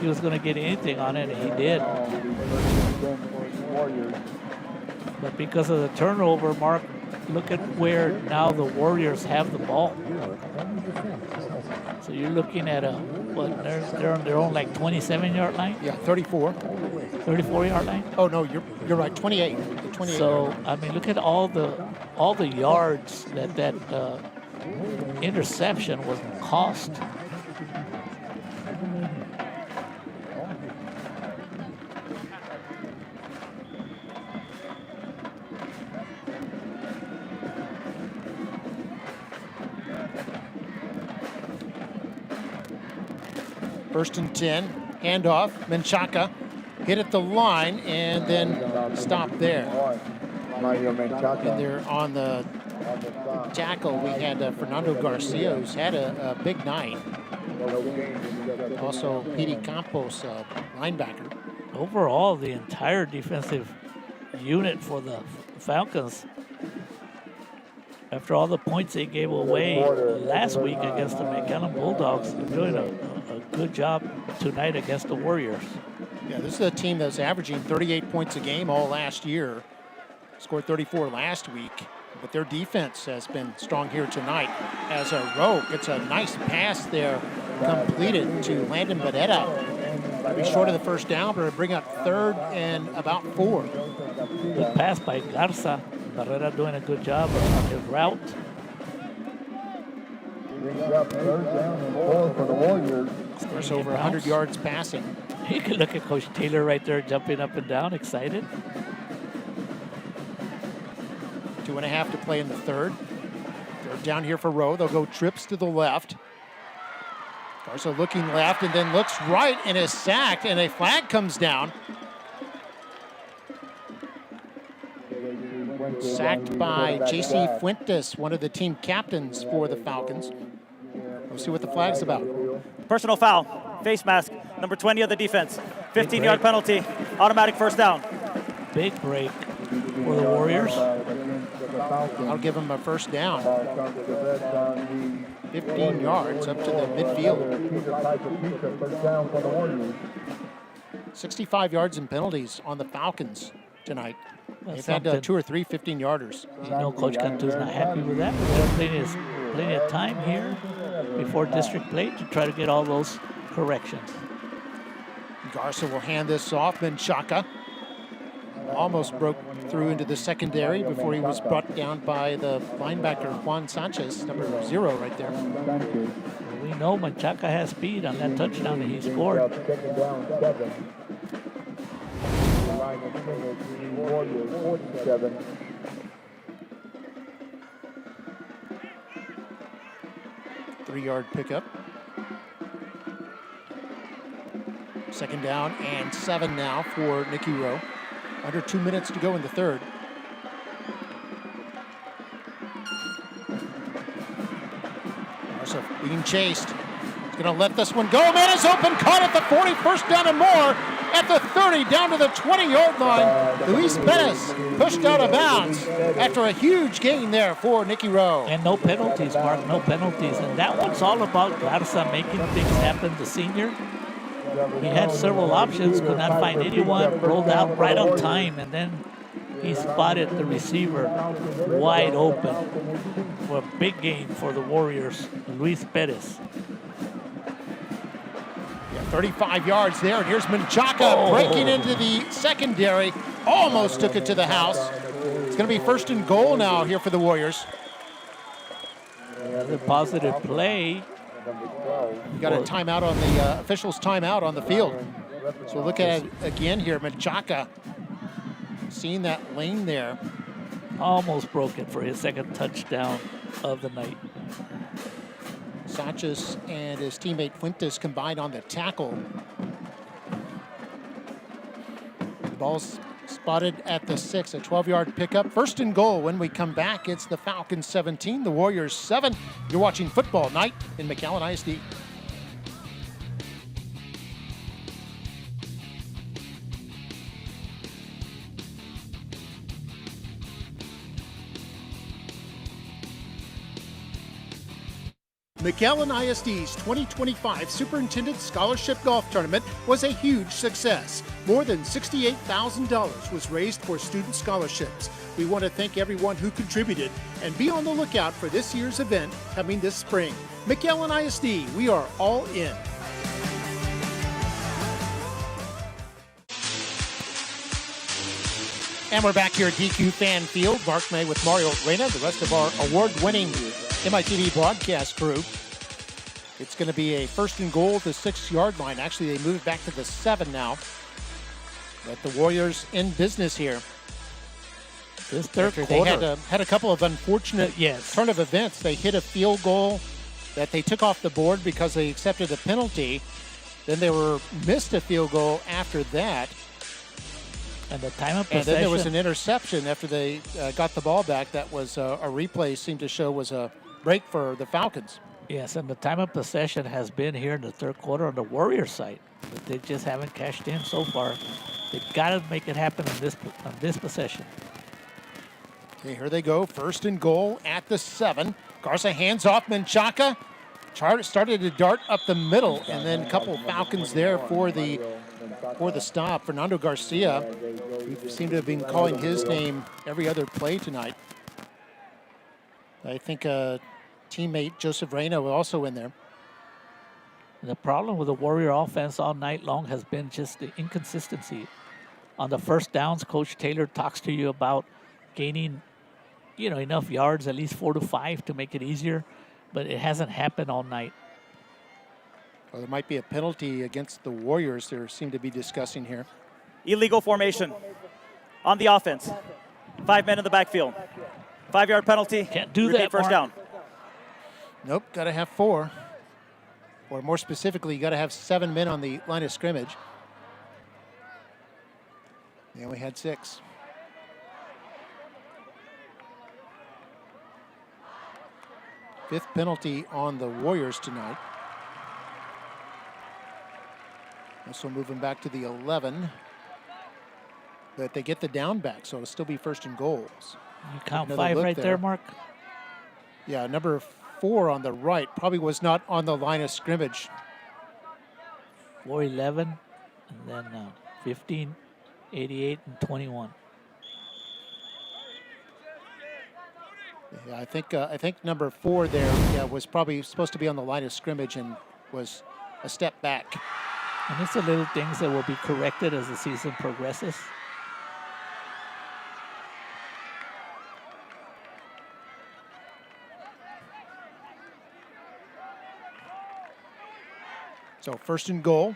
he was going to get anything on it, and he did. But because of the turnover, Mark, look at where now the Warriors have the ball. So you're looking at they're on their own like 27-yard line? Yeah, 34. 34-yard line? Oh no, you're right, 28. The 28. So I mean, look at all the yards that interception was cost. First and 10, handoff, Menchaca hit at the line and then stop there. And there on the tackle, we had Fernando Garcia, who's had a big night. Also, Petey Campos, linebacker. Overall, the entire defensive unit for the Falcons, after all the points they gave away last week against the McAllen Bulldogs, they're doing a good job tonight against the Warriors. Yeah, this is a team that's averaging 38 points a game all last year. Scored 34 last week, but their defense has been strong here tonight as Rowe gets a nice pass there completed to Landon Barrera. Might be short of the first down, but it'll bring up 3rd and about 4. Good pass by Garza. Barrera doing a good job on his route. Brings up 3rd down and 4 for the Warriors. Of course, over 100 yards passing. You can look at Coach Taylor right there jumping up and down, excited. 2.5 to play in the 3rd. They're down here for Rowe. They'll go trips to the left. Garza looking left and then looks right and is sacked, and a flag comes down. Sacked by J.C. Fuentes, one of the team captains for the Falcons. We'll see what the flag's about. Personal foul, face mask, number 20 of the defense. 15-yard penalty, automatic first down. Big break for the Warriors. I'll give them a first down. 15 yards up to the midfield. 65 yards in penalties on the Falcons tonight. They've had 2 or 3 15-yarders. You know Coach Cantu's not happy with that, but there's plenty of time here before district play to try to get all those corrections. Garza will hand this off. Menchaca almost broke through into the secondary before he was brought down by the linebacker Juan Sanchez, number 0 right there. We know Menchaca has speed on that touchdown that he scored. Three-yard pickup. 2nd down and 7 now for Nikki Rowe. Under 2 minutes to go in the 3rd. Garza being chased. He's going to let this one go. Man is open, caught at the 40, 1st down and more. At the 30, down to the 20-yard line. Luis Perez pushed out of bounds after a huge gain there for Nikki Rowe. And no penalties, Mark, no penalties. And that one's all about Garza making things happen, the senior. He had several options, could not find anyone, rolled out right on time, and then he spotted the receiver wide open for a big gain for the Warriors, Luis Perez. 35 yards there, and here's Menchaca breaking into the secondary. Almost took it to the house. It's going to be 1st and goal now here for the Warriors. Another positive play. We got a timeout on the officials' timeout on the field. So look at it again here. Menchaca seeing that lane there. Almost broke it for his 2nd touchdown of the night. Sanchez and his teammate Fuentes combined on the tackle. The ball's spotted at the 6, a 12-yard pickup. 1st and goal when we come back. It's the Falcons 17, the Warriors 7. You're watching Football Night in McAllen ISD. McAllen ISD's 2025 Superintendent Scholarship Golf Tournament was a huge success. More than $68,000 was raised for student scholarships. We want to thank everyone who contributed and be on the lookout for this year's event coming this spring. McAllen ISD, we are all in. And we're back here at DQ Fan Field. Mark May with Mario Reyna, the rest of our award-winning MITV broadcast crew. It's going to be a first and goal at the 6-yard line. Actually, they moved back to the 7 now. But the Warriors in business here. This third quarter. They had a couple of unfortunate turn of events. They hit a field goal that they took off the board because they accepted a penalty. Then they missed a field goal after that. And the time of possession. And then there was an interception after they got the ball back. That was a replay seemed to show was a break for the Falcons. Yes, and the time of possession has been here in the third quarter on the Warriors side, but they just haven't cashed in so far. They've got to make it happen on this possession. Okay, here they go. First and goal at the 7. Garza hands off Menchaca. Started to dart up the middle, and then a couple Falcons there for the stop. Fernando Garcia, we seem to have been calling his name every other play tonight. I think teammate Joseph Reyna was also in there. The problem with the Warrior offense all night long has been just the inconsistency. On the first downs, Coach Taylor talks to you about gaining, enough yards, at least 4 to 5 to make it easier, but it hasn't happened all night. Well, there might be a penalty against the Warriors they seem to be discussing here. Illegal formation on the offense. 5 men in the backfield. 5-yard penalty. Can't do Repeat that, first down. Nope, got to have 4. Or more specifically, you got to have 7 men on the line of scrimmage. They only had 6. Fifth penalty on the Warriors tonight. This will move them back to the 11. But they get the down back, so it'll still be first and goals. You count 5 right there, Mark? Yeah, number 4 on the right probably was not on the line of scrimmage. 4-11, and then 15, 88, and 21. Yeah, I think number 4 there was probably supposed to be on the line of scrimmage and was a step back. And it's the little things that will be corrected as the season progresses. So first and goal.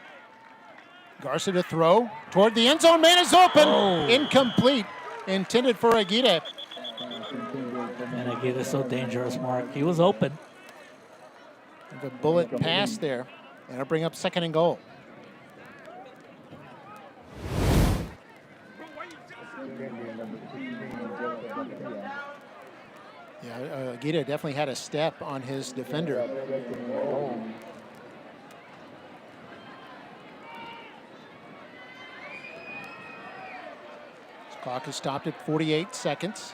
Garza to throw toward the end zone. Man is open. Oh. Incomplete. Intended for Aguirre. And Aguirre is so dangerous, Mark. He was open. The bullet pass there. And it'll bring up second and goal. Yeah, Aguirre definitely had a step on his defender. Clock is stopped at 48 seconds.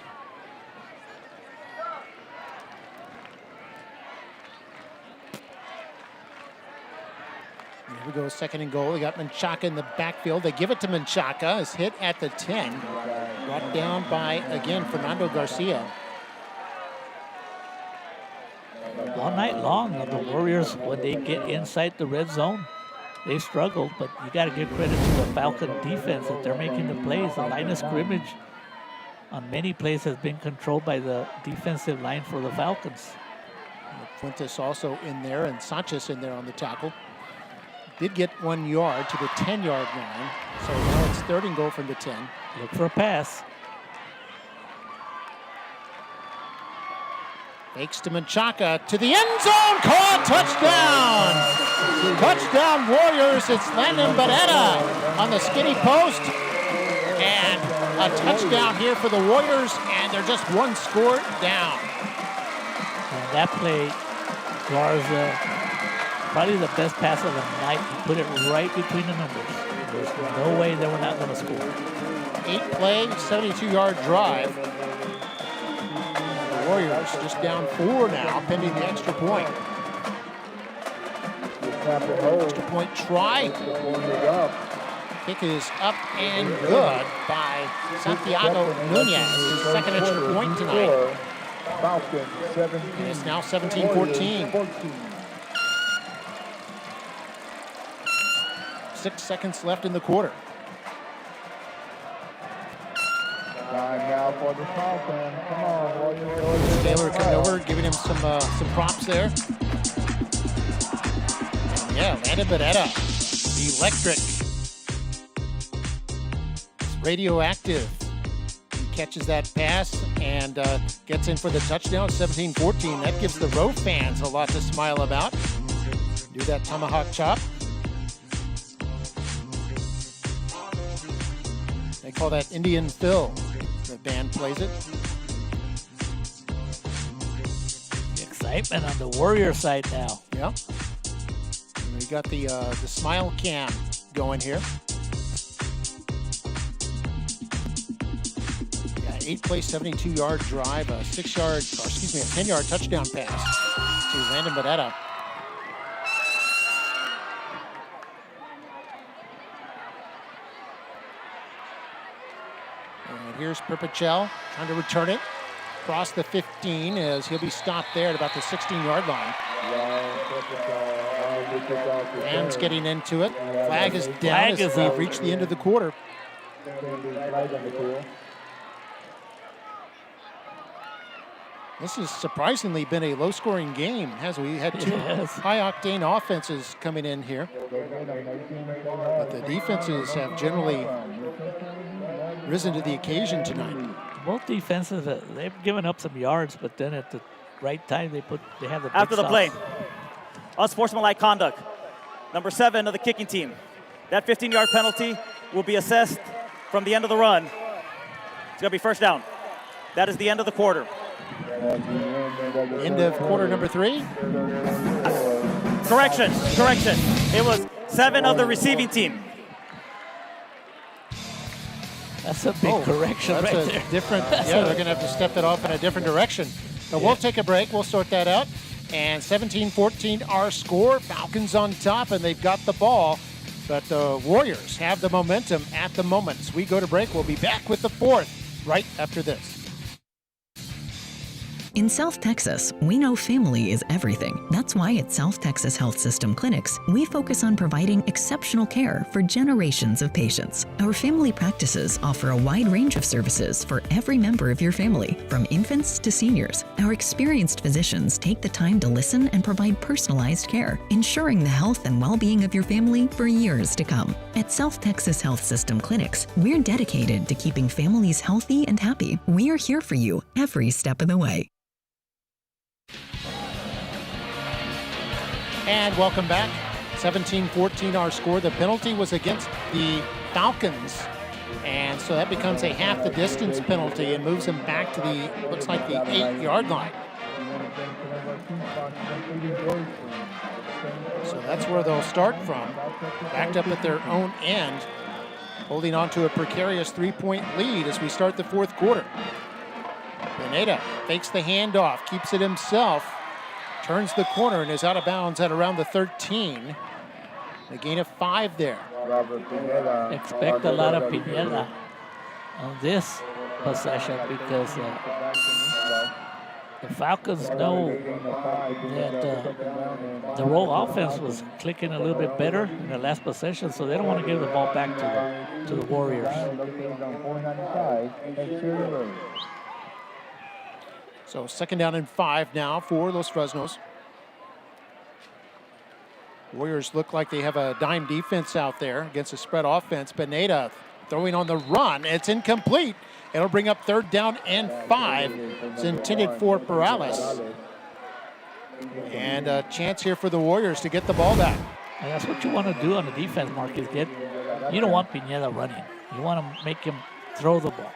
And here we go, second and goal. They got Menchaca in the backfield. They give it to Menchaca. Is hit at the 10. Brought down by, again, Fernando Garcia. All night long, the Warriors, when they get inside the red zone, they struggled, but you got to give credit to the Falcon defense that they're making the plays. The line of scrimmage on many plays has been controlled by the defensive line for the Falcons. Fuentes also in there and Sanchez in there on the tackle. Did get 1 yard to the 10-yard line, so now it's third and goal from the 10. Look for a pass. Fakes to Menchaca to the end zone. Caught, touchdown! Touchdown Warriors. It's Landon Barrera on the skinny post. And a touchdown here for the Warriors, and they're just 1 score down. And that play, Garza, probably the best pass of the night. He put it right between the numbers. There's no way they were not going to score. 8-play, 72-yard drive. Warriors just down 4 now, pending the extra point. Extra point try. Kick is up and good by Santiago Nunez, his second extra point tonight. Falcons 17. And it's now 17-14. 6 seconds left in the quarter. Time now for the Falcons. Come on, Warriors. Taylor coming over, giving him some props there. And yeah, Landon Beretta, the electric, radioactive. He catches that pass and gets in for the touchdown, 17-14. That gives the Rowe fans a lot to smile about. Do that tomahawk chop. They call that Indian Phil. The band plays it. Excitement on the Warrior side now. Yeah. And we got the smile cam going here. Yeah, 8-play, 72-yard drive, a 10-yard touchdown pass to Landon Beretta. And here's Perpachel trying to return it across the 15 as he'll be stopped there at about the 16-yard line. Rams getting into it. Flag is down as we've reached the end of the quarter. This has surprisingly been a low-scoring game, hasn't we? Had two high-octane offenses coming in here. But the defenses have generally risen to the occasion tonight. Both defenses, they've given up some yards, but then at the right time they have the big After the stops. play, unsportsmanlike conduct. Number 7 of the kicking team. That 15-yard penalty will be assessed from the end of the run. It's going to be first down. That is the end of the quarter. End of quarter number 3? Correction. It was 7 of the receiving team. That's a big correction that's right a there. Different, yeah, they're going to have to step that off in a different direction. So we'll take a break. We'll sort that out. And 17-14 our score. Falcons on top, and they've got the ball. But the Warriors have the momentum at the moment. As we go to break, we'll be back with the fourth right after this. In South Texas, we know family is everything. That's why at South Texas Health System Clinics, we focus on providing exceptional care for generations of patients. Our family practices offer a wide range of services for every member of your family, from infants to seniors. Our experienced physicians take the time to listen and provide personalized care, ensuring the health and well-being of your family for years to come. At South Texas Health System Clinics, we're dedicated to keeping families healthy and happy. We are here for you every step of the way. And welcome back. 17-14 our score. The penalty was against the Falcons. And so that becomes a half the distance penalty and moves them back to the, looks like the 8-yard line. So that's where they'll start from. Backed up at their own end, holding on to a precarious 3-point lead as we start the fourth quarter. Pineda fakes the handoff, keeps it himself. Turns the corner and is out of bounds at around the 13. A gain of 5 there. Expect a lot of Pineda on this possession because the Falcons know that the Rowe offense was clicking a little bit better in the last possession, so they don't want to give the ball back to the Warriors. So 2nd down and 5 now for Los Fresnos. Warriors look like they have a dime defense out there against a spread offense. Pineda throwing on the run. It's incomplete. It'll bring up 3rd down and 5. It's intended for Perales. And a chance here for the Warriors to get the ball back. And that's what you want to do on the defense, Mark, is you don't want Pineda running. You want to make him throw the ball.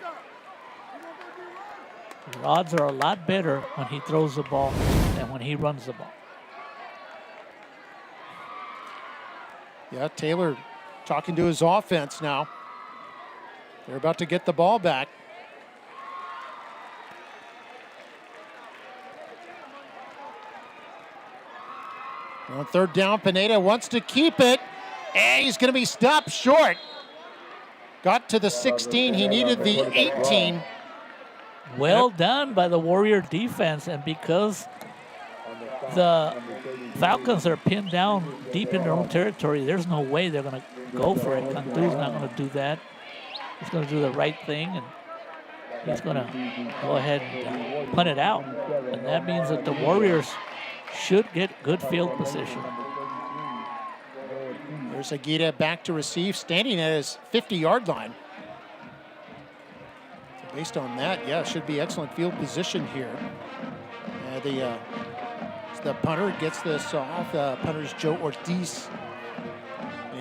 The odds are a lot better when he throws the ball than when he runs the ball. Yeah, Taylor talking to his offense now. They're about to get the ball back. On third down, Pineda wants to keep it, and he's going to be stopped short. Got to the 16, he needed the 18. Well done by the Warrior defense, and because the Falcons are pinned down deep in their own territory, there's no way they're going to go for it. Cantu's not going to do that. He's going to do the right thing, and he's going to go ahead and punt it out. And that means that the Warriors should get good field position. There's Aguirre back to receive, standing at his 50-yard line. So based on that, yeah, should be excellent field position here. The punter gets this off. The punter's Joe Ortiz.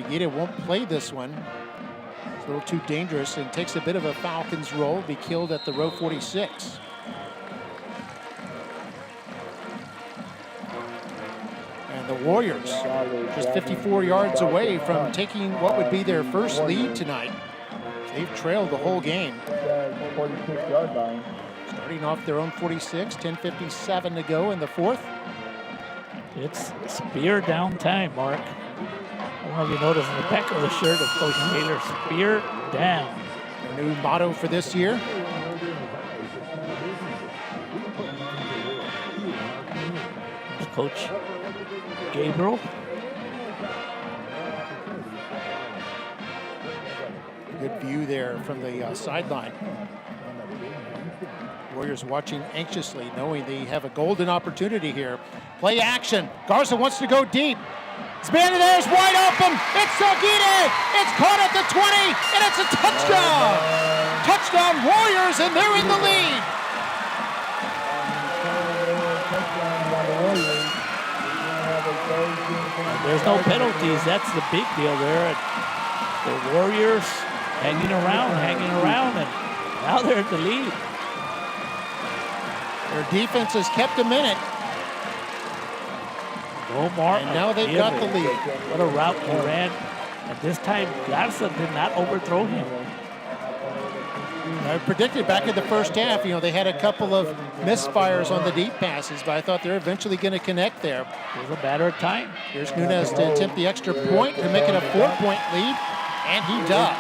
Aguirre won't play this one. It's a little too dangerous and takes a bit of a Falcons roll. Be killed at the row 46. And the Warriors just 54 yards away from taking what would be their first lead tonight. They've trailed the whole game. Starting off their own 46, 10:57 to go in the fourth. It's spear down time, Mark. I don't know if you noticed in the back of the shirt of Coach Taylor, spear down. Their new motto for this year. There's Coach Gabriel. Good view there from the sideline. Warriors watching anxiously, knowing they have a golden opportunity here. Play action. Garza wants to go deep. Spanner there is wide open. It's Aguirre. It's caught at the 20, and it's a touchdown. Touchdown Warriors, and they're in the lead. There's no penalties. That's the big deal there. The Warriors hanging around, and now they're in the lead. Their defense has kept them in it. Omar, and now they've got the lead. What a route he ran. And this time, Garza did not overthrow him. I predicted back in the first half, they had a couple of misfires on the deep passes, but I thought they're eventually going to connect there. It was a matter of time. Here's Nunez to attempt the extra point to make it a 4-point lead, and he does.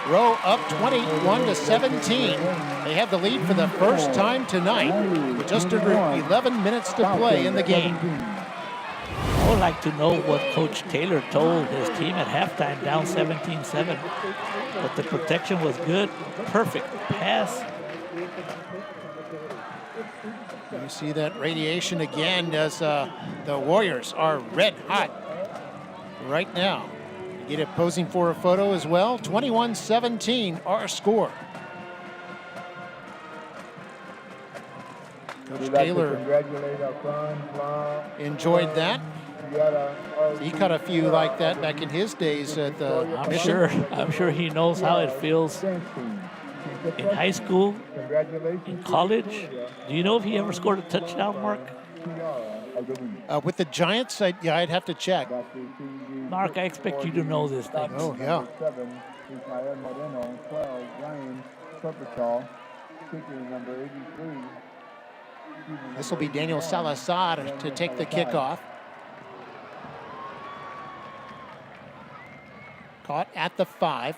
Rowe up 21-17. They have the lead for the first time tonight with just under 11 minutes to play in the game. I would like to know what Coach Taylor told his team at halftime, down 17-7. But the protection was good, perfect pass. You see that radiation again as the Warriors are red hot right now. You get it posing for a photo as well. 21-17 our score. Coach Taylor enjoyed that. He caught a few like that back in his days at the I'm sure he knows how it feels in high school, in college. Do you know if he ever scored a touchdown, Mark? With the Giants, I'd have to check. Mark, I expect you to know this thing. Oh, yeah. This will be Daniel Salazar to take the kickoff. Caught at the 5.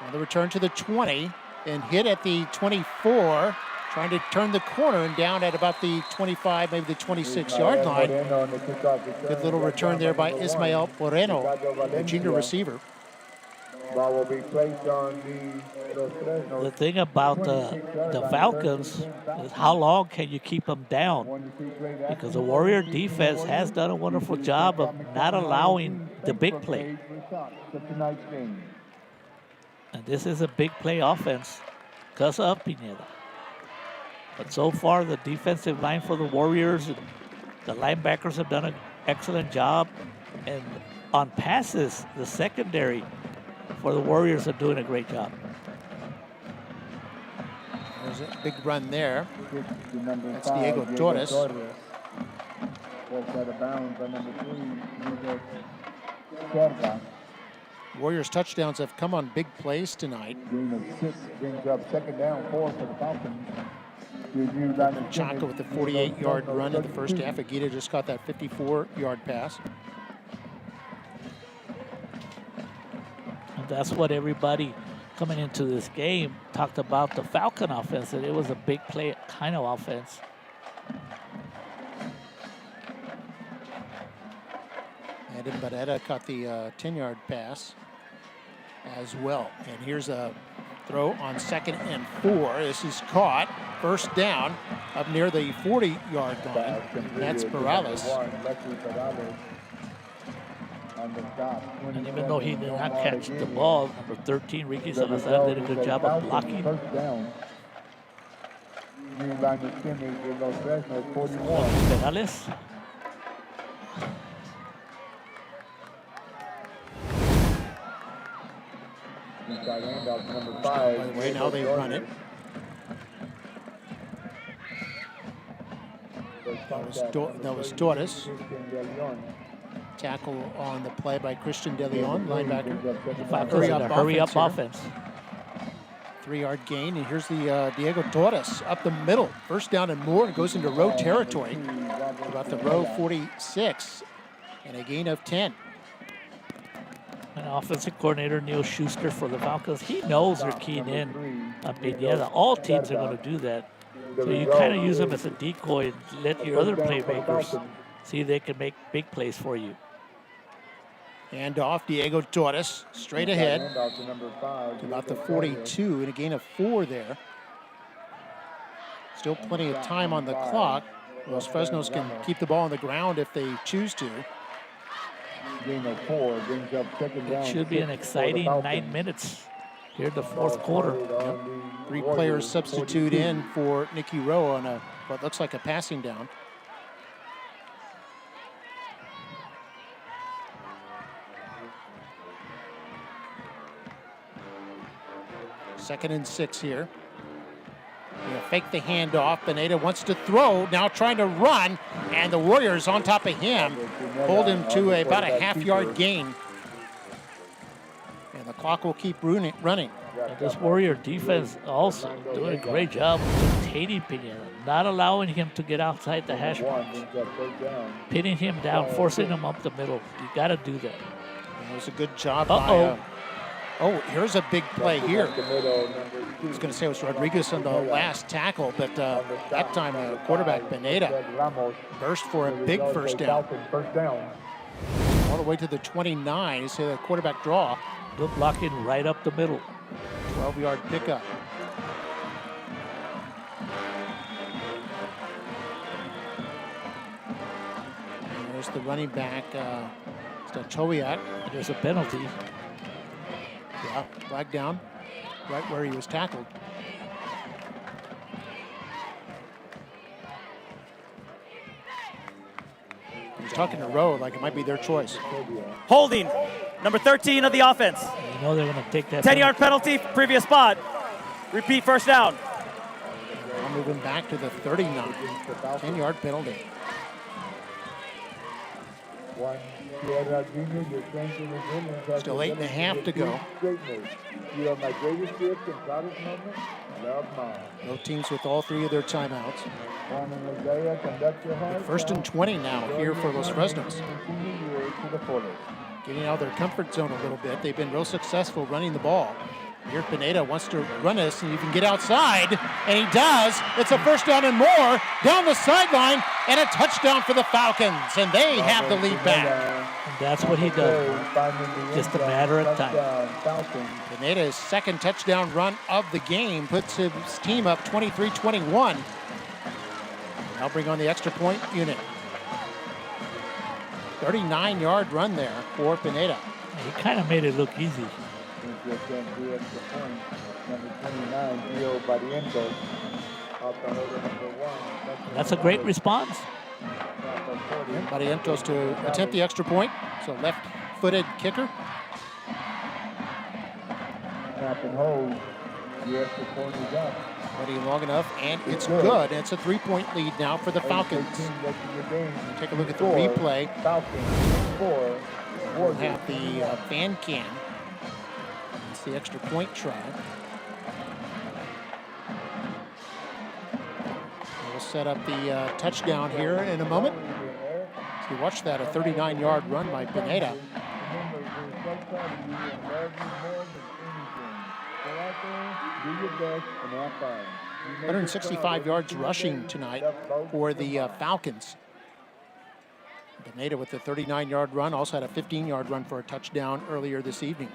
Now the return to the 20 and hit at the 24. Trying to turn the corner and down at about the 25, maybe the 26-yard line. Good little return there by Ismael Moreno, the junior receiver. The thing about the Falcons is how long can you keep them down? Because the Warrior defense has done a wonderful job of not allowing the big play. And this is a big play offense because of Pineda. But so far, the defensive line for the Warriors, and the linebackers have done an excellent job. And on passes, the secondary for the Warriors are doing a great job. There's a big run there. That's Diego Torres. Warriors touchdowns have come on big plays tonight. Gain of 6 brings up second down 4 for the Falcons. Chaka with the 48-yard run in the first half. Aguita just caught that 54-yard pass. And that's what everybody coming into this game talked about, the Falcon offense, and it was a big play kind of offense. And Barrera caught the 10-yard pass as well. And here's a throw on 2nd and 4. This is caught. First down up near the 40-yard line. That's Perales. And even though he did not catch the ball, number 13, Ricky Salazar, did a good job of blocking. Perales. By the way, now they run it. That was Torres. Tackle on the play by Christian De Leon, linebacker. Hurry up offense. 3-yard gain, and here's the Diego Torres up the middle. First down and more, and goes into row territory. About the row 46, and a gain of 10. And offensive coordinator Neil Schuster for the Falcons, he knows they're keying in on Pineda. All teams are going to do that. So you kind of use them as a decoy and let your other playmakers see if they can make big plays for you. And off Diego Torres, straight ahead to about the 42, and a gain of 4 there. Still plenty of time on the clock. Los Fresnos can keep the ball on the ground if they choose to. It should be an exciting 9 minutes here in the fourth quarter. Yep. 3 players substitute in for Nikki Rowe on what looks like a passing down. Second and 6 here. Fake the handoff. Pineda wants to throw, now trying to run, and the Warriors on top of him hold him to about a half-yard gain. And the clock will keep running. And this Warrior defense also doing a great job containing Pineda, not allowing him to get outside the hash marks, pinning him down, forcing him up the middle. You got to do that. It was a good job by... Oh, here's a big play here. I was going to say it was Rodriguez on the last tackle, but that time quarterback Pineda burst for a big first down. All the way to the 29. You see the quarterback draw. Good blocking right up the middle. 12-yard pickup. And there's the running back, Stachowiak. There's a penalty. Yeah, flag down, right where he was tackled. He's talking to Rowe like it might be their choice. Holding, number 13 of the offense. You know they're going to take that 10-yard penalty, previous spot. Repeat first down. Now moving back to the 39, 10-yard penalty. Still 8.5 to go. No teams with all 3 of their timeouts. First and 20 now here for Los Fresnos. Getting out of their comfort zone a little bit. They've been real successful running the ball. Here Pineda wants to run this, and you can get outside, and he does. It's a first down and more down the sideline, and a touchdown for the Falcons, and they have the lead back. And that's what he does. Just a matter of time. Pineda's second touchdown run of the game puts his team up 23-21. Now bring on the extra point unit. 39-yard run there for Pineda. He kind of made it look easy. That's a great response. Barrientos to attempt the extra point. So left-footed kicker. Ready long enough, and it's good. It's a 3-point lead now for the Falcons. Take a look at the replay. We'll have the fan cam. It's the extra point try. set up the touchdown here in a moment. So you watch that, a 39-yard run by Pineda. 165 yards rushing tonight for the Falcons. Pineda with the 39-yard run, also had a 15-yard run for a touchdown earlier this evening.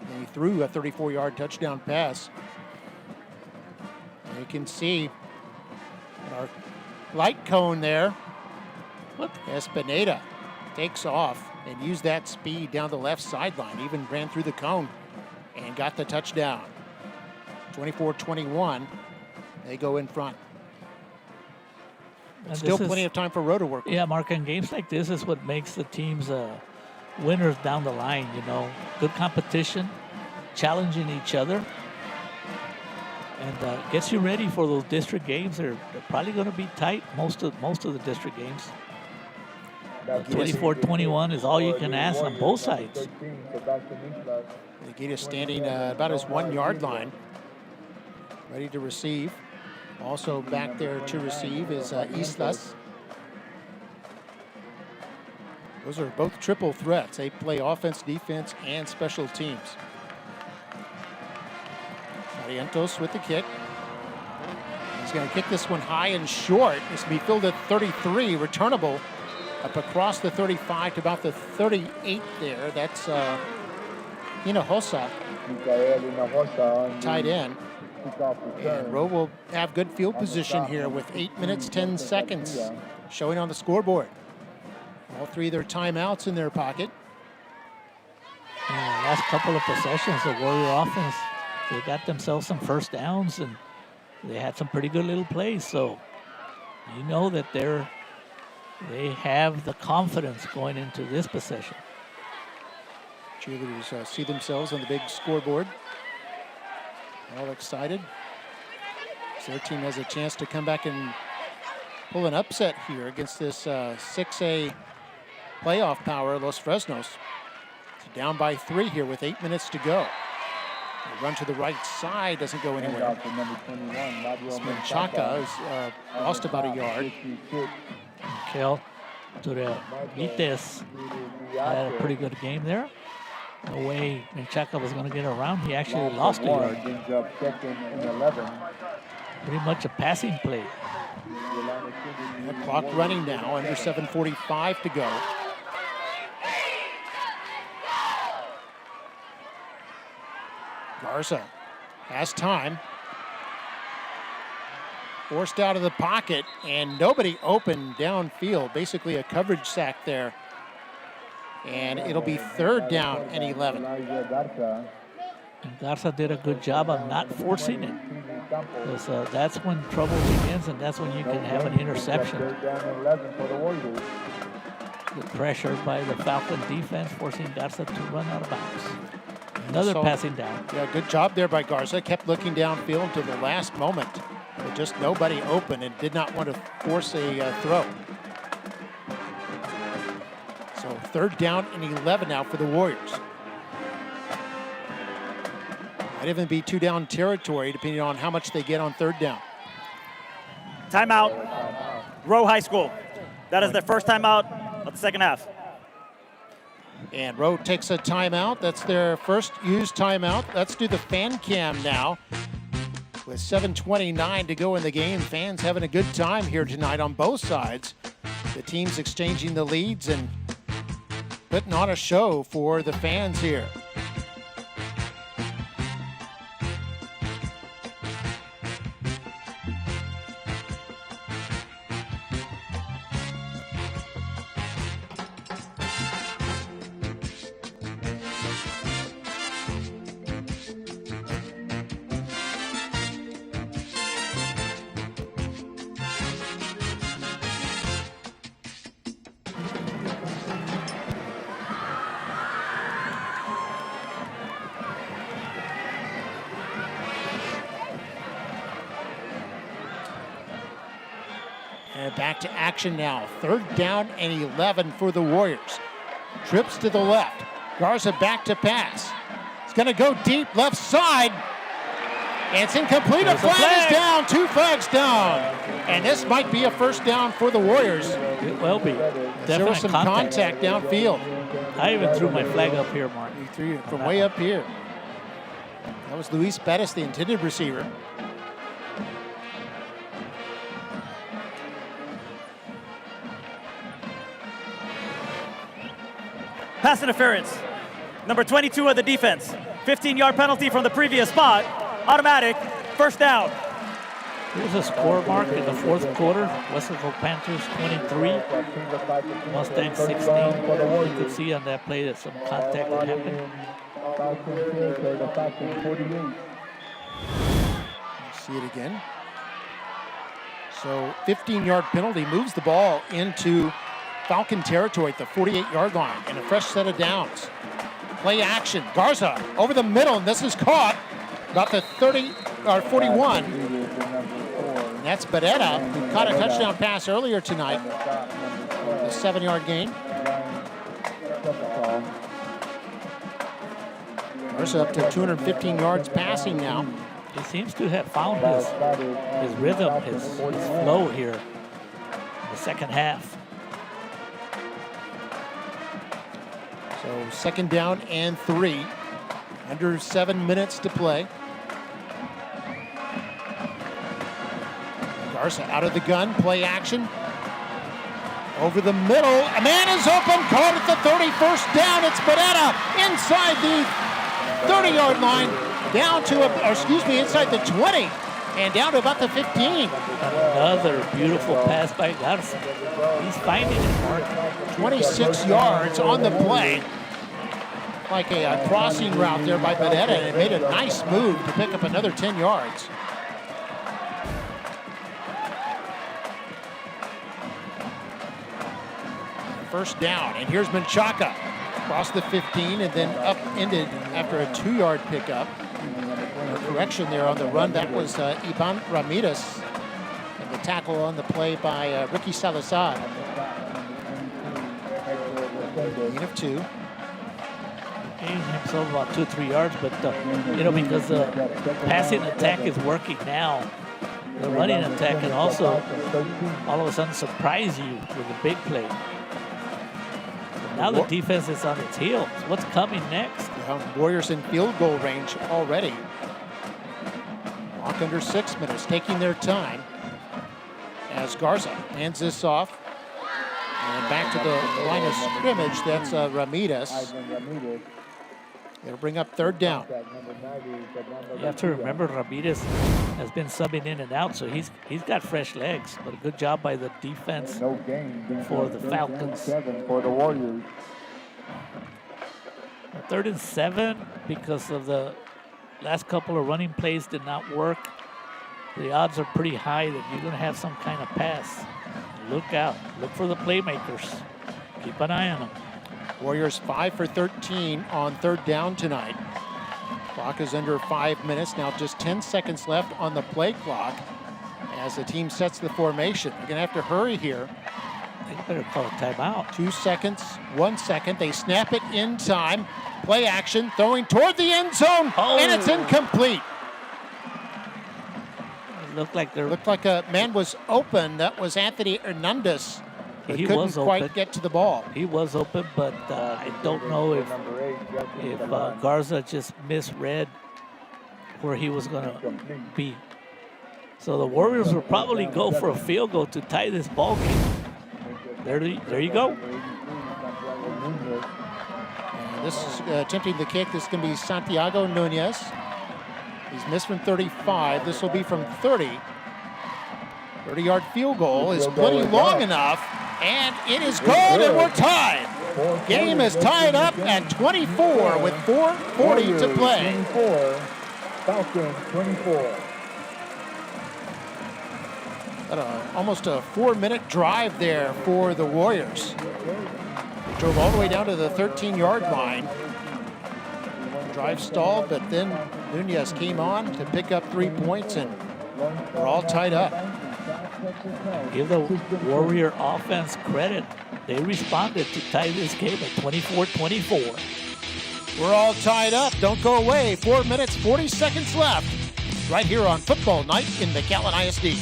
And he threw a 34-yard touchdown pass. And you can see our light cone there as Pineda takes off and used that speed down the left sideline, even ran through the cone and got the touchdown. 24-21, they go in front. But still plenty of time for Rowe to work with. Yeah, Mark, in games like this is what makes the teams winners down the line, you know. Good competition, challenging each other, and gets you ready for those district games. They're probably going to be tight, most of the district games. 24-21 is all you can ask on both sides. Nikita standing about his 1 yard line, ready to receive. Also back there to receive is Islas. Those are both triple threats. They play offense, defense, and special teams. Barrientos with the kick. He's going to kick this one high and short. It's going to be filled at 33, returnable up across the 35 to about the 38 there. That's Hinojosa, tight end. And Rowe will have good field position here with 8 minutes, 10 seconds showing on the scoreboard. All three of their timeouts in their pocket. Last couple of possessions, the Warrior offense, they got themselves some first downs, and they had some pretty good little plays. So you know that they have the confidence going into this possession. Cheerleaders see themselves on the big scoreboard. All excited. So their team has a chance to come back and pull an upset here against this 6A playoff power, Los Fresnos. It's down by 3 here with 8 minutes to go. The run to the right side doesn't go anywhere. Menchaca has lost about a yard. Kel Turelites had a pretty good game there. No way Menchaca was going to get around. He actually lost a yard. Pretty much a passing play. The clock running now, under 7:45 to go. Garza has time. Forced out of the pocket, and nobody open downfield. Basically a coverage sack there. And it'll be 3rd down and 11. And Garza did a good job of not forcing it. Because that's when trouble begins, and that's when you can have an interception. Good pressure by the Falcon defense, forcing Garza to run out of bounds. Another passing down. Yeah, good job there by Garza. Kept looking downfield until the last moment. But just nobody open and did not want to force a throw. So 3rd down and 11 now for the Warriors. Might even be 2 down territory depending on how much they get on 3rd down. Timeout, Rowe High School. That is their first timeout of the second half. And Rowe takes a timeout. That's their first used timeout. Let's do the fan cam now. With 7:29 to go in the game, fans having a good time here tonight on both sides. The teams exchanging the leads and putting on a show for the fans here. And back to action now. 3rd down and 11 for the Warriors. Trips to the left. Garza back to pass. It's going to go deep left side. And it's incomplete. A flag is down. 2 flags down. And this might be a first down for the Warriors. It will be. There was some contact downfield. I even threw my flag up here, Mark. You threw it from way up here. That was Luis Bettis, the intended receiver. Pass interference. Number 22 of the defense. 15-yard penalty from the previous spot. Automatic. First down. Here's a score mark in the fourth quarter. Westerville Panthers 23, Mustangs 16. You could see on that play that some contact had happened. See it again. So 15-yard penalty moves the ball into Falcon territory at the 48-yard line and a fresh set of downs. Play action. Garza over the middle, and this is caught about the 30 or 41. And that's Beretta, who caught a touchdown pass earlier tonight. A 7-yard gain. Garza up to 215 yards passing now. He seems to have found his rhythm, his flow here in the second half. So second down and 3. Under 7 minutes to play. Garza out of the gun, play action. Over the middle, a man is open, caught at the 30, first down. It's Beretta inside the 30-yard line, down to, inside the 20, and down to about the 15. Another beautiful pass by Garza. He's finding it, Mark. 26 yards on the play. Like a crossing route there by Beretta, and it made a nice move to pick up another 10 yards. First down, and here's Menchaca. Across the 15 and then upended after a 2-yard pickup. A correction there on the run. That was Ivan Ramirez. And the tackle on the play by Ricky Salazar. Gain of 2. Gained himself about 2-3 yards, but because the passing attack is working now, the running attack can also all of a sudden surprise you with a big play. Now the defense is on its heels. What's coming next? Warriors in field goal range already. Walk under 6 minutes, taking their time as Garza hands this off. And back to the line of scrimmage, that's Ramirez. It'll bring up third down. You have to remember Ramirez has been subbing in and out, so he's got fresh legs. But a good job by the defense for the Falcons. For the Warriors. 3rd and 7 because of the last couple of running plays did not work. The odds are pretty high that you're going to have some kind of pass. Look out. Look for the playmakers. Keep an eye on them. Warriors 5 for 13 on third down tonight. Clock is under 5 minutes. Now just 10 seconds left on the play clock as the team sets the formation. They're going to have to hurry here. They better call a timeout. 2 seconds, 1 second. They snap it in time. Play action, throwing toward the end zone, and it's incomplete. It looked like a man was open. That was Anthony Hernandez. He couldn't quite get to the ball. He was open, but I don't know if Garza just misread where he was going to be. So the Warriors will probably go for a field goal to tie this ball game. There you go. And this is attempting the kick. This is going to be Santiago Nunez. He's missed from 35. This will be from 30. 30-yard field goal is plenty long enough, and it is good, and we're tied. Game is tied up at 24 with 4:40 to play. 24, Falcons 24. Almost a 4-minute drive there for the Warriors. They drove all the way down to the 13-yard line. Drive stalled, but then Nunez came on to pick up 3 points, and we're all tied up. Give the Warrior offense credit. They responded to tie this game at 24-24. We're all tied up. Don't go away. 4 minutes, 40 seconds left. right here on Football Night in McAllen ISD.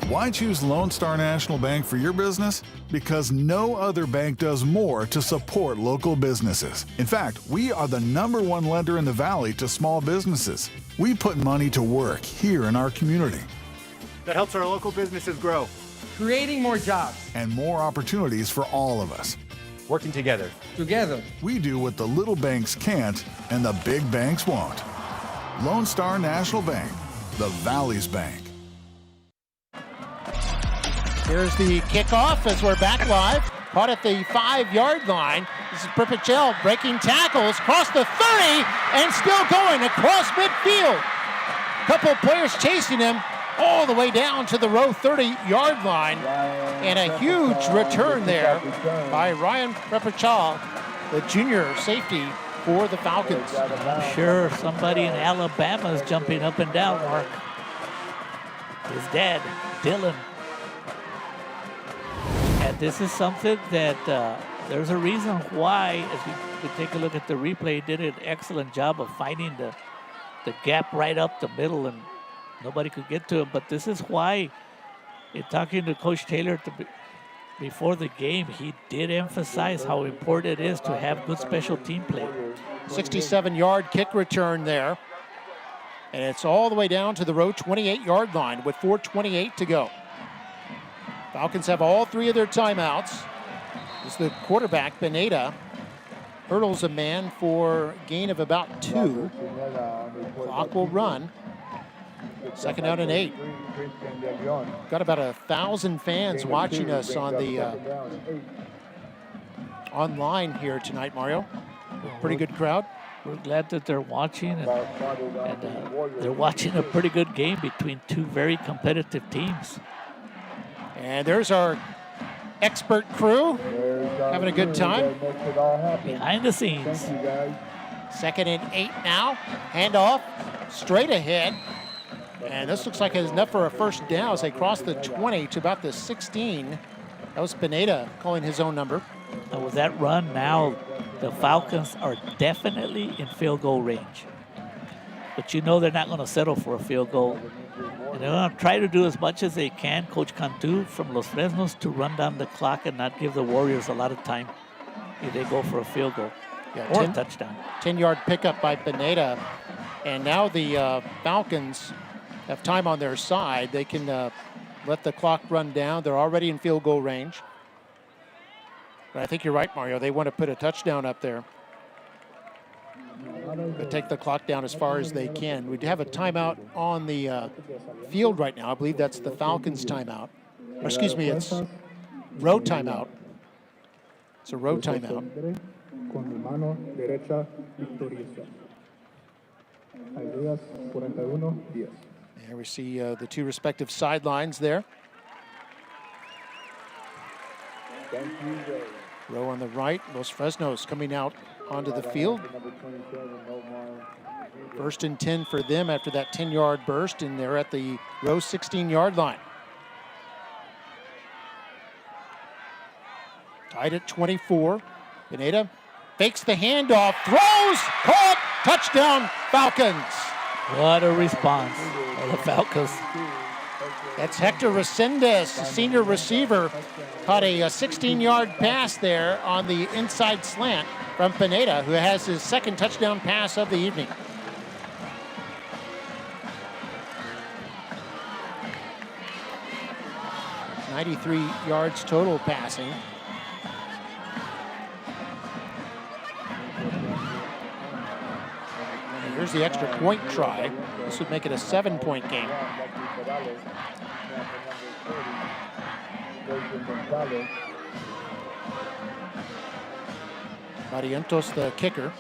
Why choose Lone Star National Bank for your business? Because no other bank does more to support local businesses. In fact, we are the #1 lender in the Valley to small businesses. We put money to work here in our community. That helps our local businesses grow. Creating more jobs. And more opportunities for all of us. Working together. Together. We do what the little banks can't and the big banks won't. Lone Star National Bank, the Valley's bank. Here's the kickoff as we're back live. Caught at the 5-yard line. This is Perpachel breaking tackles, across the 30, and still going across midfield. Couple players chasing him all the way down to the row 30-yard line. And a huge return there by Ryan Perpachel, the junior safety for the Falcons. I'm sure somebody in Alabama is jumping up and down, Mark. His dad, Dylan. And this is something that there's a reason why, as we take a look at the replay, did an excellent job of finding the gap right up the middle, and nobody could get to him. But this is why, in talking to Coach Taylor before the game, he did emphasize how important it is to have good special team play. 67-yard kick return there. And it's all the way down to the row 28-yard line with 4:28 to go. Falcons have all 3 of their timeouts. As the quarterback, Pineda, hurdles a man for a gain of about 2. Clock will run. 2nd down and 8. Got about 1,000 fans watching us on the online here tonight, Mario. Pretty good crowd. We're glad that they're watching, and they're watching a pretty good game between 2 very competitive teams. And there's our expert crew having a good time. Behind the scenes. 2nd and 8 now. Handoff straight ahead. And this looks like it's enough for a first down as they cross the 20 to about the 16. That was Pineda calling his own number. And with that run now, the Falcons are definitely in field goal range. But you know they're not going to settle for a field goal. And they're going to try to do as much as they can, Coach Cantu from Los Fresnos, to run down the clock and not give the Warriors a lot of time if they go for a field goal or a touchdown. 10-yard pickup by Pineda. And now the Falcons have time on their side. They can let the clock run down. They're already in field goal range. But I think you're right, Mario. They want to put a touchdown up there. But take the clock down as far as they can. We have a timeout on the field right now. I believe that's the Falcons' timeout. Or excuse me, it's row timeout. It's a row timeout. There we see the 2 respective sidelines there. Row on the right, Los Fresnos coming out onto the field. 1st and 10 for them after that 10-yard burst, and they're at the row 16-yard line. Tied at 24. Pineda fakes the handoff, throws, caught, touchdown, Falcons. What a response of the Falcons. That's Hector Resendez, senior receiver, caught a 16-yard pass there on the inside slant from Pineda, who has his 2nd touchdown pass of the evening. $93 yards total passing. And here's the extra point try. This would make it a 7-point game. Barrientos, the kicker.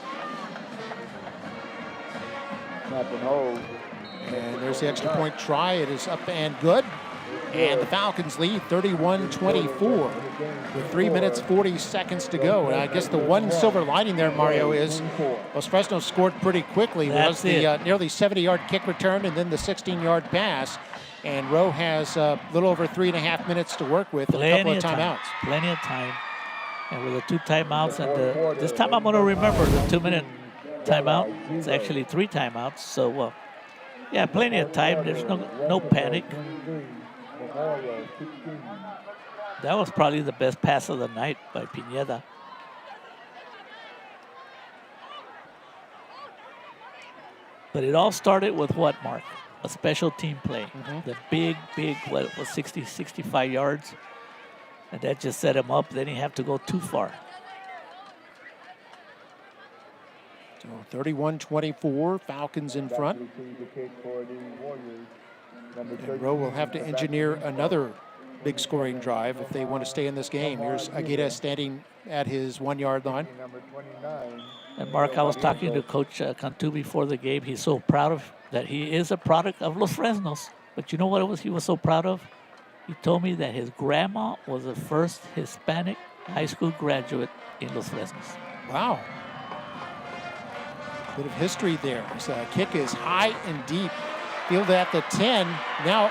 And there's the extra point try. It is up and good. And the Falcons lead 31-24 with 3 minutes, 40 seconds to go. And I guess the one silver lining there, Mario, is Los Fresnos scored pretty quickly. That's was the nearly 70-yard kick return and then the 16-yard pass. And Rowe has a little over 3.5 minutes to work with and a couple of timeouts. Plenty of time. And with the 2 timeouts, and this time I'm going to remember the 2-minute timeout. It's actually 3 timeouts. So, yeah, plenty of time. There's no panic. That was probably the best pass of the night by Pineda. But it all started with what, Mark? A special team play. The big, what it was, 60, 65 yards. And that just set him up. Then he had to go too far. So 31-24, Falcons in front. And Rowe will have to engineer another big scoring drive if they want to stay in this game. Here's Aguirre standing at his 1-yard line. And Mark, I was talking to Coach Cantu before the game. He's so proud of that he is a product of Los Fresnos. But you know what he was so proud of? He told me that his grandma was the first Hispanic high school graduate in Los Fresnos. Wow. Bit of history there. His kick is high and deep. Field at the 10. Now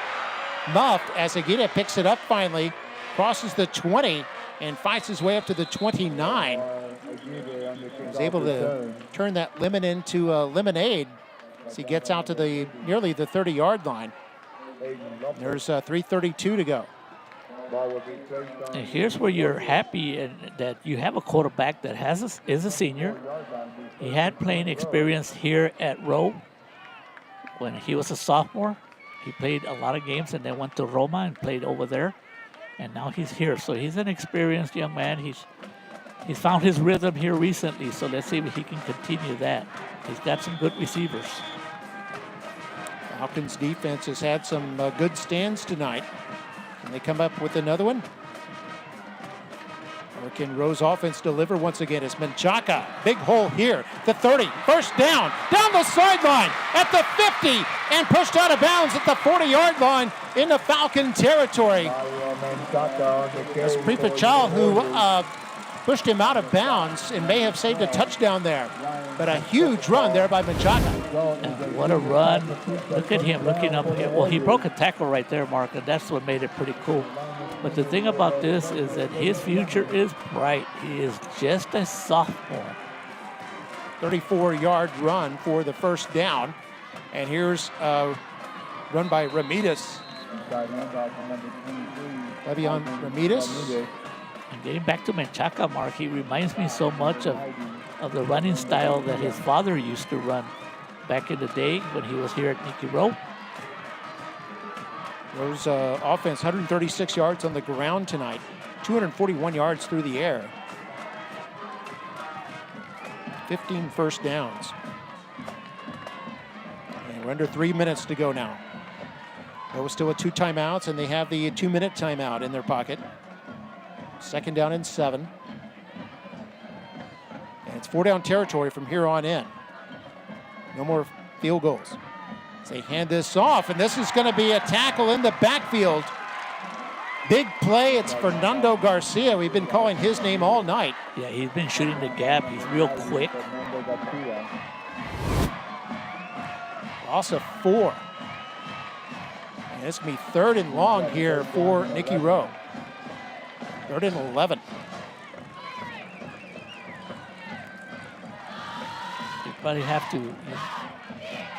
muffed as Aguirre picks it up finally. Crosses the 20 and fights his way up to the 29. He's able to turn that lemon into a lemonade as he gets out to nearly the 30-yard line. There's 3:32 to go. And here's where you're happy that you have a quarterback that is a senior. He had playing experience here at Rowe when he was a sophomore. He played a lot of games and then went to Roma and played over there. And now he's here. So he's an experienced young man. He's found his rhythm here recently. So let's see if he can continue that. He's got some good receivers. Falcons defense has had some good stands tonight. Can they come up with another one? Or can Rowe's offense deliver once again? It's Menchaca. Big hole here. The 30. First down. Down the sideline at the 50. And pushed out of bounds at the 40-yard line into Falcon territory. It's Pripachal who pushed him out of bounds and may have saved a touchdown there. But a huge run there by Menchaca. What a run. Look at him looking up here. Well, he broke a tackle right there, Mark, and that's what made it pretty cool. But the thing about this is that his future is bright. He is just a sophomore. 34-yard run for the first down. And here's a run by Ramirez. Le'Veon Ramirez. And getting back to Menchaca, Mark, he reminds me so much of the running style that his father used to run back in the day when he was here at Nikki Rowe. Rowe's offense, 136 yards on the ground tonight, 241 yards through the air. 15 first downs. And we're under 3 minutes to go now. There was still 2 timeouts, and they have the 2-minute timeout in their pocket. Second down and 7. And it's 4-down territory from here on in. No more field goals. They hand this off, and this is going to be a tackle in the backfield. Big play. It's Fernando Garcia. We've been calling his name all night. Yeah, he's been shooting the gap. He's real quick. Loss of 4. And it's going to be 3rd and long here for Nikki Rowe. 3rd and 11. You probably have to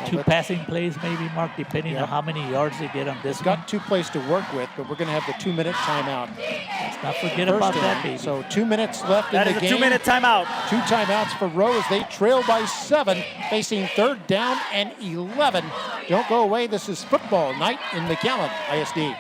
2 passing plays maybe, Mark, depending on how many yards they get on this. It's got 2 plays to work with, but we're going to have the 2-minute timeout. Let's not forget about that, baby. So 2 minutes left in the game. That is a 2-minute timeout. 2 timeouts for Rowe as they trail by 7, facing 3rd down and 11. Don't go away. This is football night in McAllen ISD.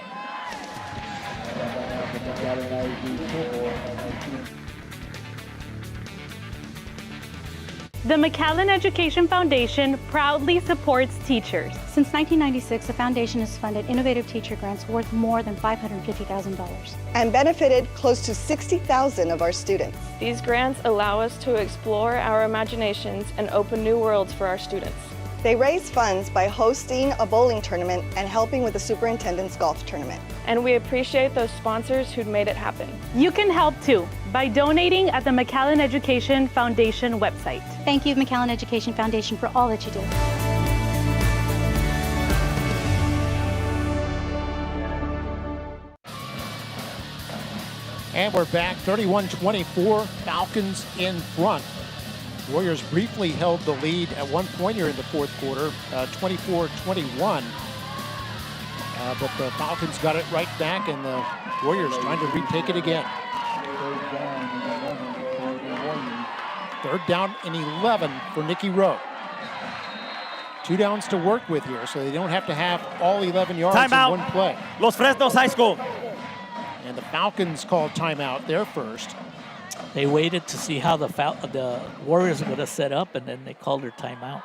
The McAllen Education Foundation proudly supports teachers. Since 1996, the foundation has funded innovative teacher grants worth more than $550,000. And benefited close to 60,000 of our students. These grants allow us to explore our imaginations and open new worlds for our students. They raise funds by hosting a bowling tournament and helping with the superintendent's golf tournament. And we appreciate those sponsors who'd made it happen. You can help too by donating at the McAllen Education Foundation website. Thank you, McAllen Education Foundation, for all that you do. And we're back, 31-24, Falcons in front. Warriors briefly held the lead at one point here in the fourth quarter, 24-21. But the Falcons got it right back, and the Warriors trying to retake it again. Third down and 11 for Nikki Rowe. 2 downs to work with here, so they don't have to have all 11 yards Timeout. in one play. Los Fresnos High School. And the Falcons called timeout there first. They waited to see how the Warriors are going to set up, and then they called their timeout.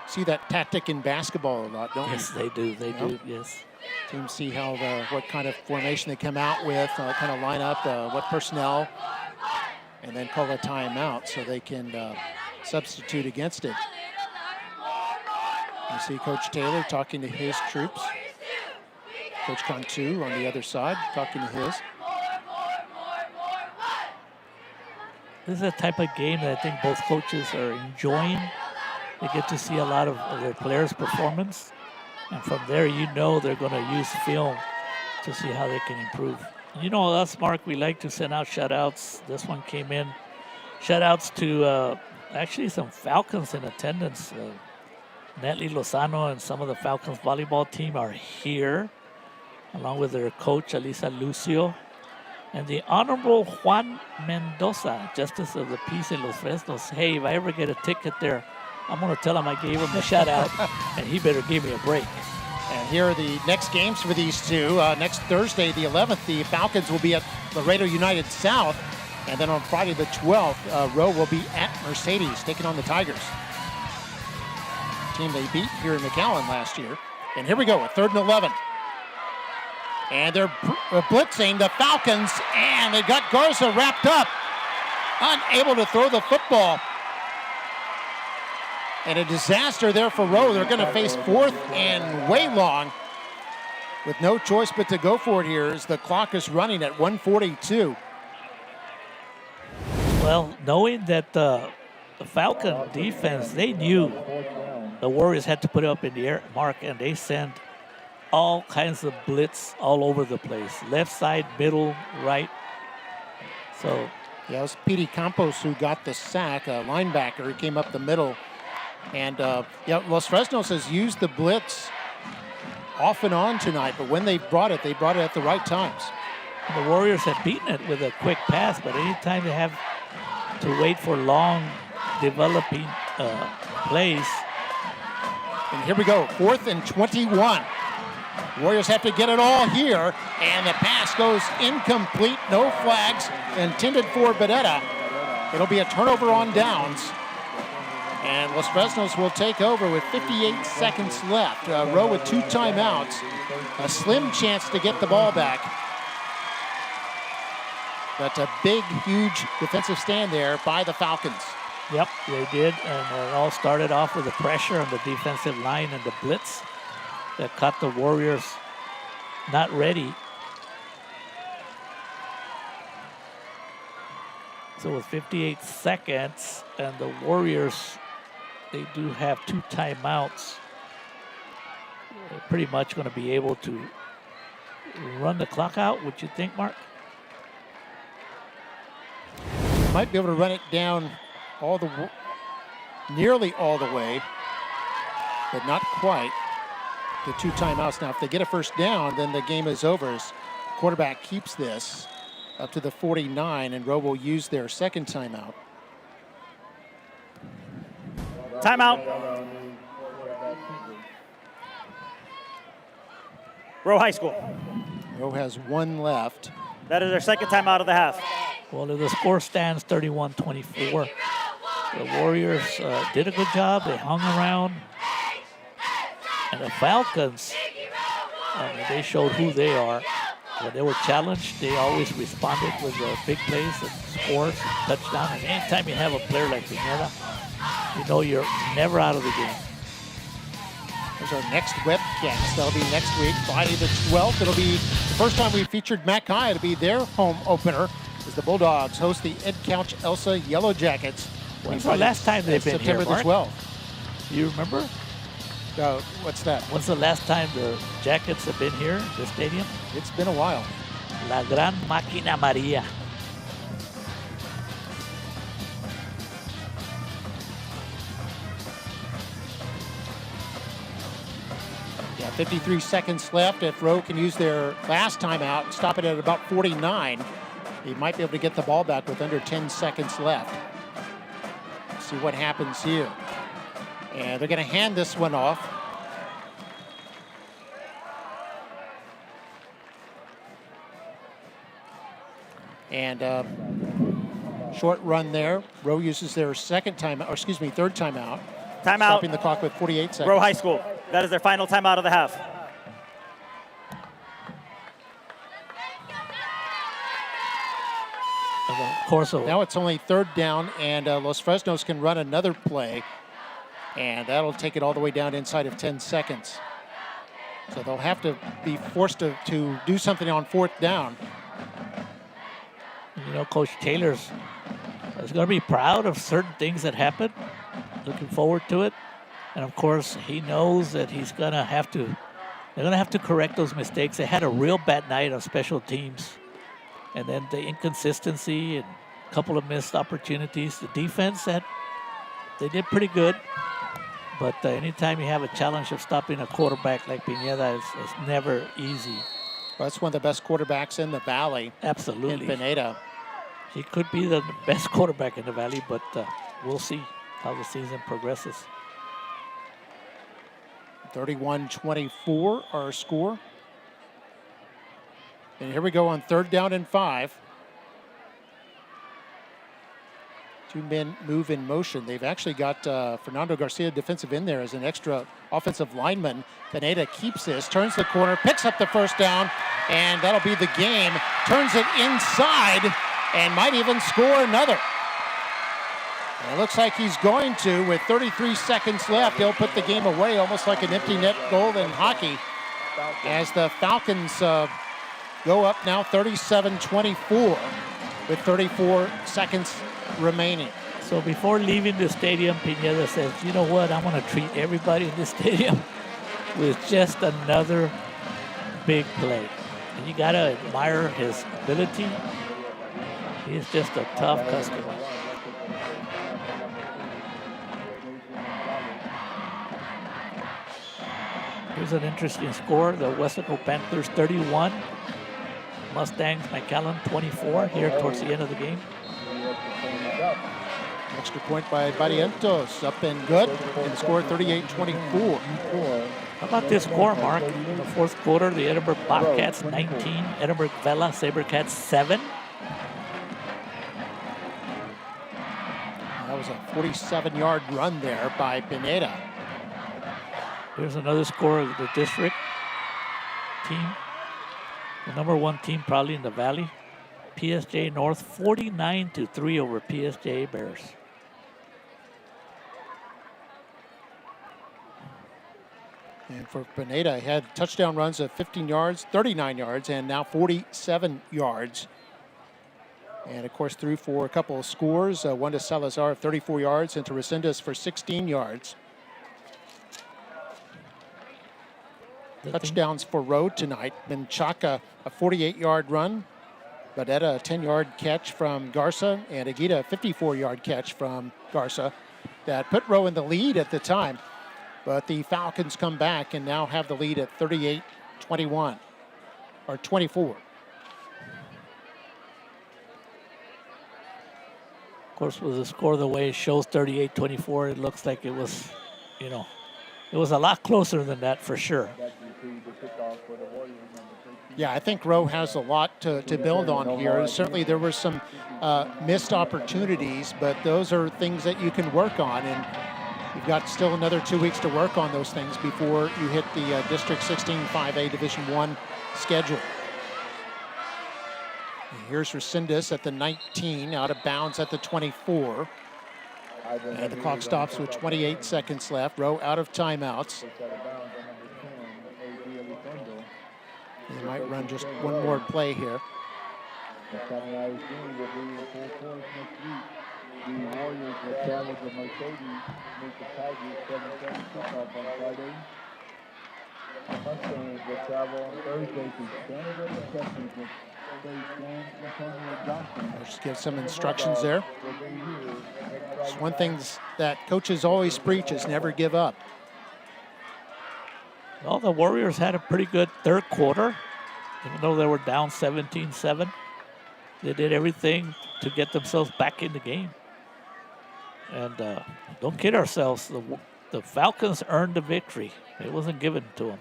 See that tactic in basketball a lot, don't Yes, they do. They do, yes. Teams see how what kind of formation they come out with, what kind of lineup, what personnel, and then call a timeout so they can substitute against it. You see Coach Taylor talking to his troops. Coach Cantu on the other side talking to his. This is a type of game that I think both coaches are enjoying. They get to see a lot of their players' performance. And from there, you know they're going to use film to see how they can improve. You know us, Mark, we like to send out shout-outs. This one came in. Shout-outs to actually some Falcons in attendance. Natalie Lozano and some of the Falcons volleyball team are here, along with their coach, Alisa Lucio. And the Honorable Juan Mendoza, Justice of the Peace in Los Fresnos. Hey, if I ever get a ticket there, I'm going to tell him I gave him a shout-out, and he better give me a break. And here are the next games for these two. Next Thursday, the 11th, the Falcons will be at Laredo United South. And then on Friday, the 12th, Rowe will be at Mercedes, taking on the Tigers. Team they beat here in McAllen last year. And here we go, a 3rd and 11. And they're blitzing the Falcons, and they got Garza wrapped up, unable to throw the football. And a disaster there for Rowe. They're going to face 4th and way long with no choice but to go for it here as the clock is running at 1:42. Well, knowing that the Falcon defense, they knew the Warriors had to put it up in the air, Mark, and they sent all kinds of blitz all over the place. Left side, middle, right. So, yeah, it was Petey Campos who got the sack, a linebacker. He came up the middle. And, yeah, Los Fresnos has used the blitz off and on tonight, but when they brought it at the right times. The Warriors have beaten it with a quick pass, but anytime they have to wait for long developing plays. And here we go, 4th and 21. Warriors have to get it all here, and the pass goes incomplete, no flags, intended for Bedetta. It'll be a turnover on downs. And Los Fresnos will take over with 58 seconds left. Rowe with 2 timeouts. A slim chance to get the ball back. But a big, huge defensive stand there by the Falcons. Yep, they did. And it all started off with the pressure on the defensive line and the blitz that caught the Warriors not ready. So with 58 seconds, and the Warriors, they do have 2 timeouts. They're pretty much going to be able to run the clock out, would you think, Mark? Might be able to run it down nearly all the way, but not quite. The 2 timeouts. Now, if they get a first down, then the game is over. As quarterback keeps this up to the 49, and Rowe will use their second timeout. Timeout. Rowe High School. Rowe has 1 left. That is their second timeout of the half. Well, the score stands 31-24. The Warriors did a good job. They hung around. And the Falcons, they showed who they are. When they were challenged, they always responded with big plays and scores, touchdown. And anytime you have a player like Pineda, you know you're never out of the game. There's our next webcast. That'll be next week, Friday the 12th. It'll be the first time we featured Matt Kai. It'll be their home opener as the Bulldogs host the Ed Couch Elsa Yellow Jackets. When's the last time they've been September here, the Mark? 12th. Do you remember? What's that? When's the last time the Jackets have been here, the stadium? It's been a while. La Gran Máquina María. 53 seconds left. If Rowe can use their last timeout, stop it at about 49, he might be able to get the ball back with under 10 seconds left. Let's see what happens here. And they're going to hand this one off. And short run there. Rowe uses their third timeout. Timeout. Stopping the clock with 48 seconds. Rowe High School. That is their final timeout of the half. Of course. Now it's only third down, and Los Fresnos can run another play, and that'll take it all the way down inside of 10 seconds. So they'll have to be forced to do something on fourth down. You know, Coach Taylor's is going to be proud of certain things that happened. Looking forward to it. And of course, he knows that they're going to have to correct those mistakes. They had a real bad night on special teams. And then the inconsistency and a couple of missed opportunities. The defense, they did pretty good. But anytime you have a challenge of stopping a quarterback like Pineda, it's never easy. Well, that's one of the best quarterbacks in the Valley. Absolutely. In Pineda. He could be the best quarterback in the Valley, but we'll see how the season progresses. 31-24 our score. And here we go on third down and 5. Two men move in motion. They've actually got Fernando Garcia, defensive end there, as an extra offensive lineman. Pineda keeps this, turns the corner, picks up the first down, and that'll be the game. Turns it inside and might even score another. And it looks like he's going to with 33 seconds left. He'll put the game away, almost like an empty net goal in hockey, as the Falcons go up now 37-24 with 34 seconds remaining. So before leaving the stadium, Pineda says, you know what, I want to treat everybody in this stadium with just another big play. And you got to admire his ability. He's just a tough customer. Here's an interesting score. The Westaco Panthers 31. Mustangs McAllen 24 here towards the end of the game. Extra point by Barrientos, up and good, and the score 38-24. How about this score, Mark? In the fourth quarter, the Edinburgh Bobcats 19, Edinburgh Vela Sabercats 7. That was a 47-yard run there by Pineda. Here's another score of the district team. The number one team probably in the Valley. PSJ North 49-3 over PSJ Bears. And for Pineda, he had touchdown runs of 15 yards, 39 yards, and now 47 yards. And of course, threw for a couple of scores, one to Salazar of 34 yards and to Resendez for 16 yards. Touchdowns for Rowe tonight. Menchaca, a 48-yard run. Badetta, a 10-yard catch from Garza, and Aguita, a 54-yard catch from Garza. That put Rowe in the lead at the time. But the Falcons come back and now have the lead at 38-21, or 24. Of course, with the score the way it shows 38-24, it looks like it was, you know, it was a lot closer than that for sure. Yeah, I think Rowe has a lot to build on here. Certainly there were some missed opportunities, but those are things that you can work on. And you've got still another 2 weeks to work on those things before you hit the District 16 5A Division I schedule. And here's Resendez at the 19, out of bounds at the 24. And the clock stops with 28 seconds left. Rowe out of timeouts. They might run just one more play here. McAllen ISD will be in full force next week. The Warriors will travel to Mercedes, meet the Tigers, 7:30 kickoff on Friday. The Mustangs will travel on Thursday to Canada and Texas with San Antonio Johnson. I'll just give some instructions there. It's one thing that coaches always preach is never give up. Well, the Warriors had a pretty good third quarter, even though they were down 17-7. They did everything to get themselves back in the game. And don't kid ourselves, the Falcons earned the victory. It wasn't given to them.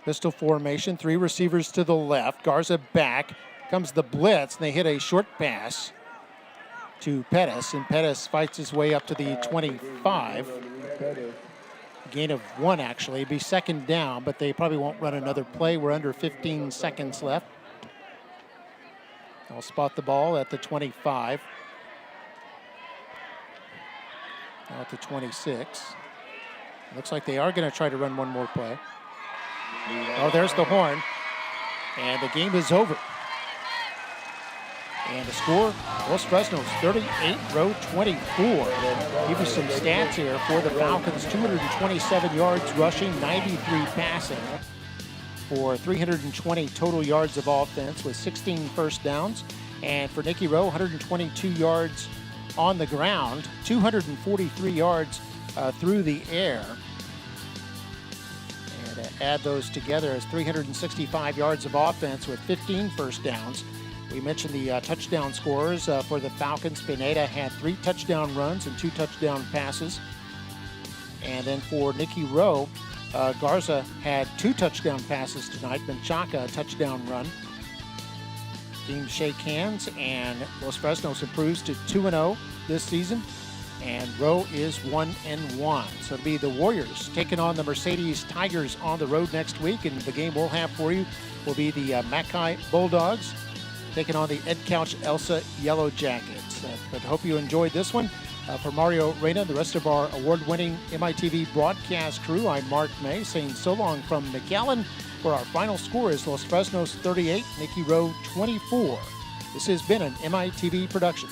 Pistol formation, 3 receivers to the left. Garza back. Comes the blitz, and they hit a short pass to Pettis, and Pettis fights his way up to the 25. Gain of 1, actually. It'd be second down, but they probably won't run another play. We're under 15 seconds left. I'll spot the ball at the 25. Now at the 26. Looks like they are going to try to run one more play. Oh, there's the horn. And the game is over. And the score, Los Fresnos 38, Rowe 24. Give you some stats here for the Falcons. 227 yards rushing, 93 passing for 320 total yards of offense with 16 first downs. And for Nikki Rowe, 122 yards on the ground, 243 yards through the air. And add those together as 365 yards of offense with 15 first downs. We mentioned the touchdown scorers for the Falcons. Pineda had 3 touchdown runs and 2 touchdown passes. And then for Nikki Rowe, Garza had 2 touchdown passes tonight. Menchaca, a touchdown run. Teams shake hands, and Los Fresnos improves to 2-0 this season. And Rowe is 1-1. So it'll be the Warriors taking on the Mercedes Tigers on the road next week. And the game we'll have for you will be the Mackay Bulldogs taking on the Ed Couch Elsa Yellow Jackets. But hope you enjoyed this one. For Mario Reyna and the rest of our award-winning MITV broadcast crew, I'm Mark May saying so long from McAllen, where our final score is Los Fresnos 38, Nikki Rowe 24. This has been an MITV production.